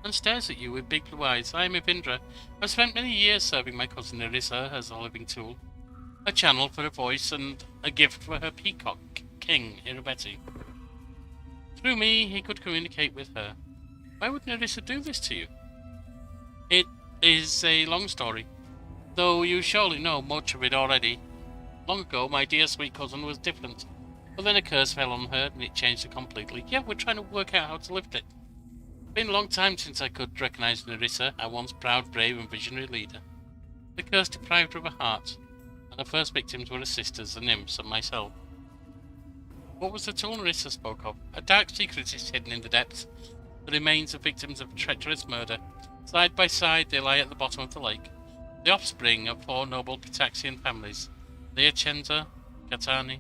and stares at you with big blue eyes. I am Ivindra. I've spent many years serving my cousin Nerissa as a living tool, a channel for her voice and a gift for her peacock, King Irroveti. Through me, he could communicate with her. Why would Nerissa do this to you? It is a long story, though you surely know much of it already. Long ago, my dear sweet cousin was different, but then a curse fell on her and it changed her completely. Yeah, we're trying to work out how to lift it. It's been a long time since I could recognize Nerissa, our once proud, brave and visionary leader. The curse deprived her of her heart, and her first victims were her sisters, the nymphs, and myself. What was the tool Nerissa spoke of? A dark secret is hidden in the depths. The remains of victims of treacherous murder. Side by side they lie at the bottom of the lake. The offspring of 4 noble Pitaxian families. Leochenza, Catani,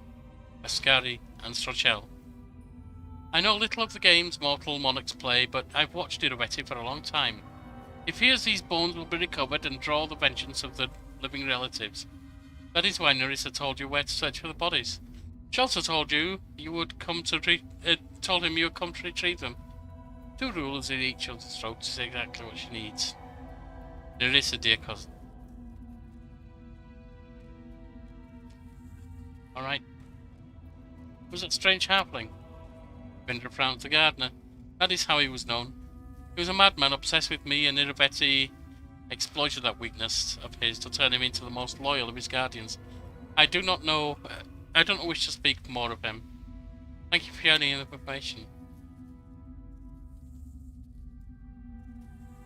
Ascari, and Strochel. I know little of the games mortal monarchs play, but I've watched Irroveti for a long time. He fears these bones will be recovered and draw the vengeance of the living relatives. That is why Nerissa told you where to search for the bodies. She also told you would come to told him you would come to retrieve them. 2 rulers in each other's throats is exactly what she needs. Nerissa, dear cousin. Alright. Was that strange halfling? Vindra frowned the gardener. That is how he was known. He was a madman obsessed with me, and Irroveti exploited that weakness of his to turn him into the most loyal of his guardians. I don't wish to speak more of him. Thank you for sharing the information.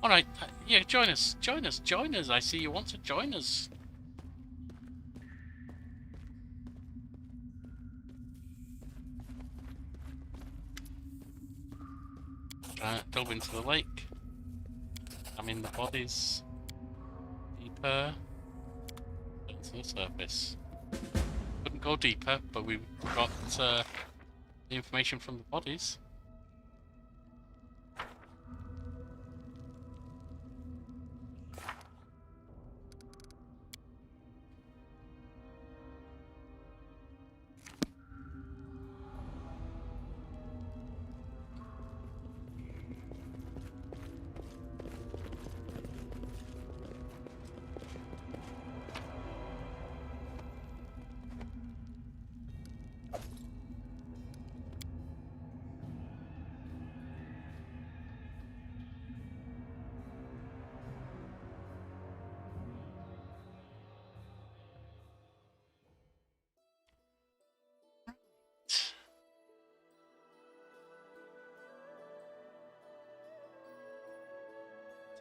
Alright, yeah, join us. Join us. Join us. I see you want to join us. Delve into the lake. I'm in the bodies. Deeper. To the surface. Couldn't go deeper, but we got the information from the bodies.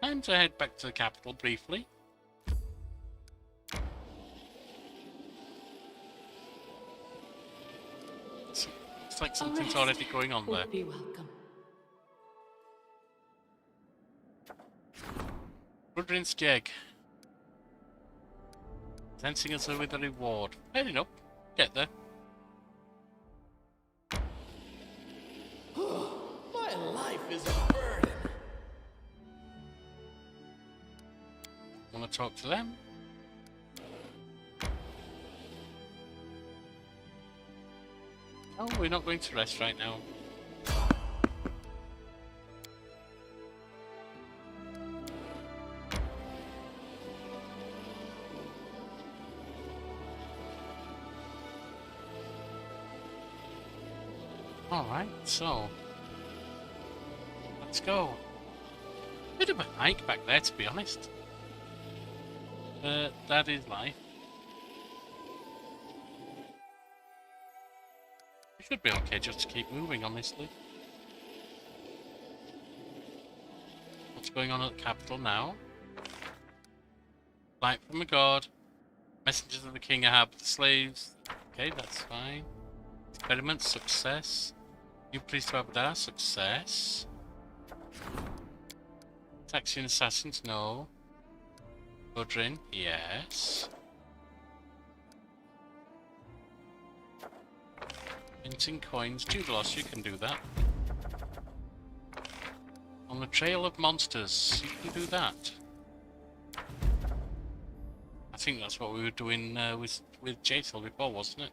Time to head back to the capital briefly. Looks like something's already going on there. Be welcome. Rudrin's Geg. Presenting us with a reward. Fair enough. Get there. My life is a burden. Want to talk to them? Oh, we're not going to rest right now. Alright, so let's go. Bit of a hike back there, to be honest. That is life. We should be okay just to keep moving, honestly. What's going on at the capital now? Light from a god. Messengers of the king Ahab, the slaves. Okay, that's fine. Experiment, success. You pleased to Abadar, success. Taxian assassins, no. Budrin, yes. Minting coins, Jubilos, you can do that. On the trail of monsters, you can do that. I think that's what we were doing with Jatel before, wasn't it?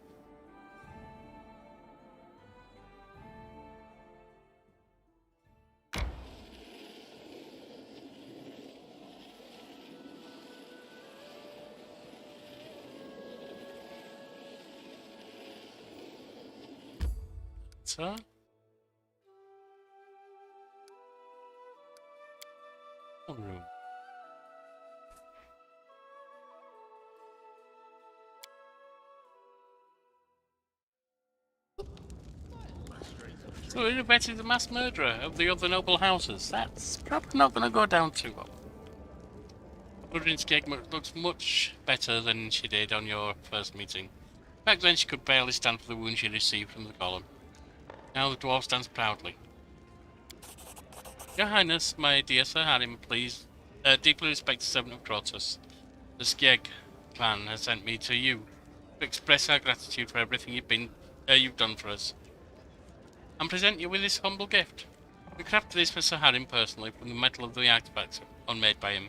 So, one room. So Irroveti is the mass murderer of the other noble houses. That's probably not going to go down too well. Rudrin's Geg looks much better than she did on your first meeting. Back then she could barely stand for the wound she received from the golem. Now the dwarf stands proudly. Your Highness, my dear Sir Harim, please, deeply respect the servant of Crotus. The Skeg clan has sent me to you to express our gratitude for everything you've done for us, and present you with this humble gift. We crafted this for Sir Harim personally from the metal of the artifacts unmade by him.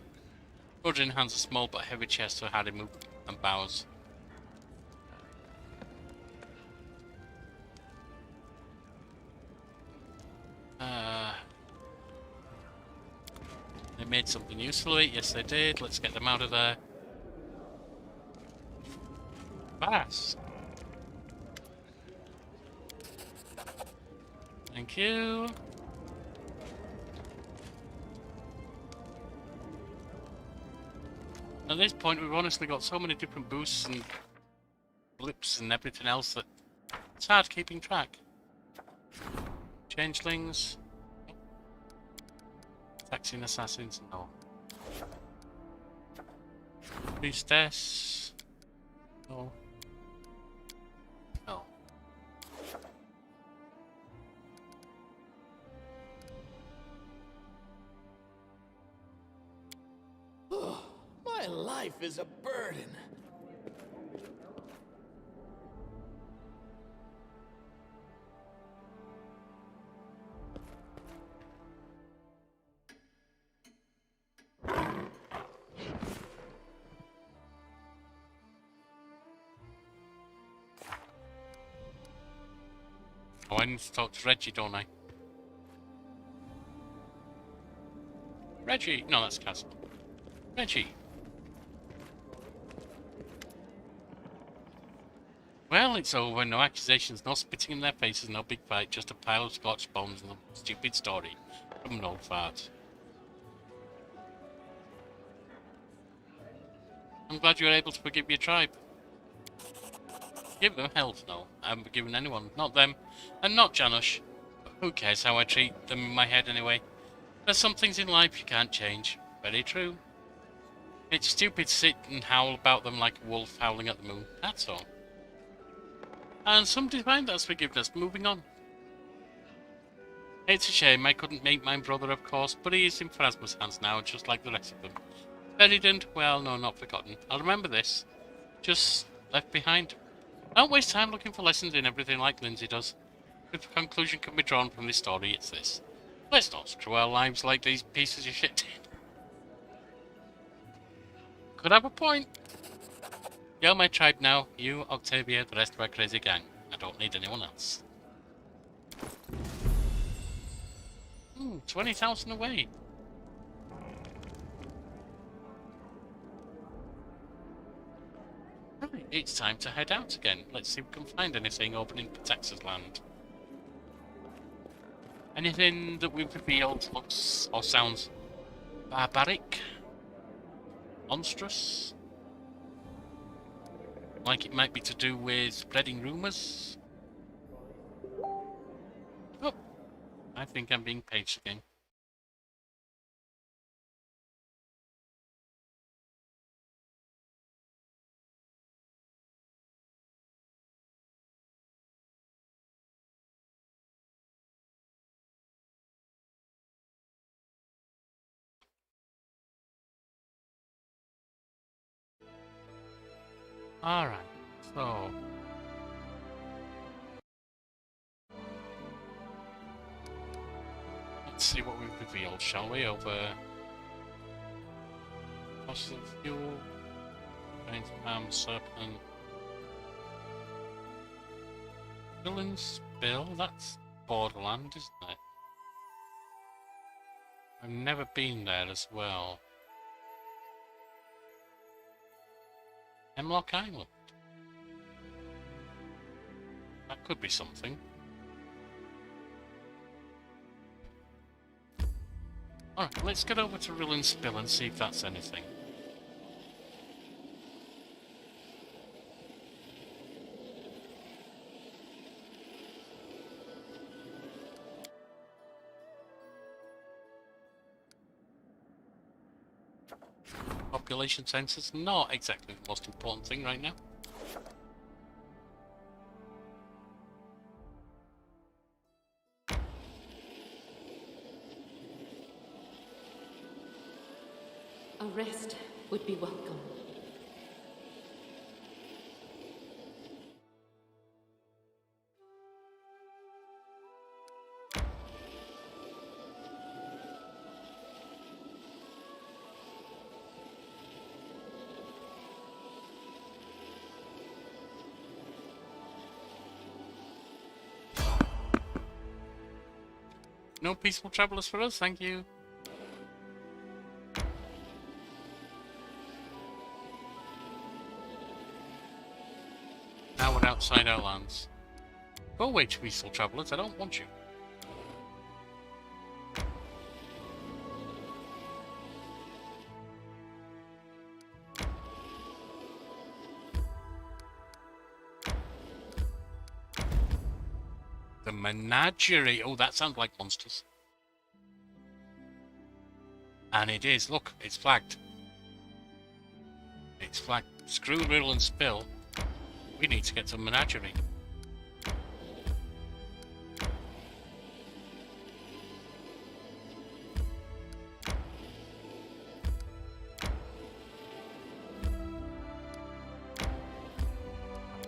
Rudrin hands a small but heavy chest to Harim and bows. They made something useful of it, yes they did. Let's get them out of there. Fast. Thank you. At this point we've honestly got so many different boosts and blips and everything else that it's hard keeping track. Changelings. Taxing assassins, no. Priestess. No. No. My life is a burden. Oh, I need to talk to Reggie, don't I? Reggie! No, that's Castle. Reggie! Well, it's over. No accusations, no spitting in their faces, no big fight, just a pile of Scotch bones and a stupid story from an old fart. I'm glad you were able to forgive your tribe. Give them health, no. I haven't forgiven anyone. Not them. And not Janusz. But who cares how I treat them in my head anyway? There's some things in life you can't change. Very true. It's stupid to sit and howl about them like a wolf howling at the moon. That's all. And some define that as forgiveness. Moving on. It's a shame I couldn't meet my brother, of course, but he is in Phrasma's hands now, just like the rest of them. Buried, well, no, not forgotten. I'll remember this. Just left behind. Don't waste time looking for lessons in everything like Lindsay does. If a conclusion can be drawn from this story, it's this. Let's not screw our lives like these pieces of shit did. Could have a point. You're my tribe now. You, Octavia, the rest of our crazy gang. I don't need anyone else. 20,000 away. Right, it's time to head out again. Let's see if we can find anything over in Petax's land. Anything that we've revealed looks or sounds barbaric, monstrous, like it might be to do with spreading rumours. Oh, I think I'm being paged again. Alright, so... let's see what we've revealed, shall we? Over... fossil fuel... giant arm serpent... villain's bill? That's Borderland, isn't it? I've never been there as well. Hemlock Island. That could be something. Alright, let's get over to Rill and Spill and see if that's anything. Population census, not exactly the most important thing right now. A rest would be welcome. No peaceful travelers for us, thank you. Now we're outside our lands. Go away, peaceful travelers, I don't want you. The a menagerie. Oh, that sounds like monsters. And it is. Look, it's flagged. It's flagged. Screw, riddle, and spill. We need to get to a menagerie.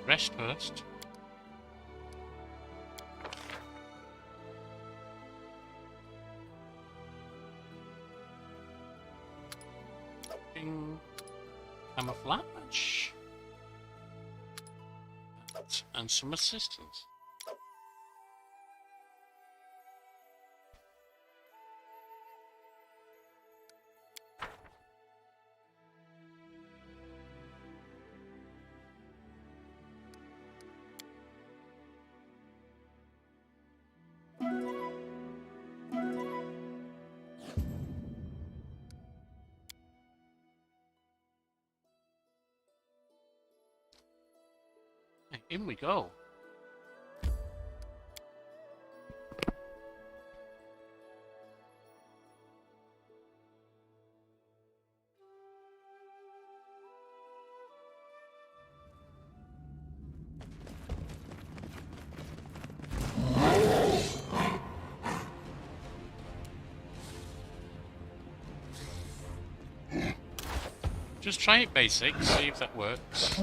Rest first. Camouflage. And some assistance. In we go. Just try it basic, see if that works.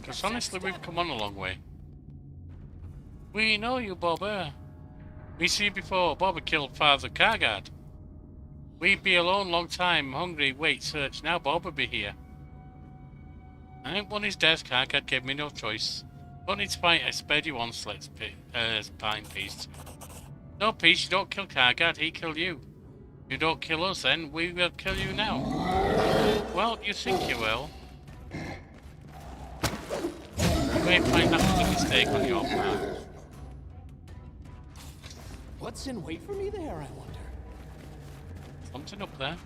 Because honestly, we've come on a long way. We know you, Bobber. We see you before. Bobber killed Father Kargad. We'd be alone long time, hungry, wait, search. Now Bobber be here. I ain't won his death. Kargad gave me no choice. Don't need to fight. I spared you once. Let's part in peace. No peace. You don't kill Kargad. He killed you. You don't kill us, then we will kill you now. Well, you think you will. You may find that was a mistake on your part. What's in wait for me there, I wonder? Something up there.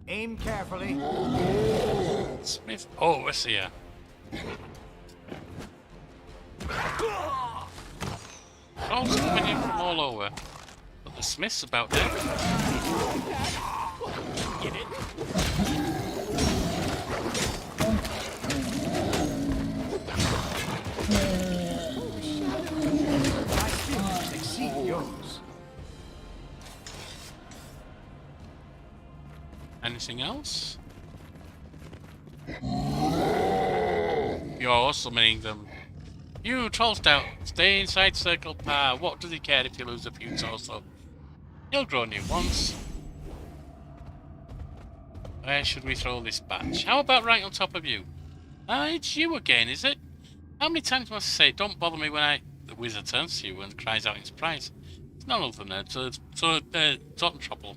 Aim carefully. Smith. Oh, I see ya. Trolls coming in from all over, but the Smith's about dead. Get it? My skills exceed yours. Anything else? You're summoning them. You, Troll Stout, stay inside Circle Power. What does he care if you lose a few torso? He'll grow new ones. Where should we throw this batch? How about right on top of you? It's you again, is it? How many times must I say, don't bother me when the wizard turns to you and cries out in surprise? It's none other than Trouble.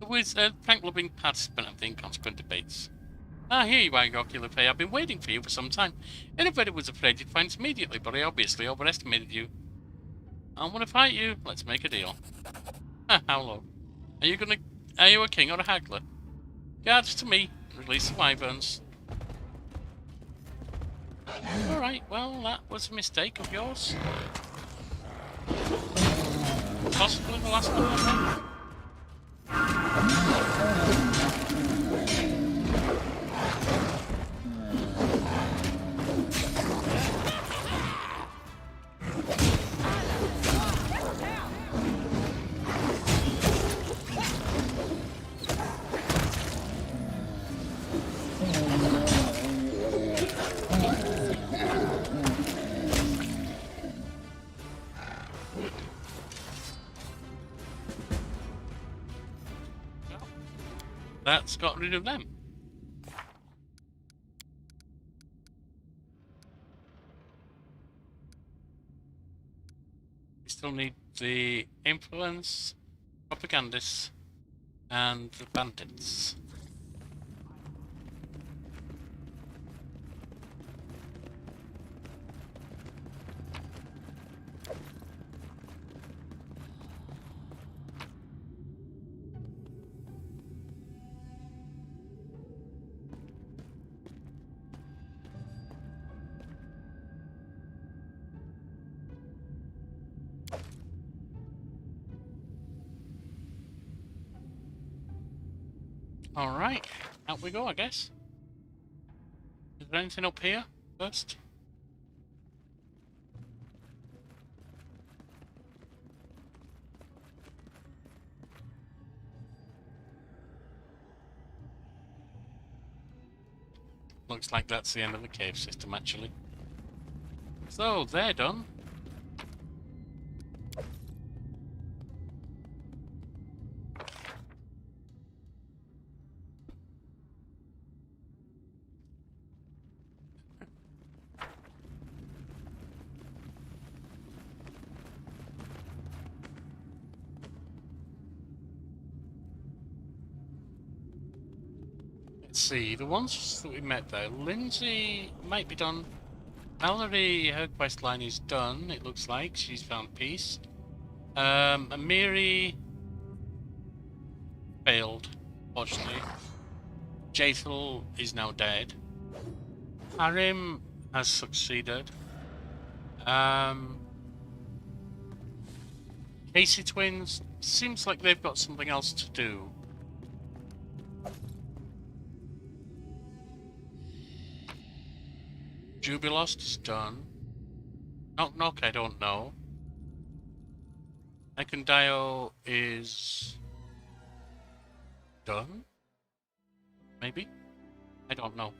The wizard, prank-loving participant of the inconsequent debates. Here you are, Ocular Fay. I've been waiting for you for some time. Irroveti was afraid you'd find us immediately, but I obviously overestimated you. I want to fight you. Let's make a deal. How low? Are you a king or a haggler? Guards to me. Release the wyverns. Alright, well, that was a mistake of yours. Possibly the last one. that's got rid of them. We still need the influence, propagandists, and the bandits. Alright, out we go, I guess. Is there anything up here first? Looks like that's the end of the cave system, actually. So, they're done. Let's see, the ones that we met there, Lindsay might be done. Mallory, her quest line is done, it looks like. She's found peace. Amiri failed, fortunately. Jaethal is now dead. Harim has succeeded. Casey twins, seems like they've got something else to do. Jubilost is done. Knock Knock, I don't know. Ekondio is done? Maybe? I don't know.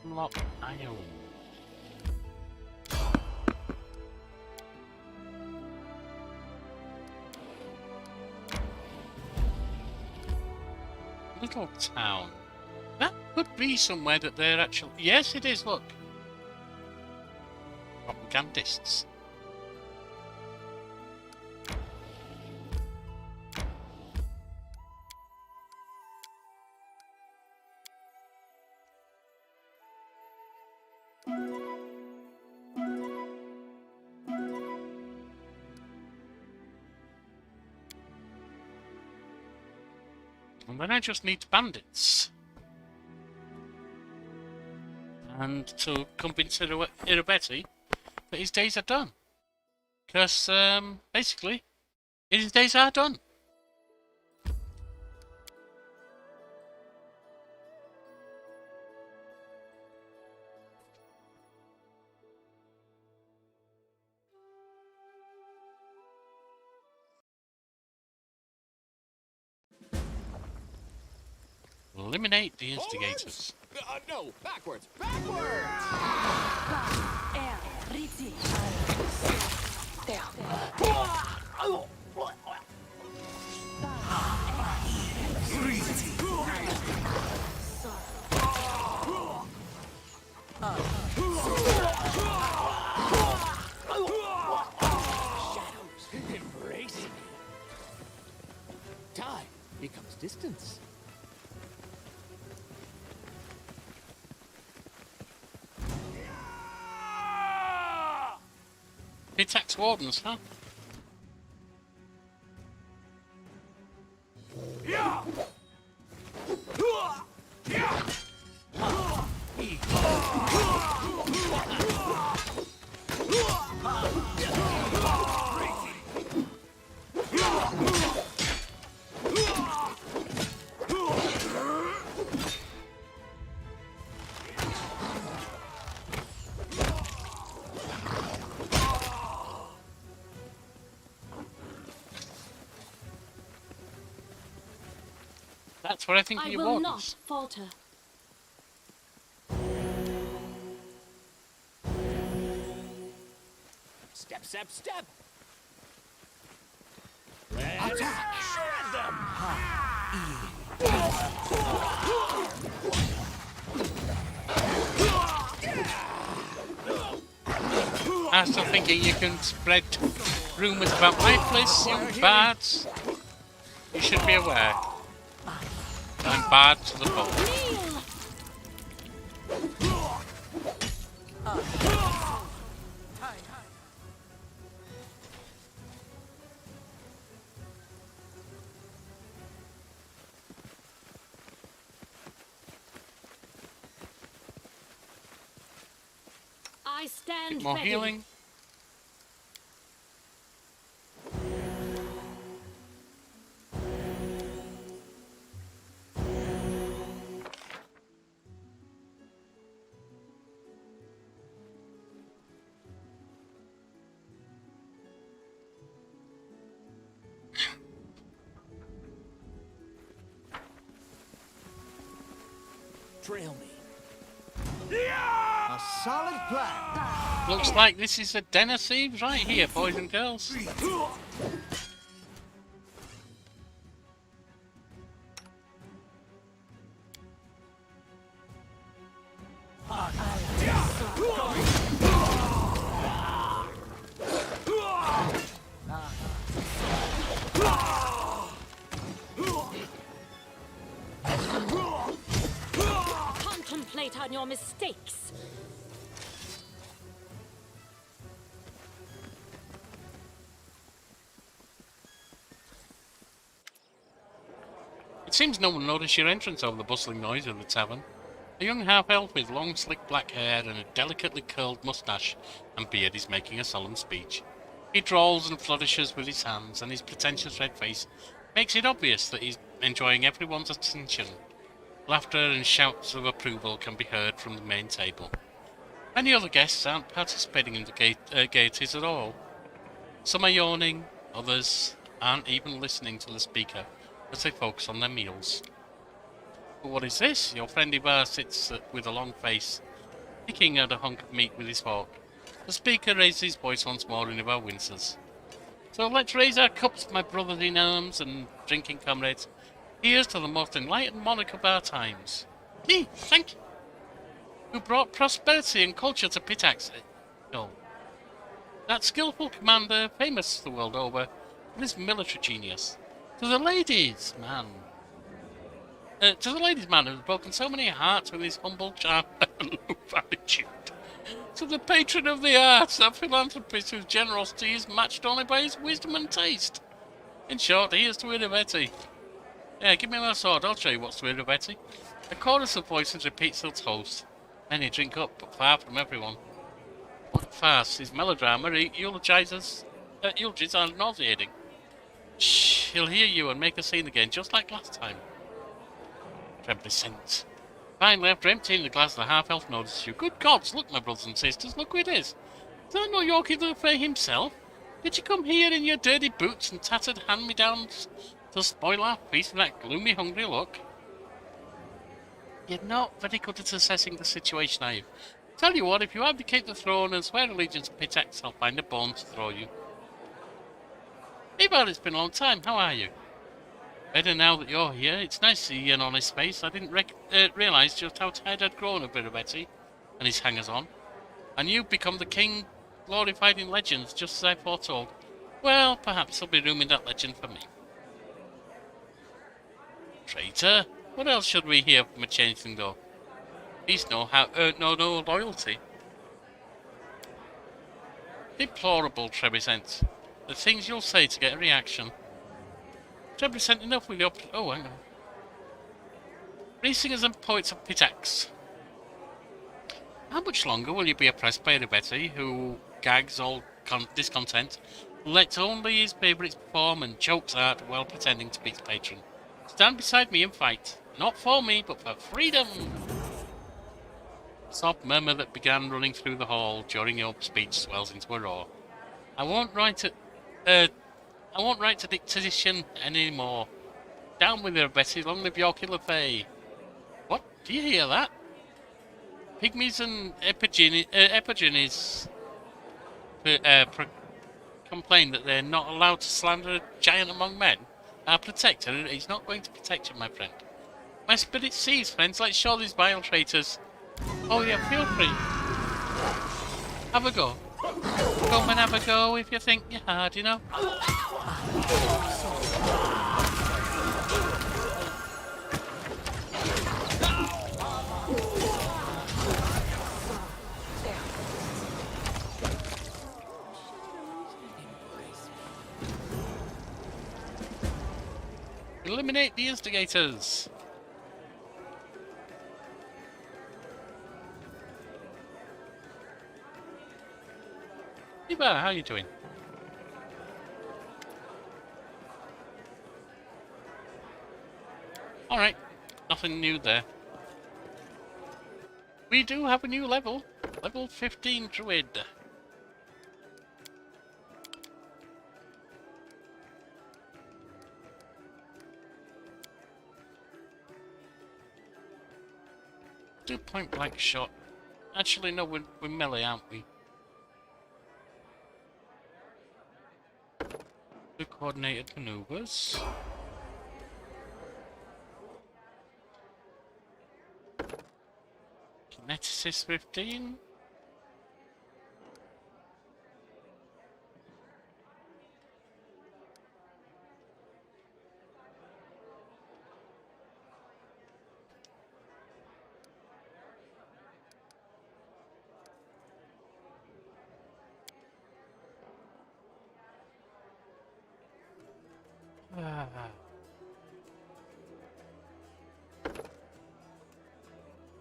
Unlock Io. Little town. That could be somewhere that they're actually... Yes, it is, look. Propagandists. And then I just need bandits. And to convince Irroveti that his days are done. Because, basically, his days are done. Eliminate the instigators. No, backwards! Backwards! Shadows embrace me. Time becomes distance. He attacks wardens, huh? That's what I think of your I will wardens. not falter. Step, step, step! Let's shred them! I'm still thinking you can spread rumours about my place, you bards. You should be aware. I'm bad to the bone. I stand More ready. healing. Trail me. A solid plan. Looks like this is a den of thieves right here, boys and girls. Contemplate on your mistakes. It seems no one noticed your entrance over the bustling noise of the tavern. A young half-elf with long slick black hair and a delicately curled moustache and beard is making a solemn speech. He drawls and flourishes with his hands, and his pretentious red face makes it obvious that he's enjoying everyone's attention. Laughter and shouts of approval can be heard from the main table. Many other guests aren't participating in the gaieties at all. Some are yawning, others aren't even listening to the speaker as they focus on their meals. But what is this? Your friendly bar sits with a long face, picking at a hunk of meat with his fork. The speaker raises his voice once more in about winces. So let's raise our cups, my brothers in arms and drinking comrades. Here's to the most enlightened monarch of our times. Me, thank you. Who brought prosperity and culture to Pitax. No. That skillful commander, famous the world over, for his military genius. To the ladies, man. To the ladies' man who has broken so many hearts with his humble charm and aloof attitude. To the patron of the arts, that philanthropist whose generosity is matched only by his wisdom and taste. In short, here's to Irroveti. Yeah, give me my sword, I'll show you what's to Irroveti. A chorus of voices repeats the toast. Many drink up, but far from everyone. What farce is melodrama, eulogies are nauseating. Shh, he'll hear you and make a scene again, just like last time. Trembly sense. Finally, after emptying the glass, the half-elf notices you. Good gods, look, my brothers and sisters, look who it is. Is that not Yorkie the Fae himself? Did you come here in your dirty boots and tattered hand-me-downs to spoil our feast with that gloomy, hungry look? You're not very good at assessing the situation, are you? Tell you what, if you abdicate the throne and swear allegiance to Pitax, I'll find a bone to throw you. Hey, Bard, it's been a long time. How are you? Better now that you're here. It's nice to see an honest face. I didn't realise just how tired I'd grown of Irroveti and his hangers-on. And you've become the king glorified in legends, just as I foretold. Well, perhaps there'll be room in that legend for me. Traitor? What else should we hear from a changeling, though? He's no loyalty. Deplorable, Trebiscent. The things you'll say to get a reaction. Trebiscent, enough with your... Oh, hang on. Free singers and poets of Pitax. How much longer will you be oppressed by Irroveti, who gags all discontent, lets only his favourites perform and chokes art while pretending to be its patron? Stand beside me and fight. Not for me, but for freedom! A soft murmur that began running through the hall during your speech swells into a roar. I won't write to dictation anymore. Down with Irroveti, long live Yorkie the Fae. What? Do you hear that? Pygmies and epigenes complain that they're not allowed to slander a giant among men. Our protector, he's not going to protect you, my friend. My spirit sees, friends. Let's show these vile traitors. Oh yeah, feel free. Have a go. Come and have a go if you think you're hard, you know. Eliminate the instigators. Eva, how are you doing? Alright, nothing new there. We do have a new level. Level 15 Druid. Do point blank shot. Actually, no, we're melee, aren't we? Do coordinated maneuvers. Kineticist 15.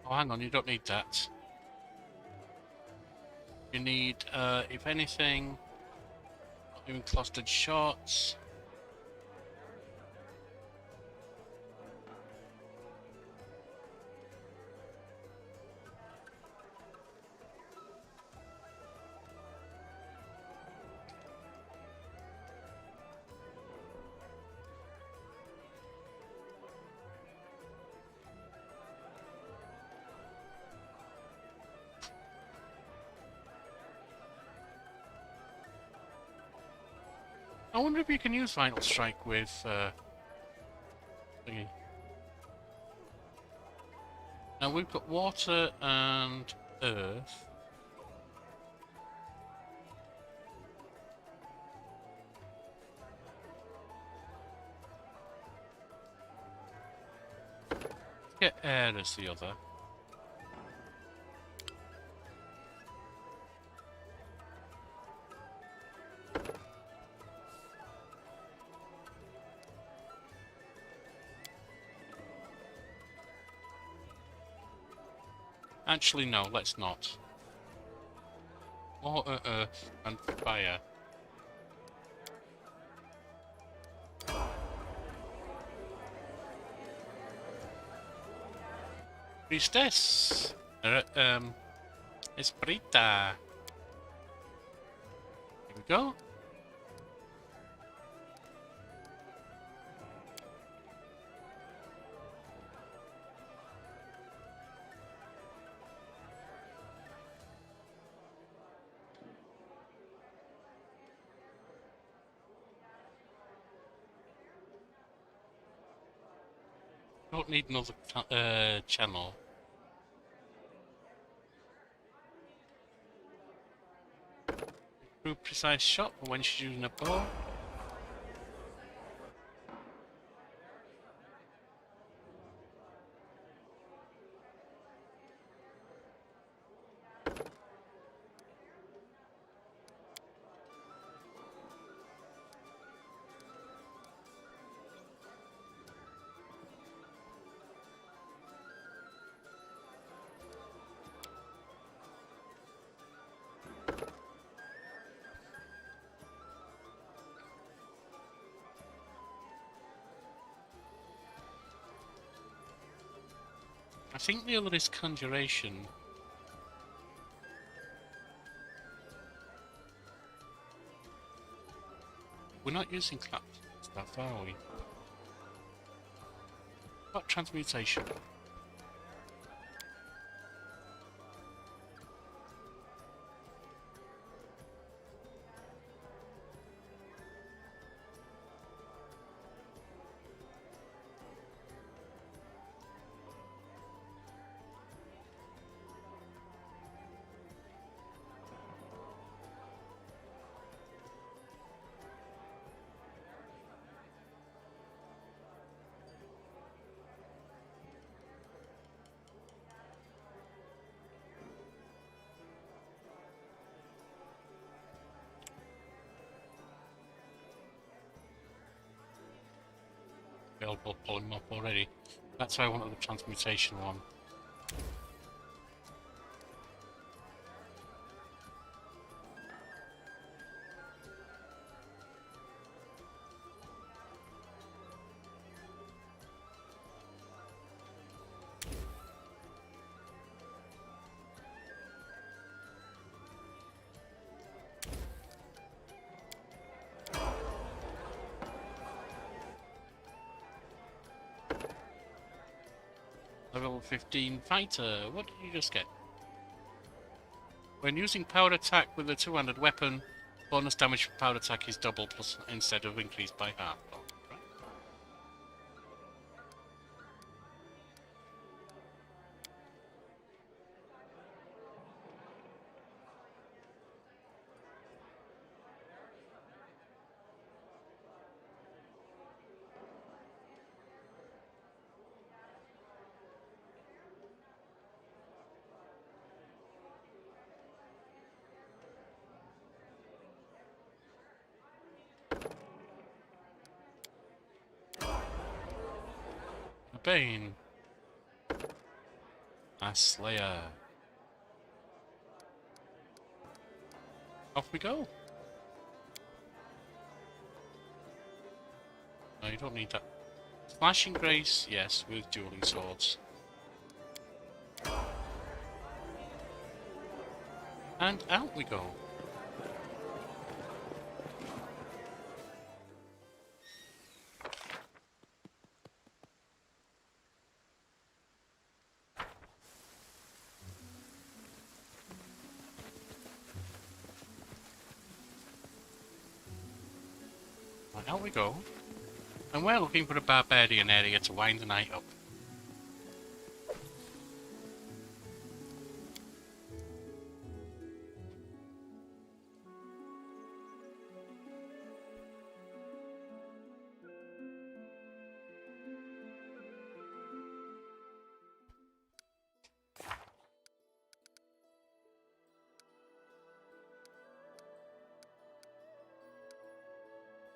Oh, hang on, you don't need that. You need, if anything, doing clustered shots. I wonder if you can use Vital Strike with, thingy. Now we've got water and earth. Let's get air as the other. Actually, no, let's not. Water, earth, and fire. Priestess! Esperita. Here we go. Don't need another channel. Improve precise shot for when she's using a bow. I think the other is Conjuration. We're not using clap stuff, are we? What transmutation? available, pull him up already. That's why I wanted the transmutation one. Level 15 fighter. What did you just get? When using powered attack with a two-handed weapon, bonus damage for powered attack is doubled plus instead of increased by half. Oh, right. Bane. A Slayer. Off we go. No, you don't need that. Slashing Grace, yes, with dueling swords. And out we go. Out we go. And we're looking for a barbarian area to wind the night up.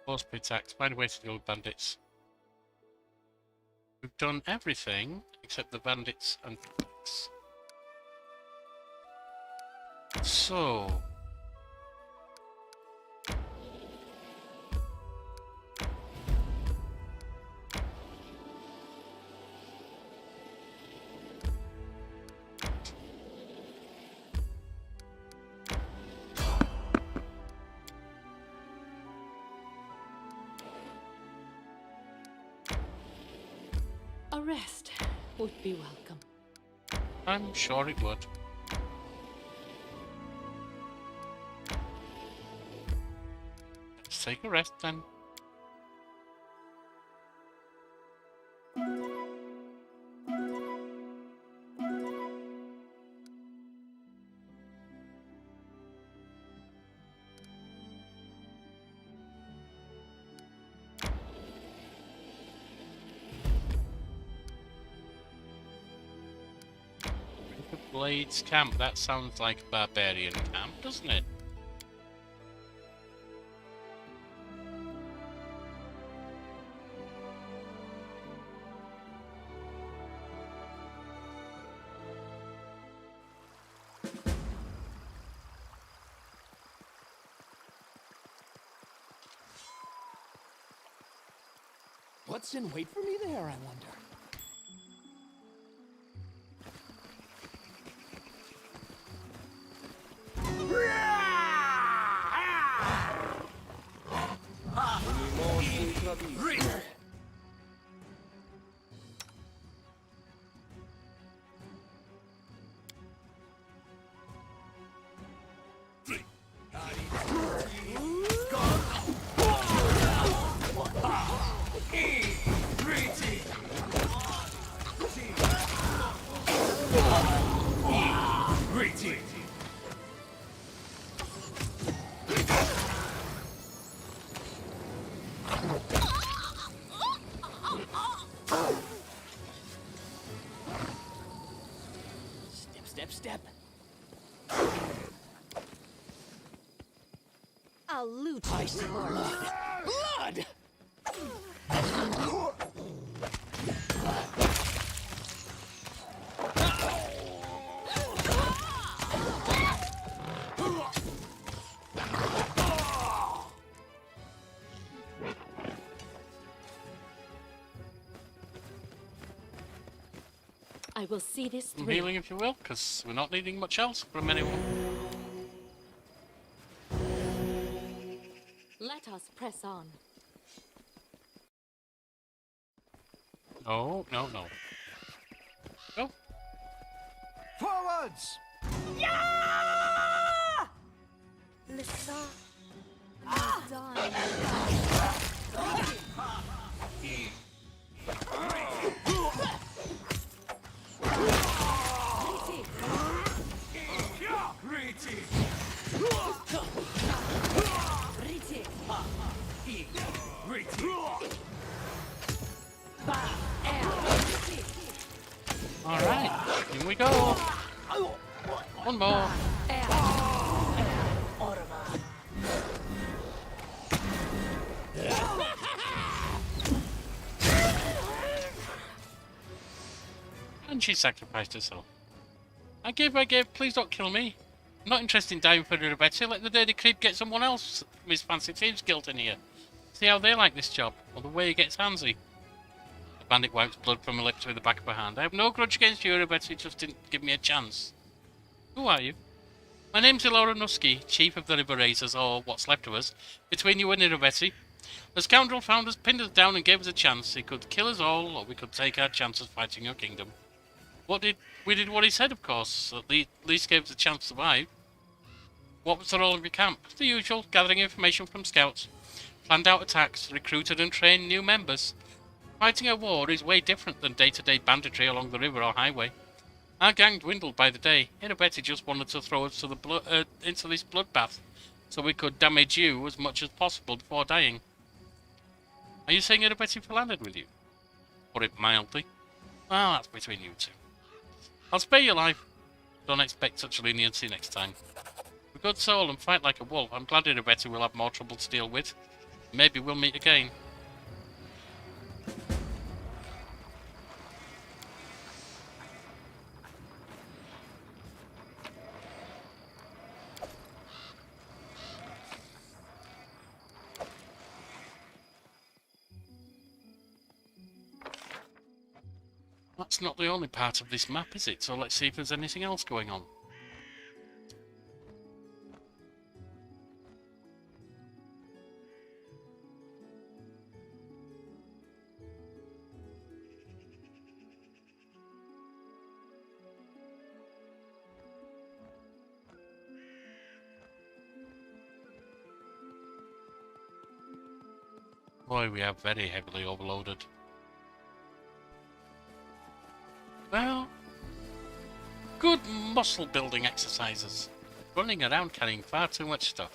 Force attacks, find a way to deal with bandits. We've done everything except the bandits and clicks. So... A rest would be welcome. I'm sure it would. Let's take a rest then. Blades camp, that sounds like a barbarian camp, doesn't it? What's in wait for me there, I wonder? Step. I'll loot I see blood. Blood! I will see this Some through. healing, if you will, because we're not needing much else from anyone. Let us press on. No, no, no. Go. Forwards! Lisa. Well done. Alright, here we go. One more. And she sacrificed herself. I gave, please don't kill me. I'm not interested in dying for Irroveti. Let the dirty creep get someone else from his fancy thieves guild in here. See how they like this job, or the way he gets handsy. The bandit wipes blood from her lips with the back of her hand. I have no grudge against you, Irroveti, just didn't give me a chance. Who are you? My name's Elora Nusky, chief of the River Racers, or what's left of us. Between you and Irroveti, the scoundrel found us, pinned us down and gave us a chance. He could kill us all, or we could take our chances fighting your kingdom. We did what he said, of course. At least gave us a chance to survive. What was the role of your camp? The usual, gathering information from scouts. Planned out attacks, recruited and trained new members. Fighting a war is way different than day-to-day banditry along the river or highway. Our gang dwindled by the day. Irroveti just wanted to throw us to the into this bloodbath, so we could damage you as much as possible before dying. Are you saying Irroveti philandered with you? Put it mildly. Well, that's between you two. I'll spare your life. Don't expect such leniency next time. With good soul and fight like a wolf, I'm glad Irroveti will have more trouble to deal with. Maybe we'll meet again. That's not the only part of this map, is it? So let's see if there's anything else going on. Boy, we are very heavily overloaded. Well, good muscle building exercises. Running around carrying far too much stuff.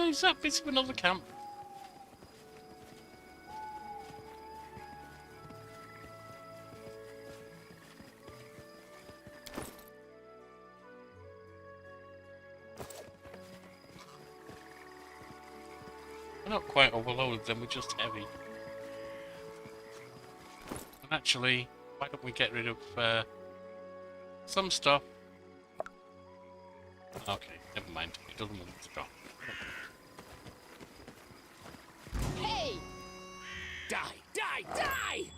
Is that bit of another camp? We're not quite overloaded, then we're just heavy. And actually, why don't we get rid of some stuff? Okay, never mind. It doesn't want to stop. Hey! Die! Die! Die!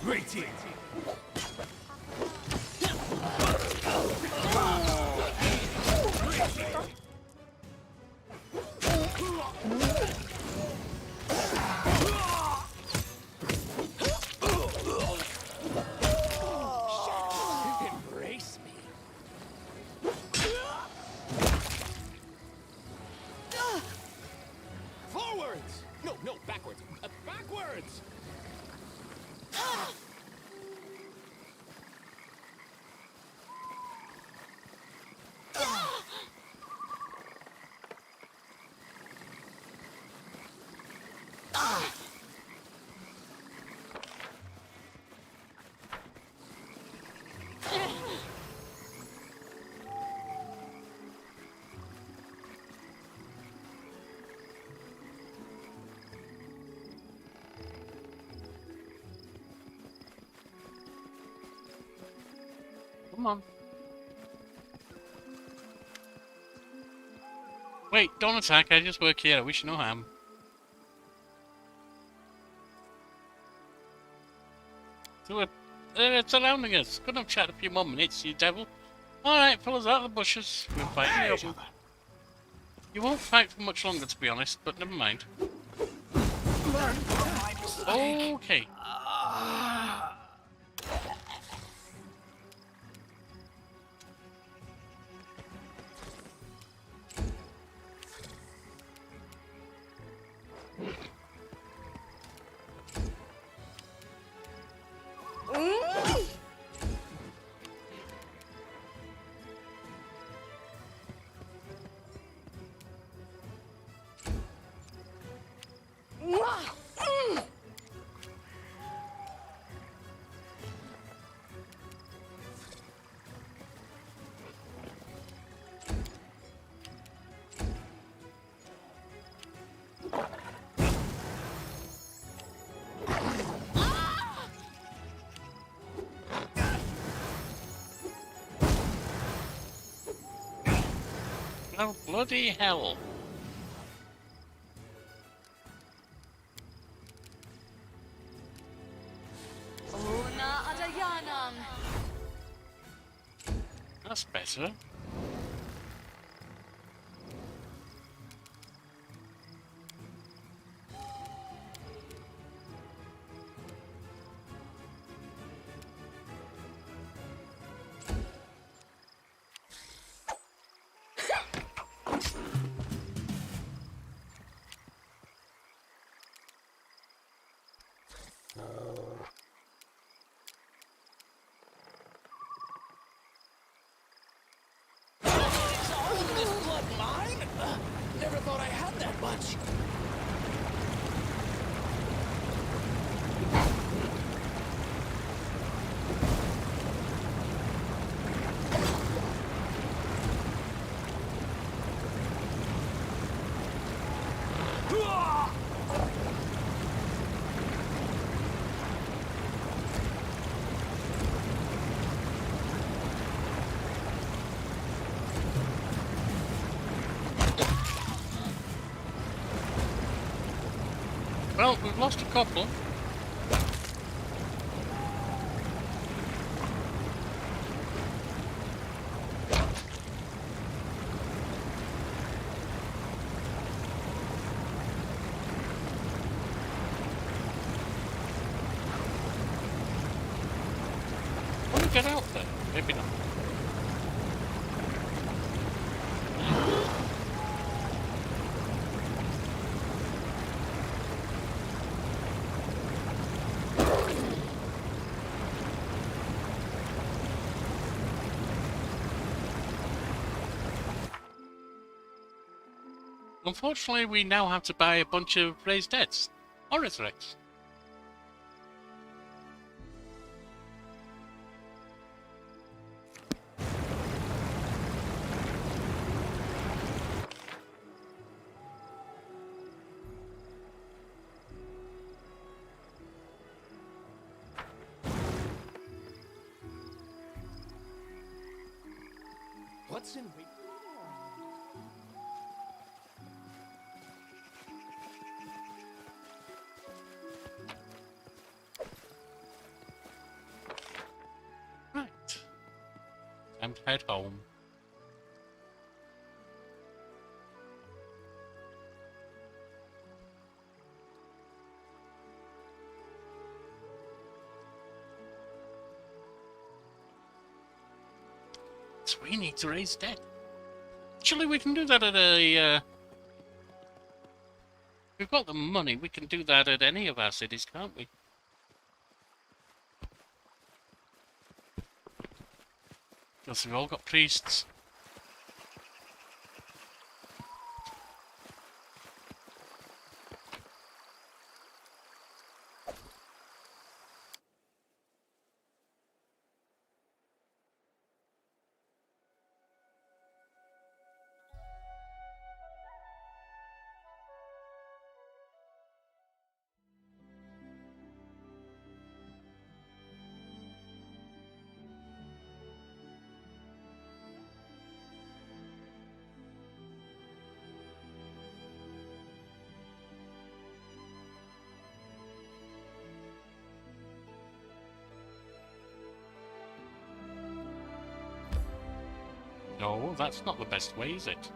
Pretty! Embrace me. Forwards! No, backwards. Backwards! Come on. Wait, don't attack. I just work here. I wish you no harm. So surrounding us. Couldn't have chatted a few more minutes, you devil. Alright, pull us out of the bushes. We'll fight in the open. You won't fight for much longer, to be honest, but never mind. Okay. Oh, bloody hell. That's better. This blood mine? Never thought I had that much. Well, we've lost a couple. Can we get out there? Maybe not. Unfortunately, we now have to buy a bunch of raised deads. Or resurrects. What's in we? Right. Time to head home. So we need to raise dead. Actually, we can do that at a... we've got the money, we can do that at any of our cities, can't we? Because we've all got priests. No, that's not the best way, is it?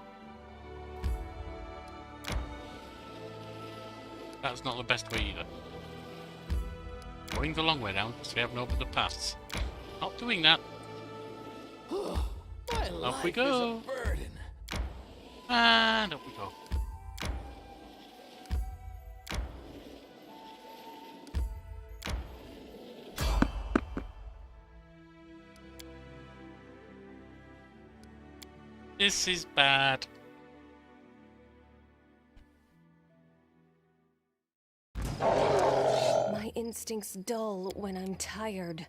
That's not the best way either. Going the long way round, because we haven't opened the paths. Not doing that. My Up we life go. is a burden. And up we go. This is bad. My instincts dull when I'm tired.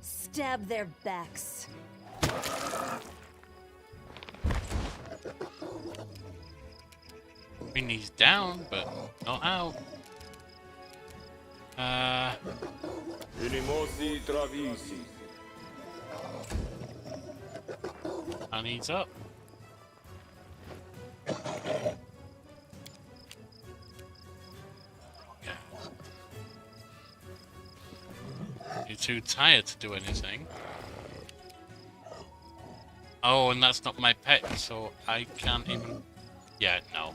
Stab their backs. He's down, but not out. Inimosi travisi. And he's up. You're too tired to do anything. Oh, and that's not my pet, so I can't even... Yeah, no.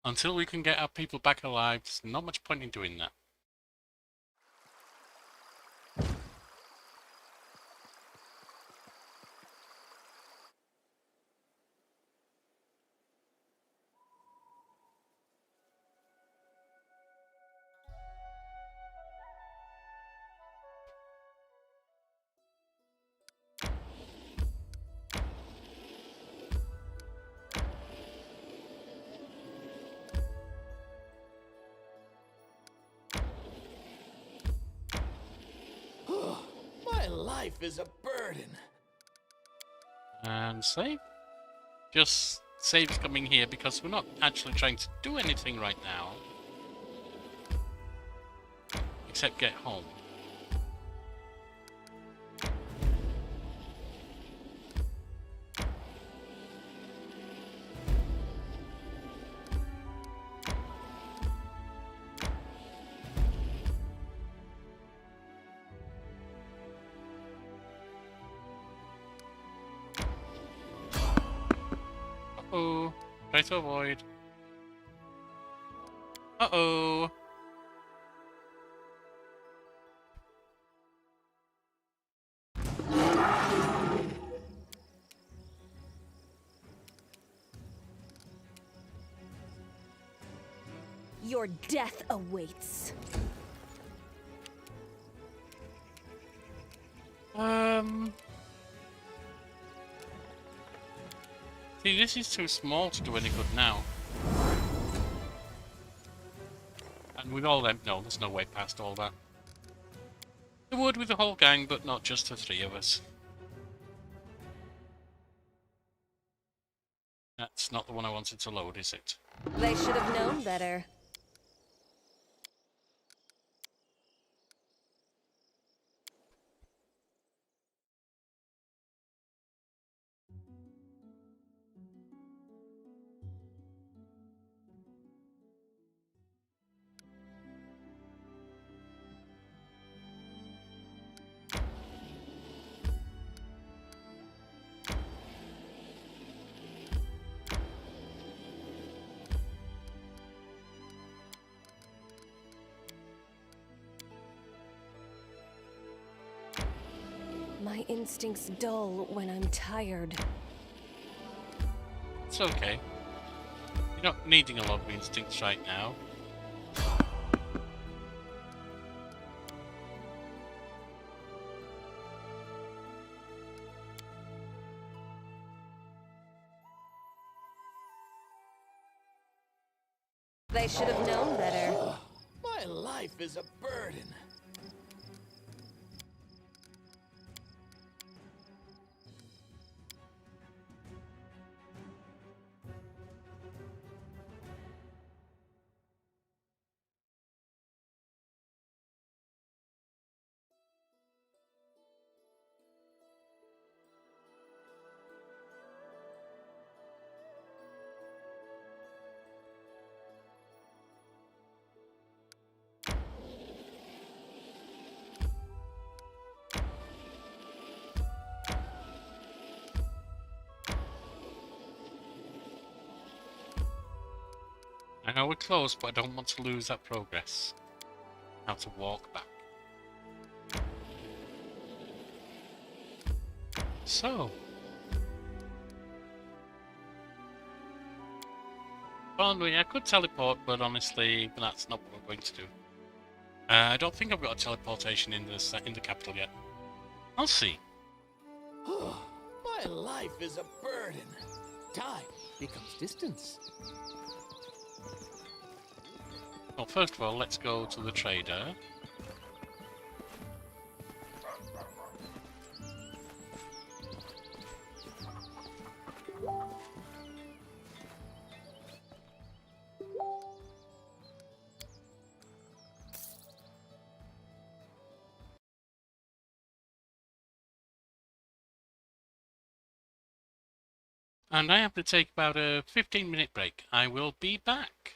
Until we can get our people back alive, there's not much point in doing that. My life is a burden. And save. Just save's coming here because we're not actually trying to do anything right now. Except get home. Uh-oh. Try to avoid. Uh-oh. Your death awaits. See, this is too small to do any good now. And with all them, no, there's no way past all that. There would with the whole gang, but not just the three of us. That's not the one I wanted to load, is it? They should have known better. My instincts dull when I'm tired. It's okay. You're not needing a lot of instincts right now. They should have known better. My life is a burden. Now we're close, but I don't want to lose that progress. How to walk back. So. Well, I could teleport, but honestly, that's not what I'm going to do. I don't think I've got a teleportation in the capital yet. I'll see. My life is a burden. Time becomes distance. Well, first of all, let's go to the trader. And I have to take about a 15-minute break. I will be back.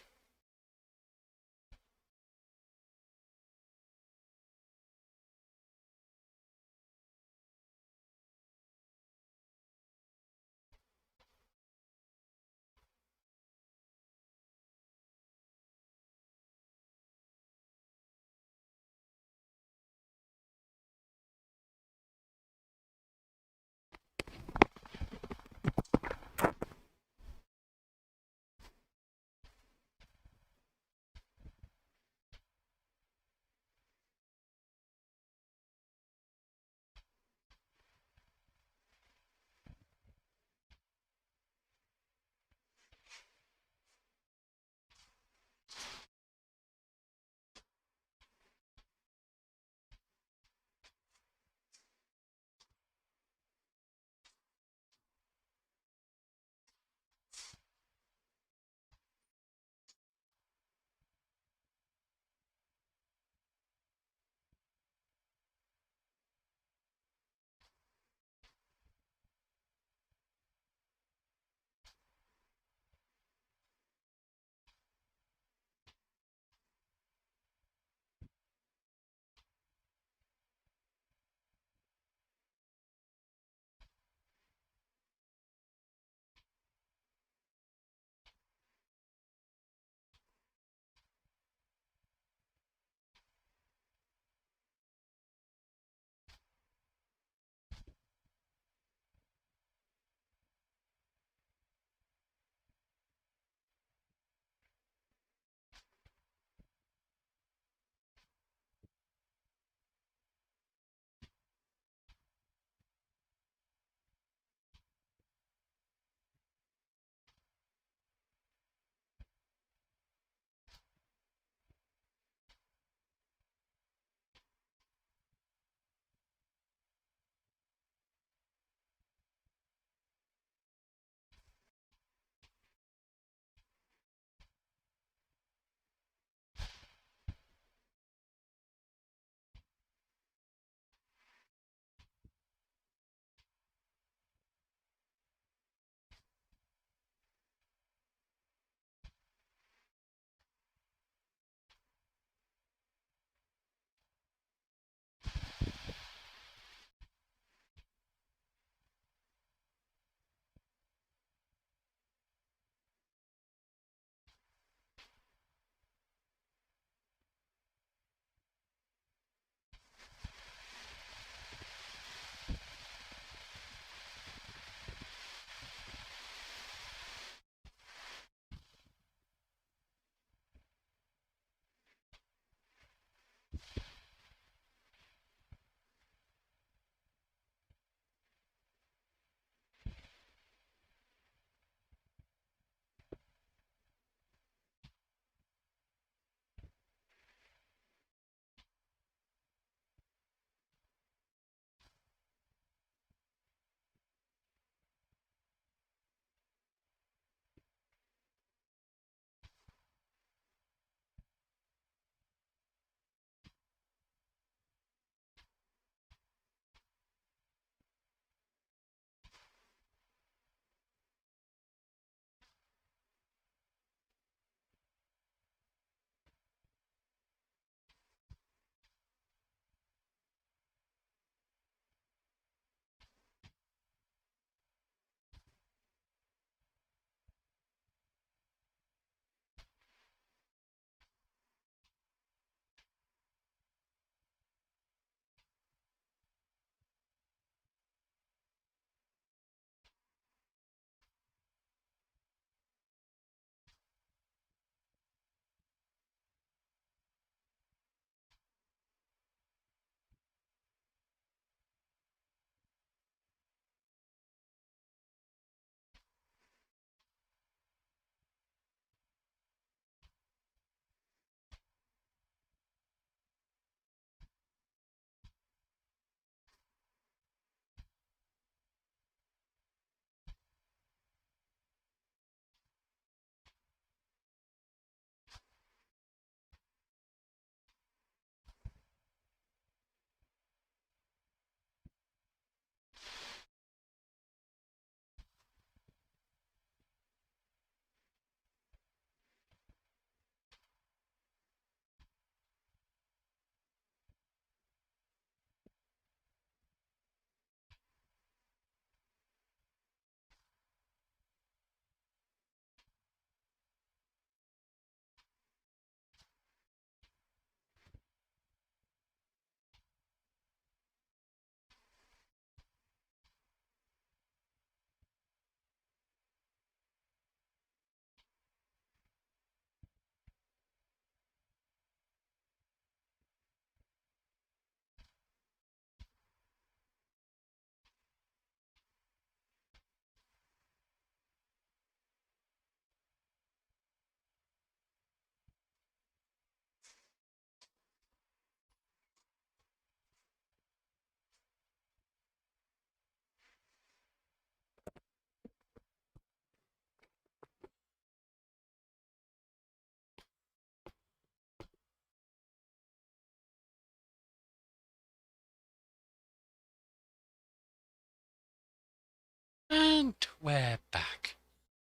And we're back.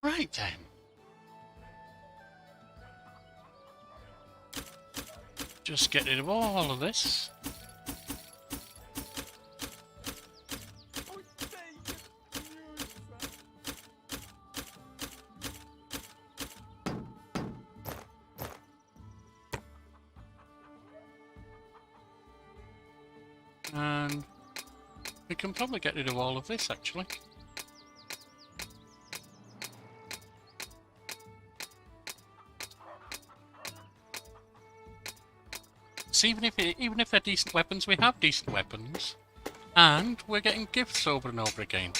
Right then. Just get rid of all of this. And we can probably get rid of all of this actually. So even if they're decent weapons, we have decent weapons, and we're getting gifts over and over again.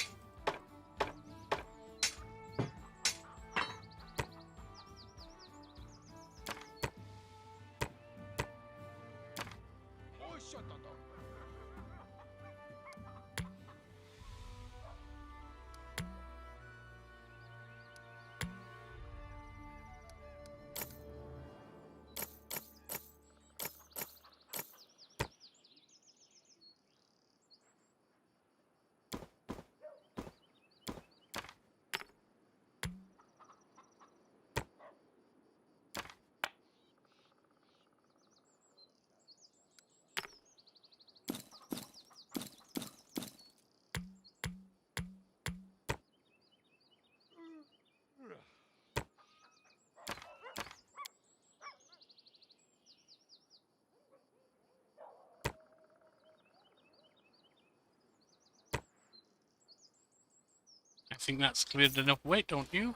I think that's cleared enough weight, don't you?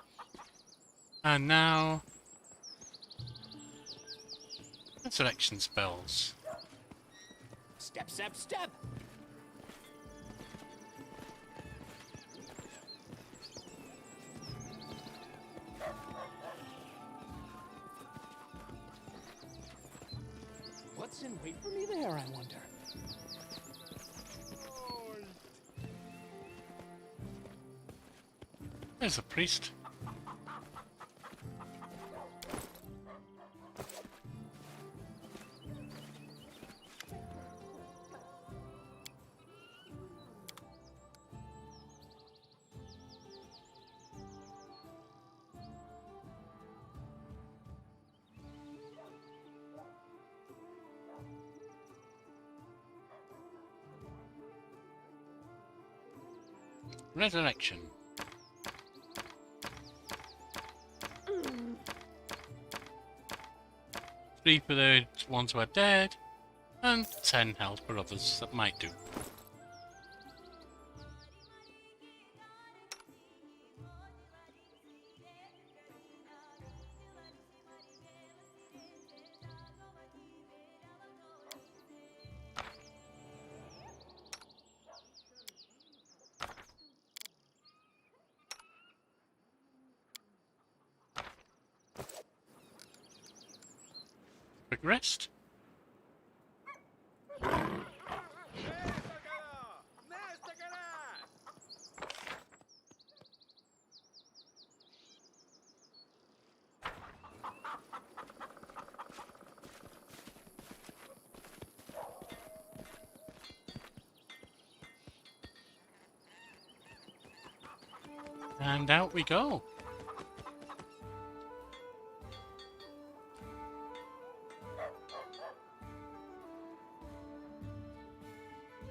And now... resurrection spells. Step, step, step! What's in wait for me there, I wonder? There's a priest. Resurrection. 3 for the ones who are dead, and 10 health for others that might do. Quick rest. And out we go.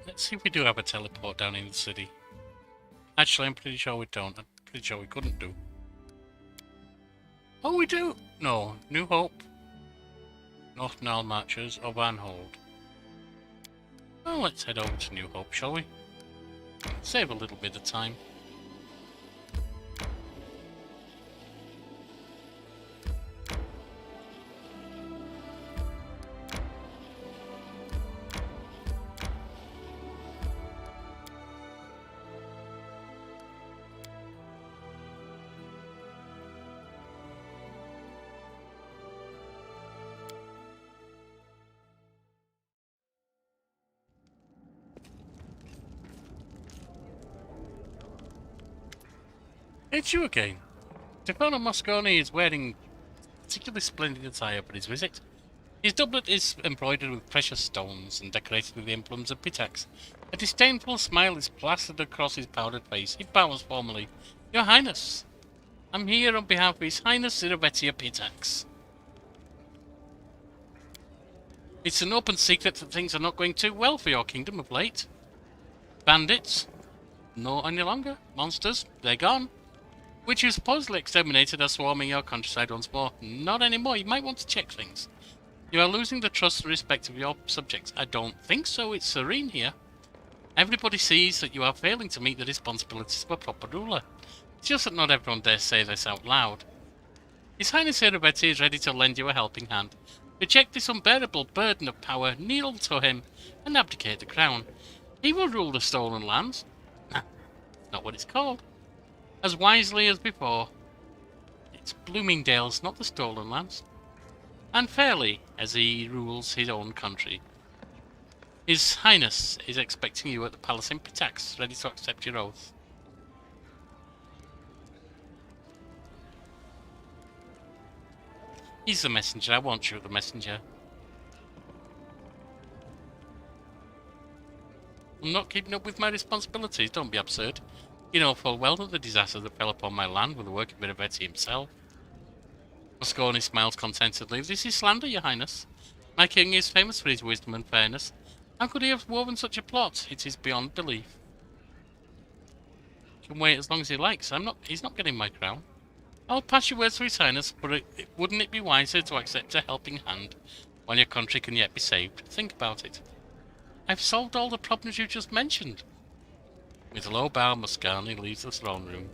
Let's see if we do have a teleport down in the city. Actually, I'm pretty sure we don't. I'm pretty sure we couldn't do. Oh, we do! No. New Hope, North Nile Marchers, or Van Hold. Well, let's head over to New Hope, shall we? Save a little bit of time. It's you again. Stefano Moscone is wearing particularly splendid attire for his visit. His doublet is embroidered with precious stones and decorated with the emblems of Pitax. A disdainful smile is plastered across his powdered face. He bows formally. Your Highness, I'm here on behalf of His Highness Irroveti of Pitax. It's an open secret that things are not going too well for your kingdom of late. Bandits? No any longer. Monsters? They're gone. Which you supposedly exterminated are swarming your countryside once more. Not anymore. You might want to check things. You are losing the trust and respect of your subjects. I don't think so. It's serene here. Everybody sees that you are failing to meet the responsibilities of a proper ruler. It's just that not everyone dares say this out loud. His Highness Irroveti is ready to lend you a helping hand. Reject this unbearable burden of power, kneel to him, and abdicate the crown. He will rule the stolen lands. Not what it's called. As wisely as before. It's Bloomingdale's, not the stolen lands. And fairly, as he rules his own country. His Highness is expecting you at the palace in Pitax, ready to accept your oath. He's the messenger. I want you the messenger. I'm not keeping up with my responsibilities. Don't be absurd. You know full well that the disaster that fell upon my land were the work of Irroveti himself. Moscone smiles contentedly. This is slander, your Highness. My king is famous for his wisdom and fairness. How could he have woven such a plot? It is beyond belief. He can wait as long as he likes. He's not getting my crown. I'll pass your words to His Highness, but wouldn't it be wiser to accept a helping hand while your country can yet be saved? Think about it. I've solved all the problems you just mentioned. With a low bow, Moscone leaves the throne room.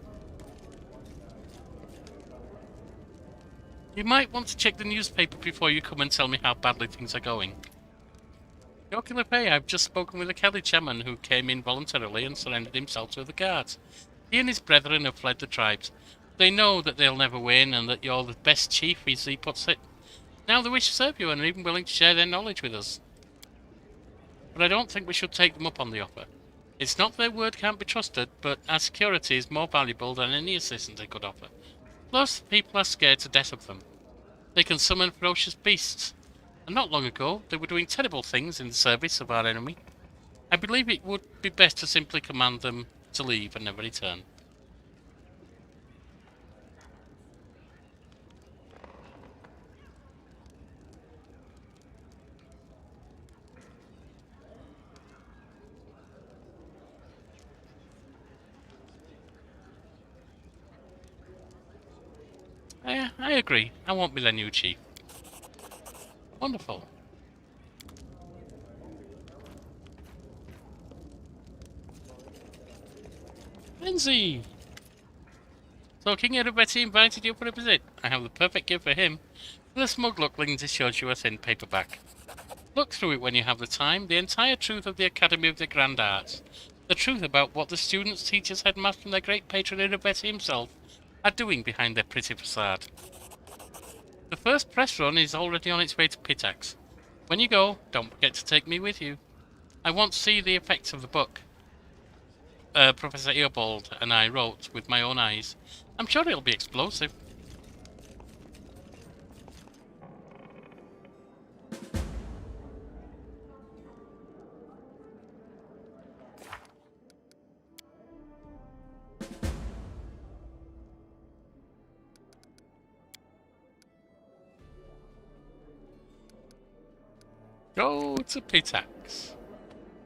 You might want to check the newspaper before you come and tell me how badly things are going. Your Kingmaker, I've just spoken with a Kelly chairman who came in voluntarily and surrendered himself to the guards. He and his brethren have fled the tribes. They know that they'll never win and that you're the best chief, as he puts it. Now they wish to serve you and are even willing to share their knowledge with us. But I don't think we should take them up on the offer. It's not their word can't be trusted, but our security is more valuable than any assistance they could offer. Plus, people are scared to death of them. They can summon ferocious beasts. And not long ago, they were doing terrible things in the service of our enemy. I believe it would be best to simply command them to leave and never return. I agree. I won't be their new chief. Wonderful. Lindsay! So King Irroveti invited you for a visit. I have the perfect gift for him. With a smug look, Lindsay shows you a thin paperback. Look through it when you have the time. The entire truth of the Academy of the Grand Arts. The truth about what the students, teachers, headmaster and their great patron Irroveti himself are doing behind their pretty facade. The first press run is already on its way to Pitax. When you go, don't forget to take me with you. I want to see the effects of the book Professor Eobald and I wrote with my own eyes. I'm sure it'll be explosive. Go to Pitax.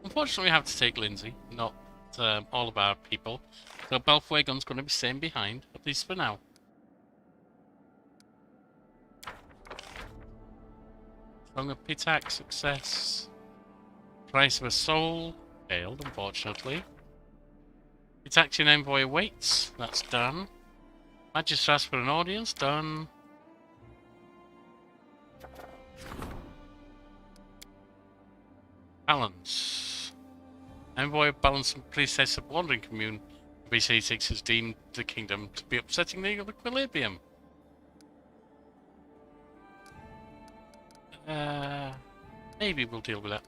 Unfortunately, we have to take Lindsay, not all of our people. So Belfuegon's going to be staying behind, at least for now. Song of Pitax, success. Price of a soul, failed, unfortunately. Pitaxian envoy awaits, that's done. Magistrate asks for an audience, done. Balance. Envoy of Balance and Priestess of Wandering Commune. BC6 has deemed the kingdom to be upsetting the equilibrium. Maybe we'll deal with that.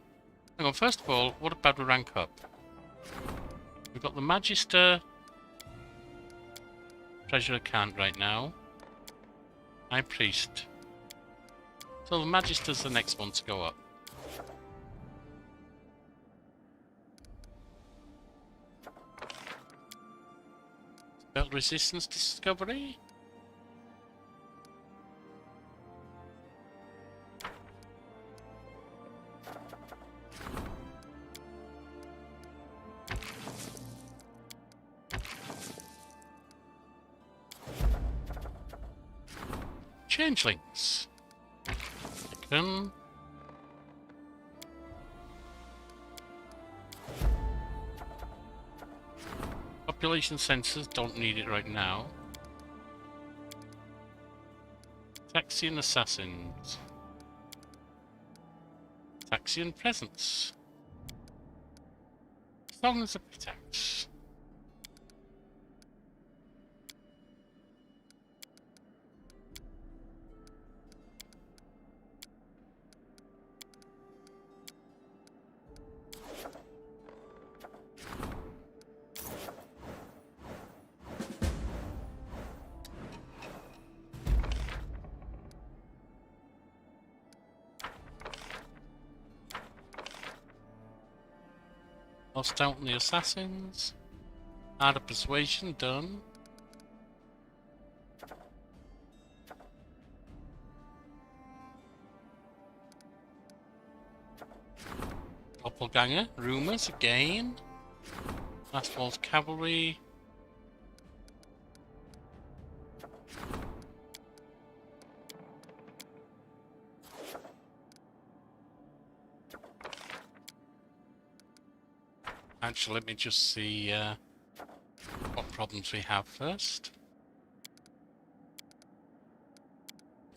Hang on, first of all, what about we rank up? We've got the Magister. Treasurer can't right now. High Priest. So the Magister's the next one to go up. Spell resistance discovery. Changelings. Second. Population sensors, don't need it right now. Taxian assassins. Taxian presence. Songs of Pitax. Lost out on the assassins. Art of persuasion done. Doppelganger, rumors again. Last Waltz cavalry. Actually, let me just see what problems we have first.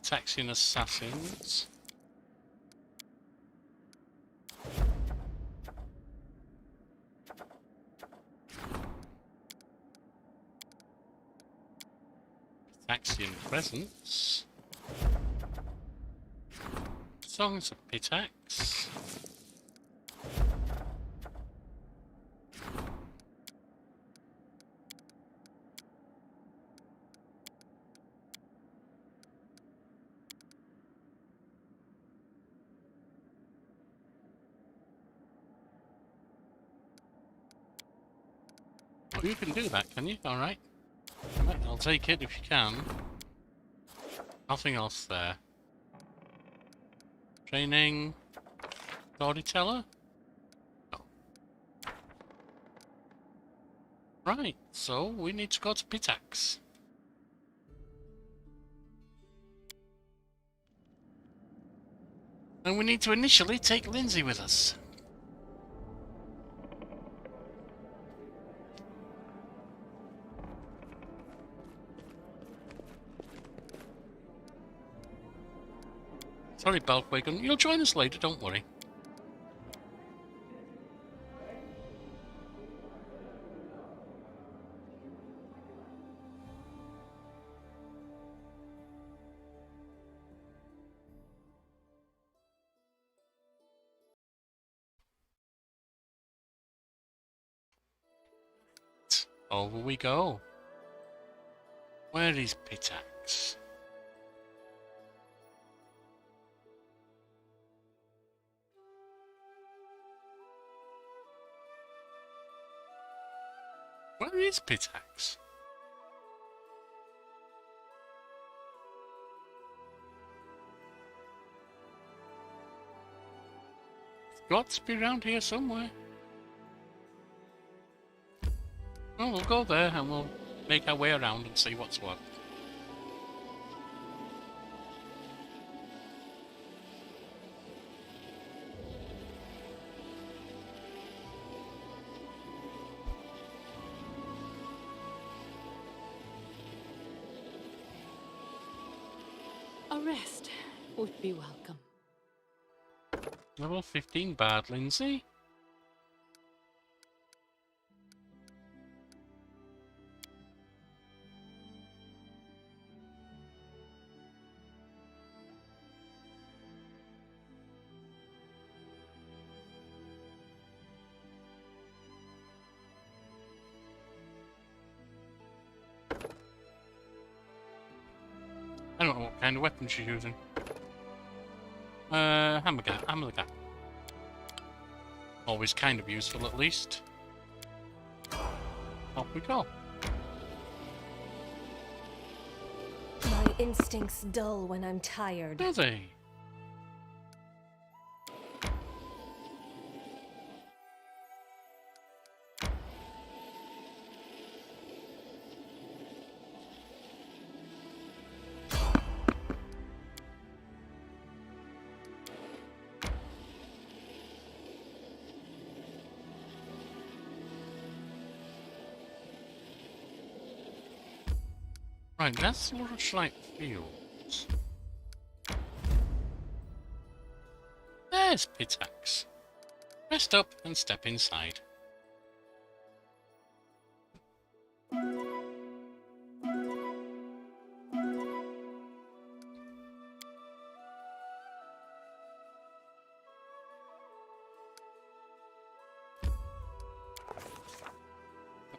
Taxian assassins. Taxian presence. Songs of Pitax. Oh, you can do that, can you? Alright. I'll take it if you can. Nothing else there. Training. Storyteller? No. Right, so we need to go to Pitax. And we need to initially take Lindsay with us. Sorry, Balkwagon. You'll join us later, don't worry. Over we go. Where is Pitax? Where is Pitax? It's got to be around here somewhere. Well, we'll go there and we'll make our way around and see what's what. A rest would be welcome. Level 15 bad, Lindsay. I don't know what kind of weapon she's using. Hammer the gap. Always kind of useful, at least. Off we go. My instincts dull when I'm tired. Do they? Right, that's the Rushlight Fields. There's Pitax. Rest up and step inside.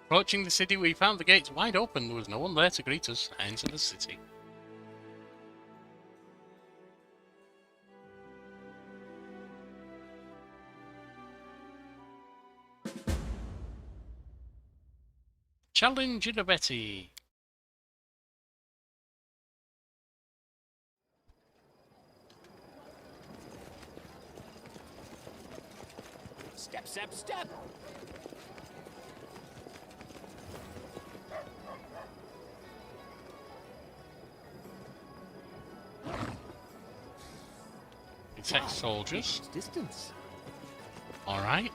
Approaching the city, we found the gates wide open. There was no one there to greet us. Enter the city. Challenge Irroveti. Step, step, step! Protect soldiers. Distance. Alright.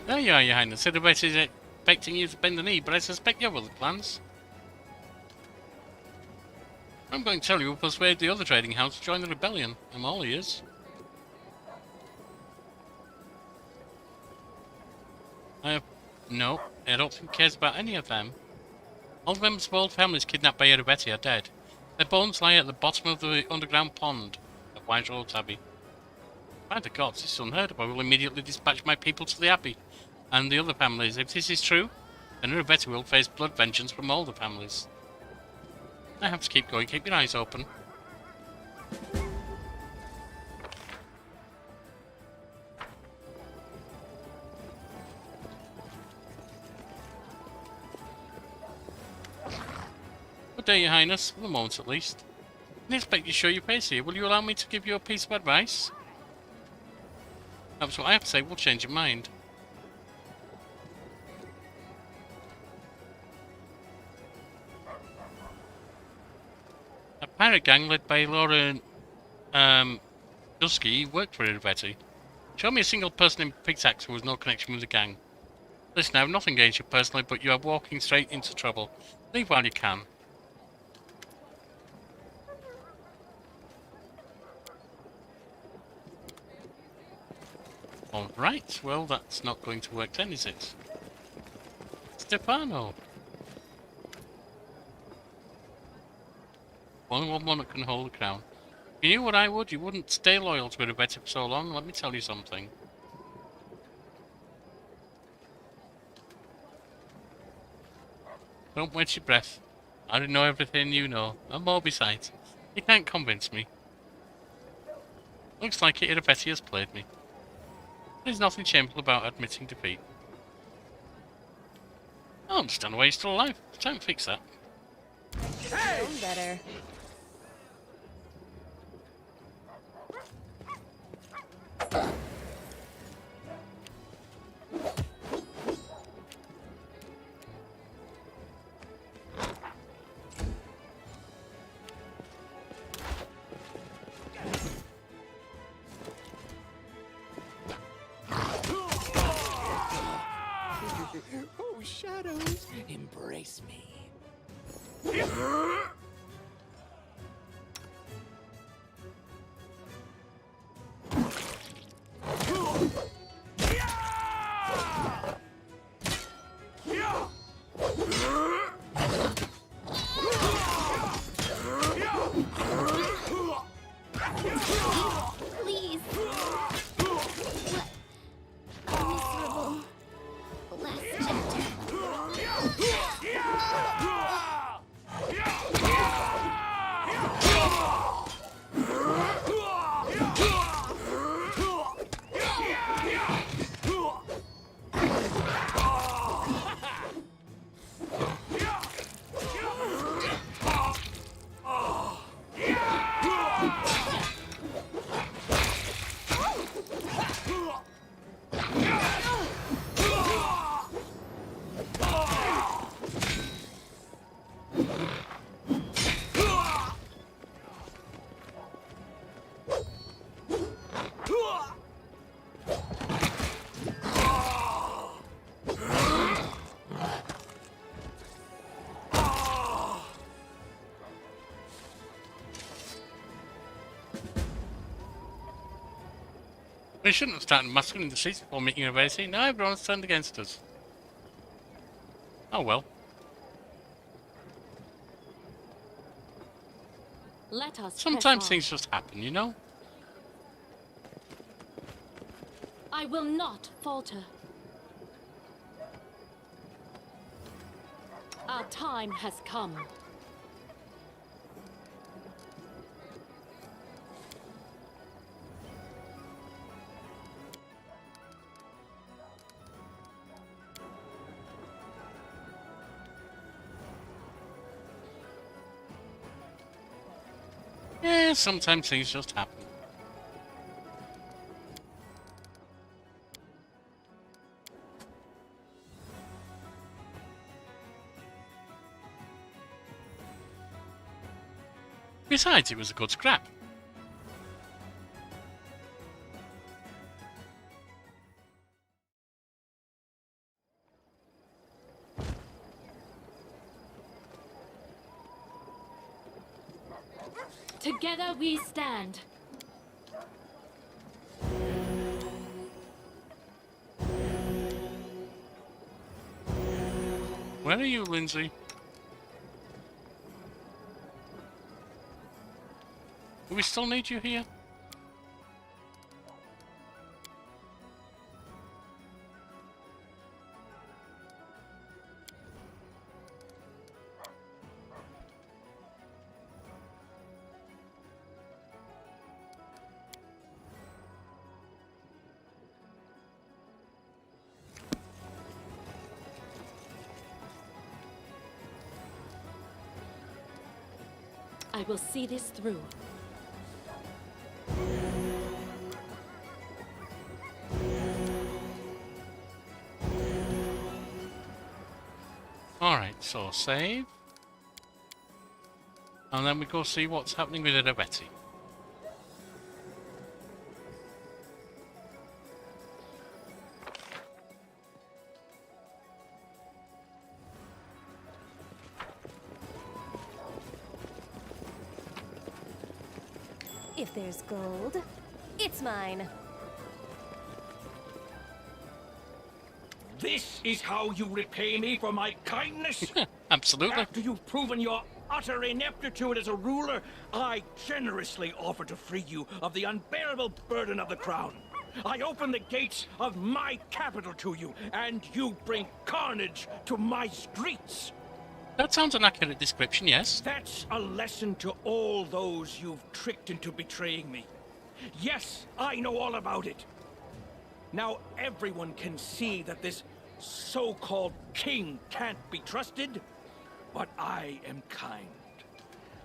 There you are, Your Highness. Irroveti is expecting you to bend the knee, but I suspect you have other plans. I'm going to tell you, we'll persuade the other trading house to join the rebellion. I'm all ears. No, I don't think he cares about any of them. All the members of all families kidnapped by Irroveti are dead. Their bones lie at the bottom of the underground pond of Wise Road Abbey. By the gods, this is unheard of. I will immediately dispatch my people to the Abbey and the other families. If this is true, then Irroveti will face blood vengeance from all the families. I have to keep going. Keep your eyes open. Good day, Your Highness. For the moment, at least. I expect you show your face here. Will you allow me to give you a piece of advice? That's what I have to say. We'll change your mind. A pirate gang led by Laura Dusky worked for Irroveti. Show me a single person in Pitax who has no connection with the gang. Listen, I have nothing against you personally, but you are walking straight into trouble. Leave while you can. Alright, well that's not going to work then, is it? Stefano! Only one monarch can hold the crown. If you knew what I would, you wouldn't stay loyal to Irroveti for so long. Let me tell you something. Don't waste your breath. I already know everything you know, and more besides. You can't convince me. Looks like Irroveti has played me. There's nothing shameful about admitting defeat. I don't understand why you're still alive. Don't fix that. Hey! Better. Oh, shadows, embrace me. We shouldn't have started massacring the streets before meeting Irroveti. Now everyone's turned against us. Oh well. Let us Sometimes press on. things just happen, you know? I will not falter. Our time has come. Yeah, sometimes things just happen. Besides, it was a good scrap. Together we stand. Where are you, Lindsay? Do we still need you here? I will see this through. Alright, so save. And then we go see what's happening with Irroveti. If there's gold, it's mine. This is how you repay me for my kindness? Absolutely. After you've proven your utter ineptitude as a ruler, I generously offer to free you of the unbearable burden of the crown. I open the gates of my capital to you, and you bring carnage to my streets. That sounds an accurate description, yes. That's a lesson to all those you've tricked into betraying me. Yes, I know all about it. Now everyone can see that this so-called king can't be trusted, but I am kind.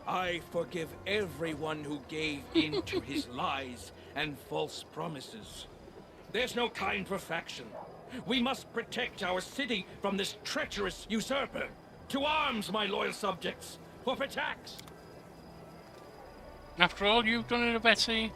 I forgive everyone who gave in to his lies and false promises. There's no time for faction. We must protect our city from this treacherous usurper. To arms, my loyal subjects, for attacks! After all you've done, Irroveti.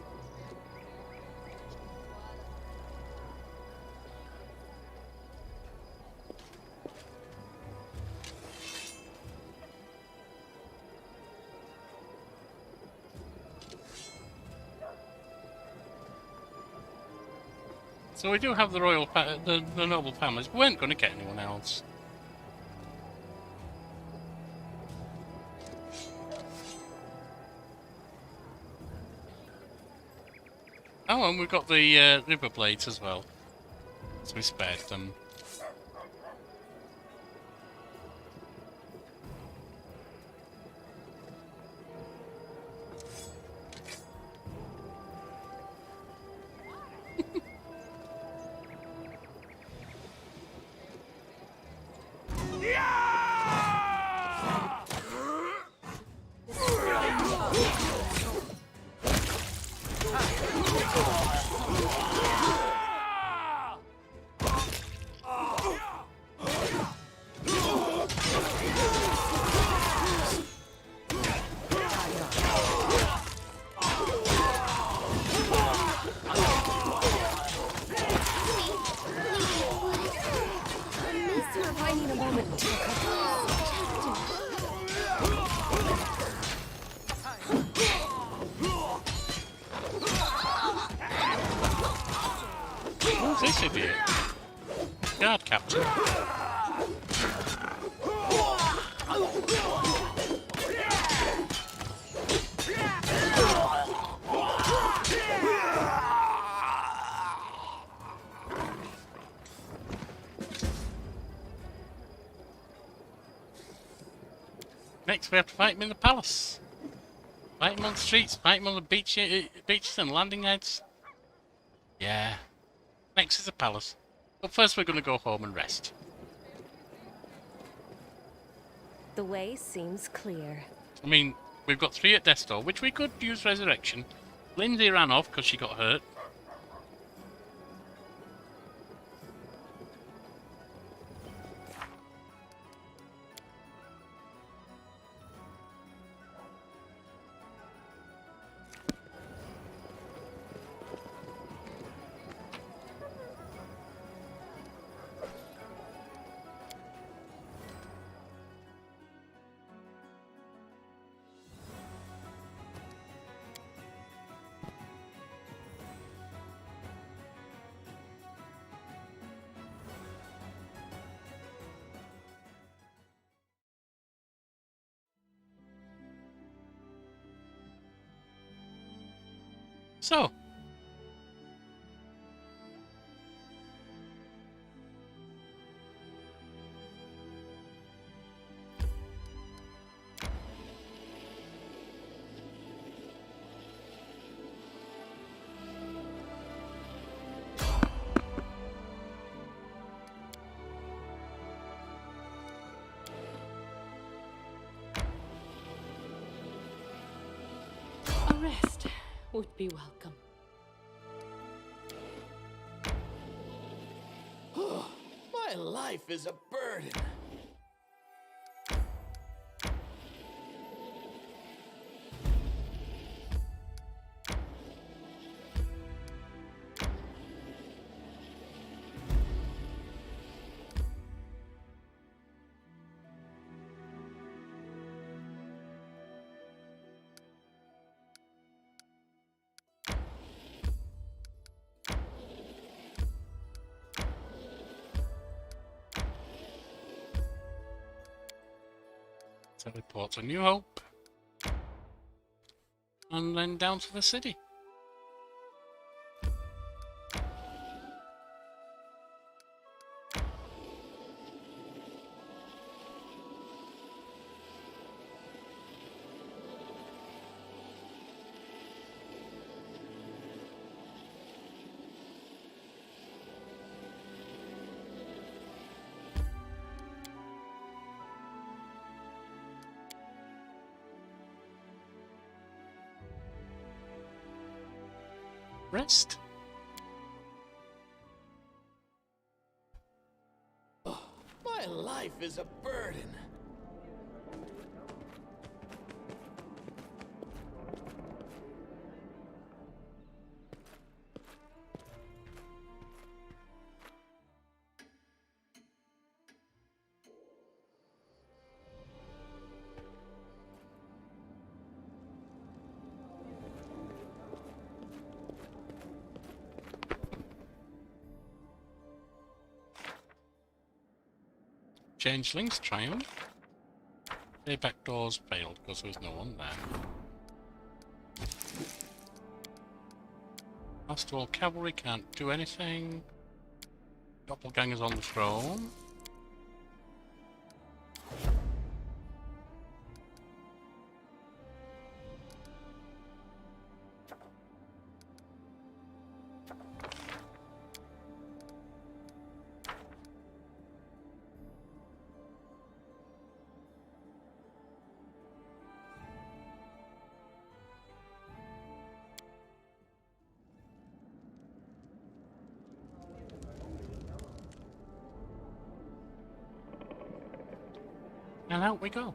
So we do have the royal, the noble families. We weren't going to get anyone else. Oh, and we've got the river blades as well. So we spared them. this idiot? Guard captain. Next we have to fight him in the palace. Fight him on the streets, fight him on the beaches and landing heads. Yeah. Next is the palace. But first we're going to go home and rest. The way seems clear. I mean, we've got 3 at Destor, which we could use resurrection. Lindsay ran off because she got hurt. So, A rest would be welcome. My life is a burden. teleport to New Hope. And then down to the city. Rest. My life is a burden. Changelings triumph. Their back doors failed because there was no one there. Pastoral cavalry can't do anything. Doppelgangers on the throne. And out we go.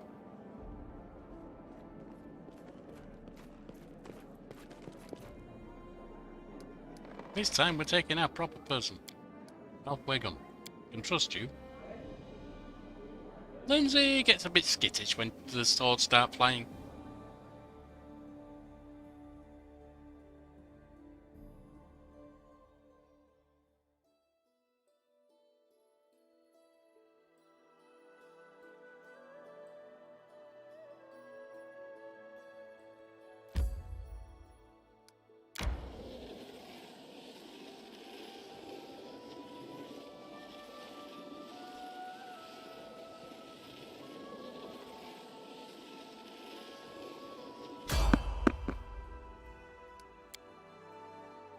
This time we're taking our proper person. Ralph Wiggum. Can trust you. Lindsay gets a bit skittish when the swords start flying.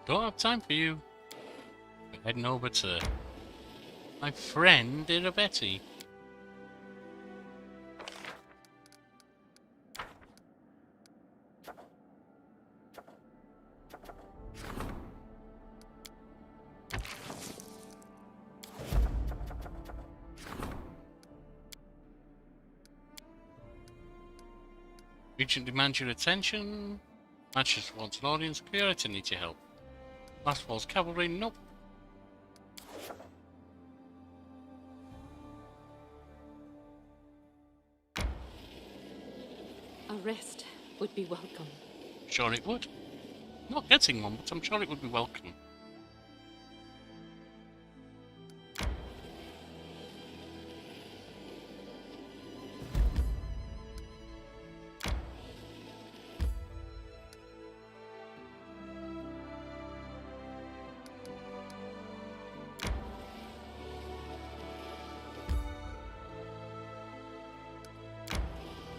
Don't have time for you. We're heading over to my friend Irroveti. Regent demands your attention. Manchester wants an audience. Priority needs your help. Last Wall's cavalry, nope. A rest would be welcome. Sure it would. Not getting one, but I'm sure it would be welcome.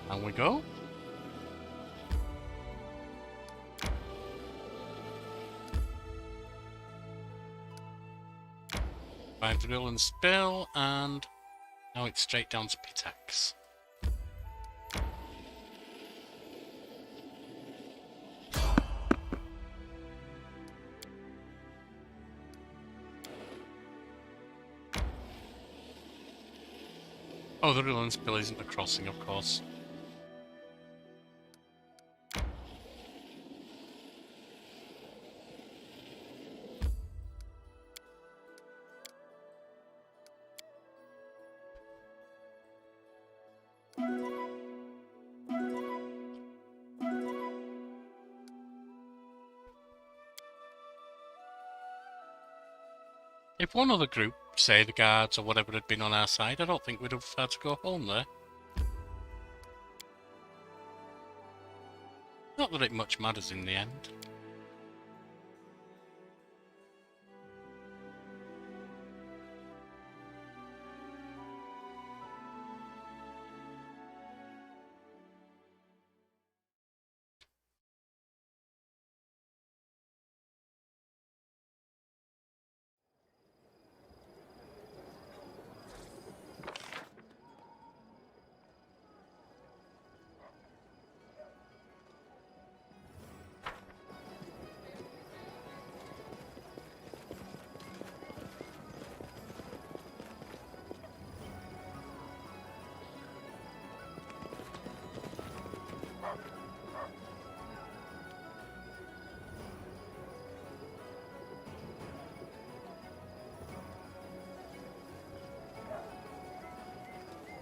And we go. Find the drill and spill, and now it's straight down to Pitax. Oh, the drill and spill isn't a crossing, of course. If one other group, say the guards or whatever, had been on our side, I don't think we'd have had to go home there. Not that it much matters in the end.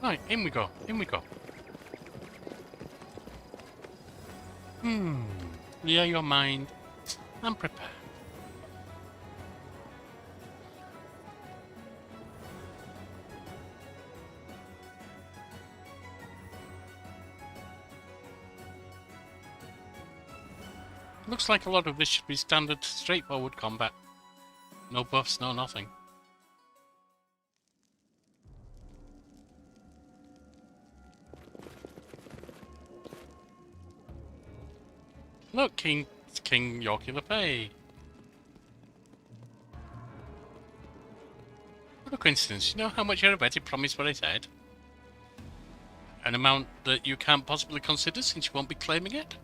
Right, in we go, in we go. Clear your mind and prepare. Looks like a lot of this should be standard, straightforward combat. No buffs, no nothing. Look, King Yorkulapay. What a coincidence. You know how much Irroveti promised for his head? An amount that you can't possibly consider since you won't be claiming it?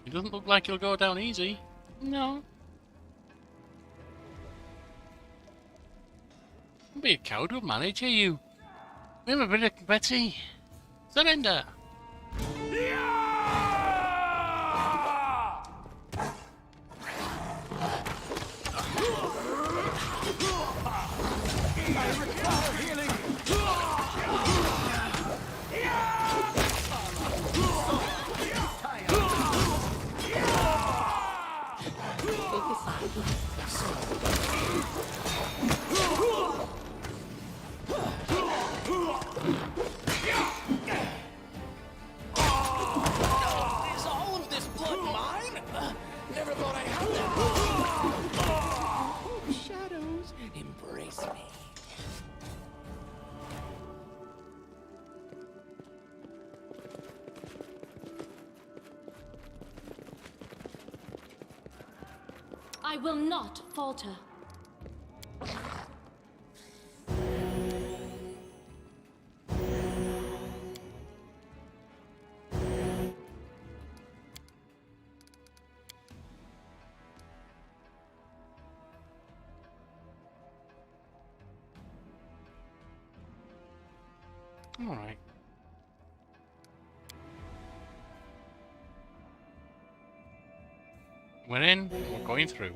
It doesn't look like it'll go down easy. No. Don't be a coward, we'll manage, are you? We're a bit of Betty. Surrender! Is all of this blood mine? Never thought I had that. Shadows, embrace me. I will not falter. All right. We're in. We're going through.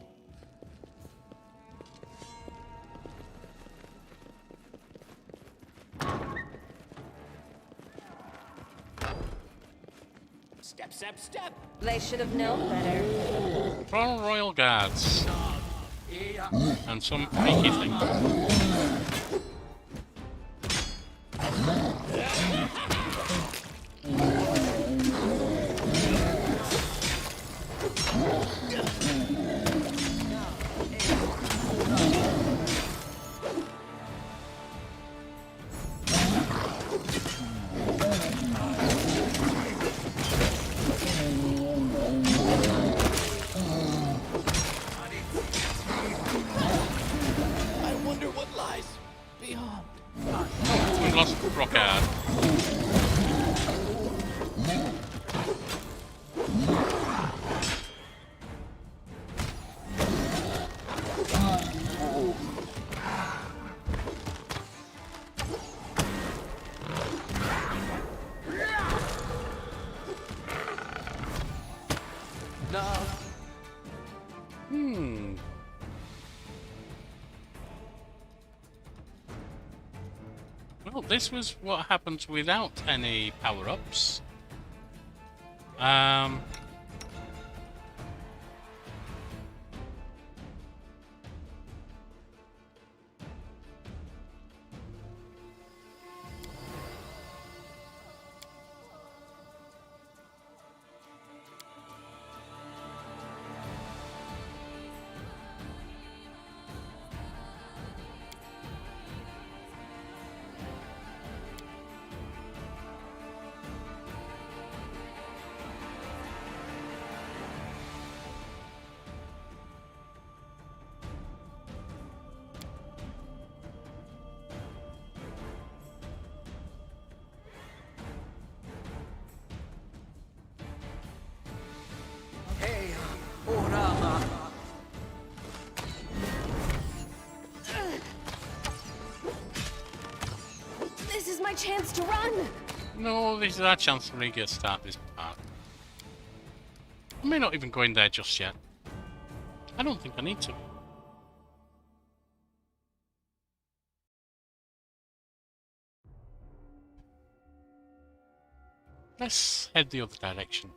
Step, step, step. They should have known better. Royal Royal Guards. And some freaky things. I wonder what lies beyond. We lost Rockard. Well, this was what happens without any power-ups. This is my chance to run! No, this is our chance to really start this part. I may not even go in there just yet. I don't think I need to. Let's head the other direction.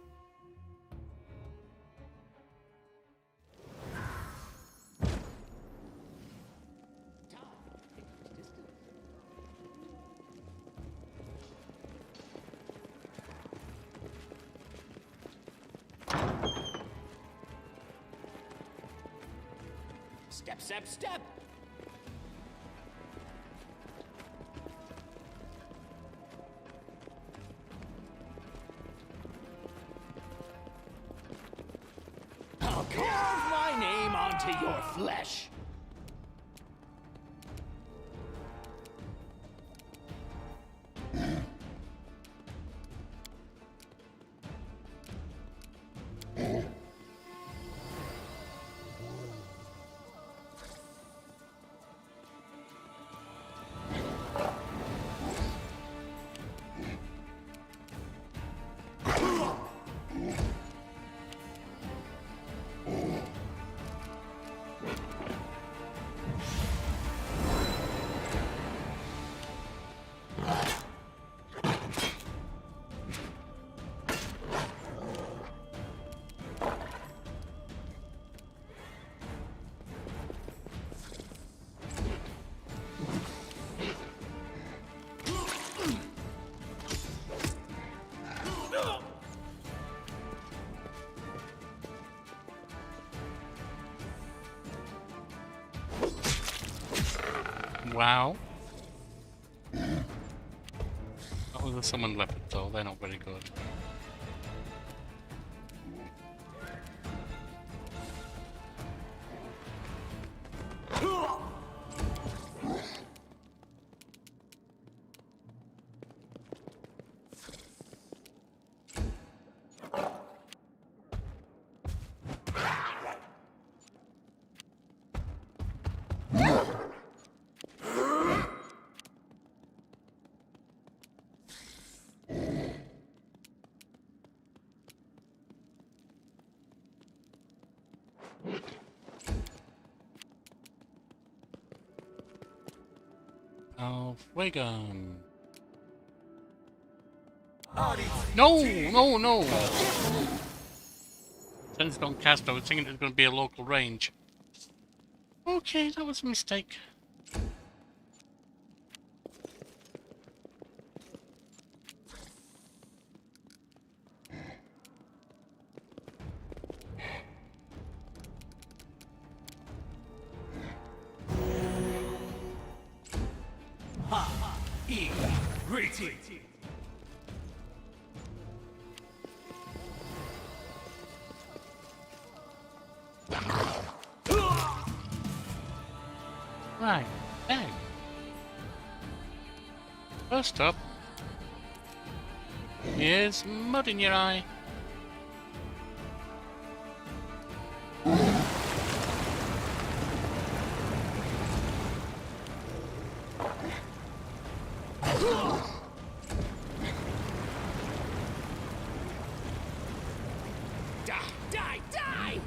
Step, step, step. I'll carve my name onto your flesh. Wow. Oh, there's someone leopard though, they're not very good. Off we gone. No, no, no! Since don't cast, I was thinking it was going to be a local range. Okay, that was a mistake. Irroveti. Right, bang. First up, here's mud in your eye. Die, die!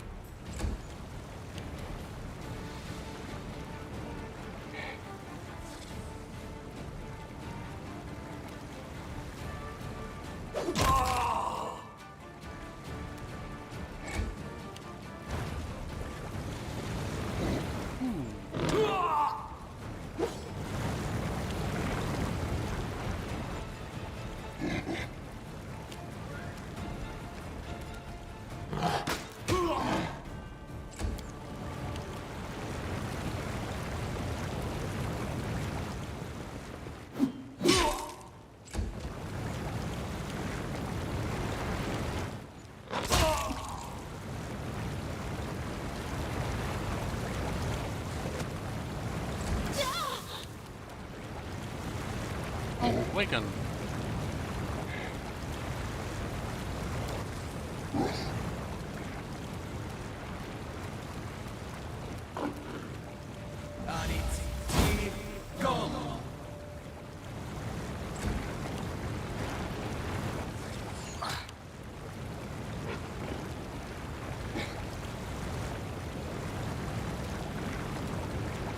Oh, Wigan.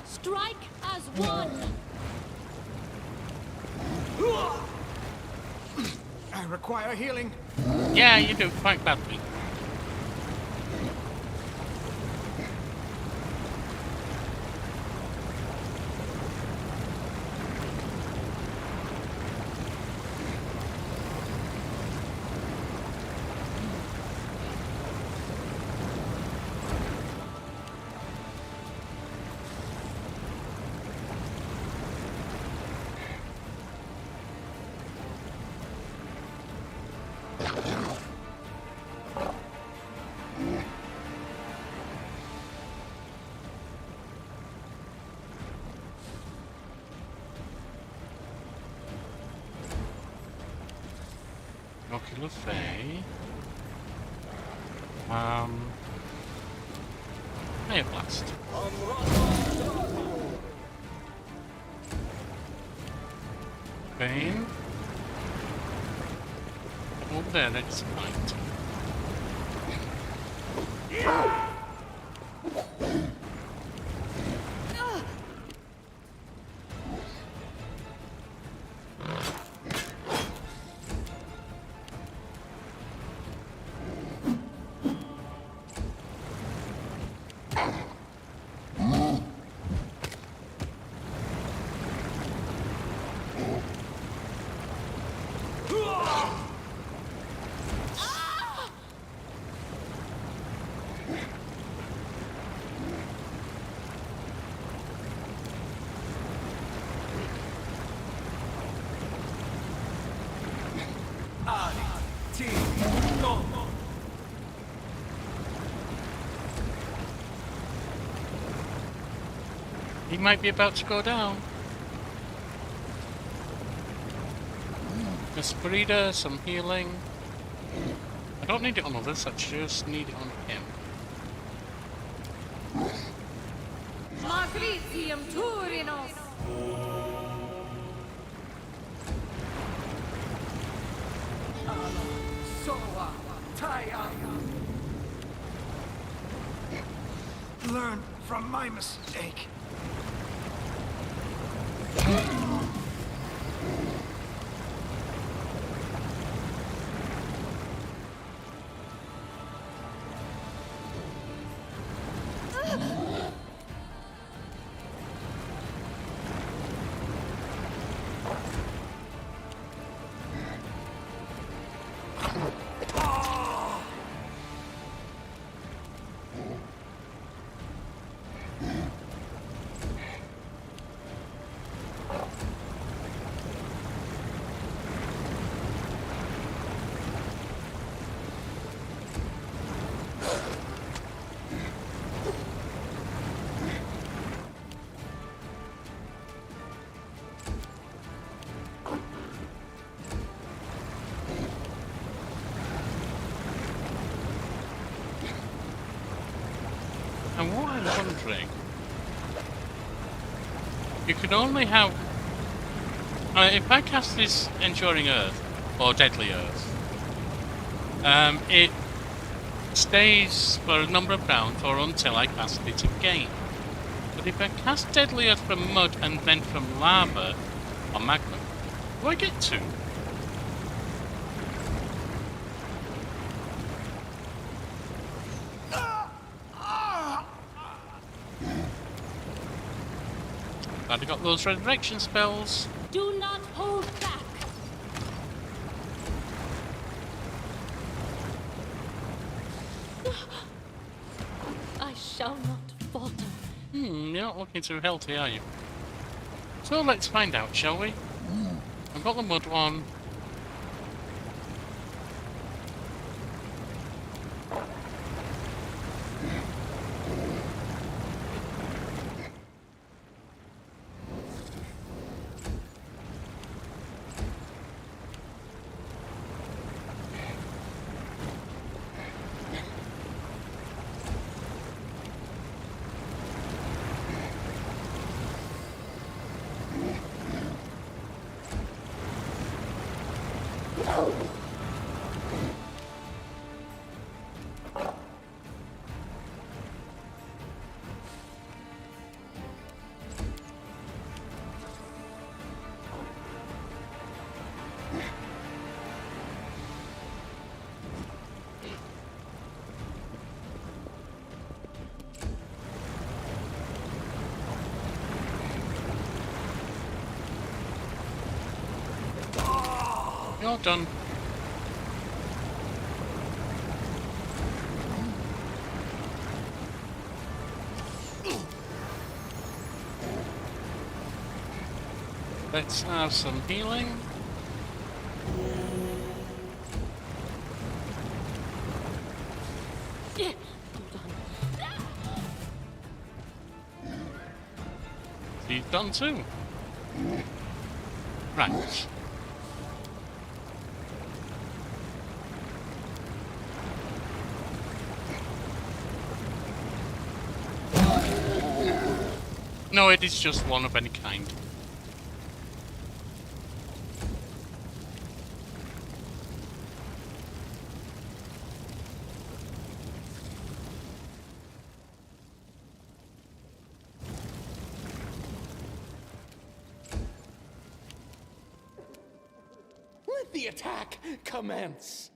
Strike as one! I require healing. Yeah, you do quite badly. Ocular Fey. Air Blast. Bane. Over there, that's right. He might be about to go down. Esprit, some healing. I don't need it on others, I just need it on him. Magritium Turinos! Soa, Taya. Learn from my mistake. And what I'm wondering, you can only have, if I cast this Enduring Earth, or Deadly Earth, it stays for a number of rounds or until I cast it again. But if I cast Deadly Earth from Mud and then from Lava, or Magma, do I get two? Glad I got those resurrection spells. Do not hold back. I shall not falter. You're not looking too healthy, are you? So let's find out, shall we? I've got the mud one. You're done. Let's have some healing. Yeah. He's done too. Right. No, it is just one of any kind. Let the attack commence.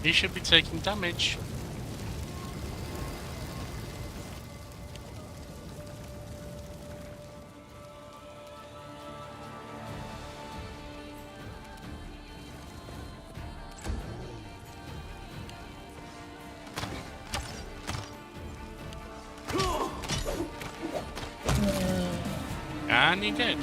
He should be taking damage. And he did.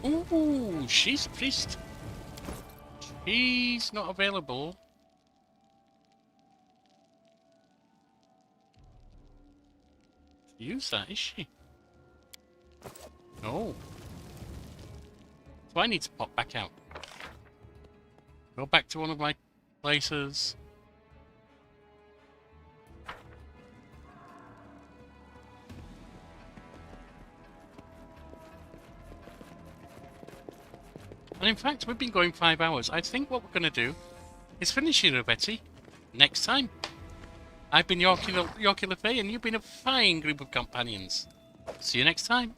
Ooh, she's a priest. She's not available. To use that, is she? No. So I need to pop back out. Go back to one of my places. And in fact, we've been going 5 hours. I think what we're going to do is finish Irroveti next time. I've been Yorkie Le Fay, and you've been a fine group of companions. See you next time.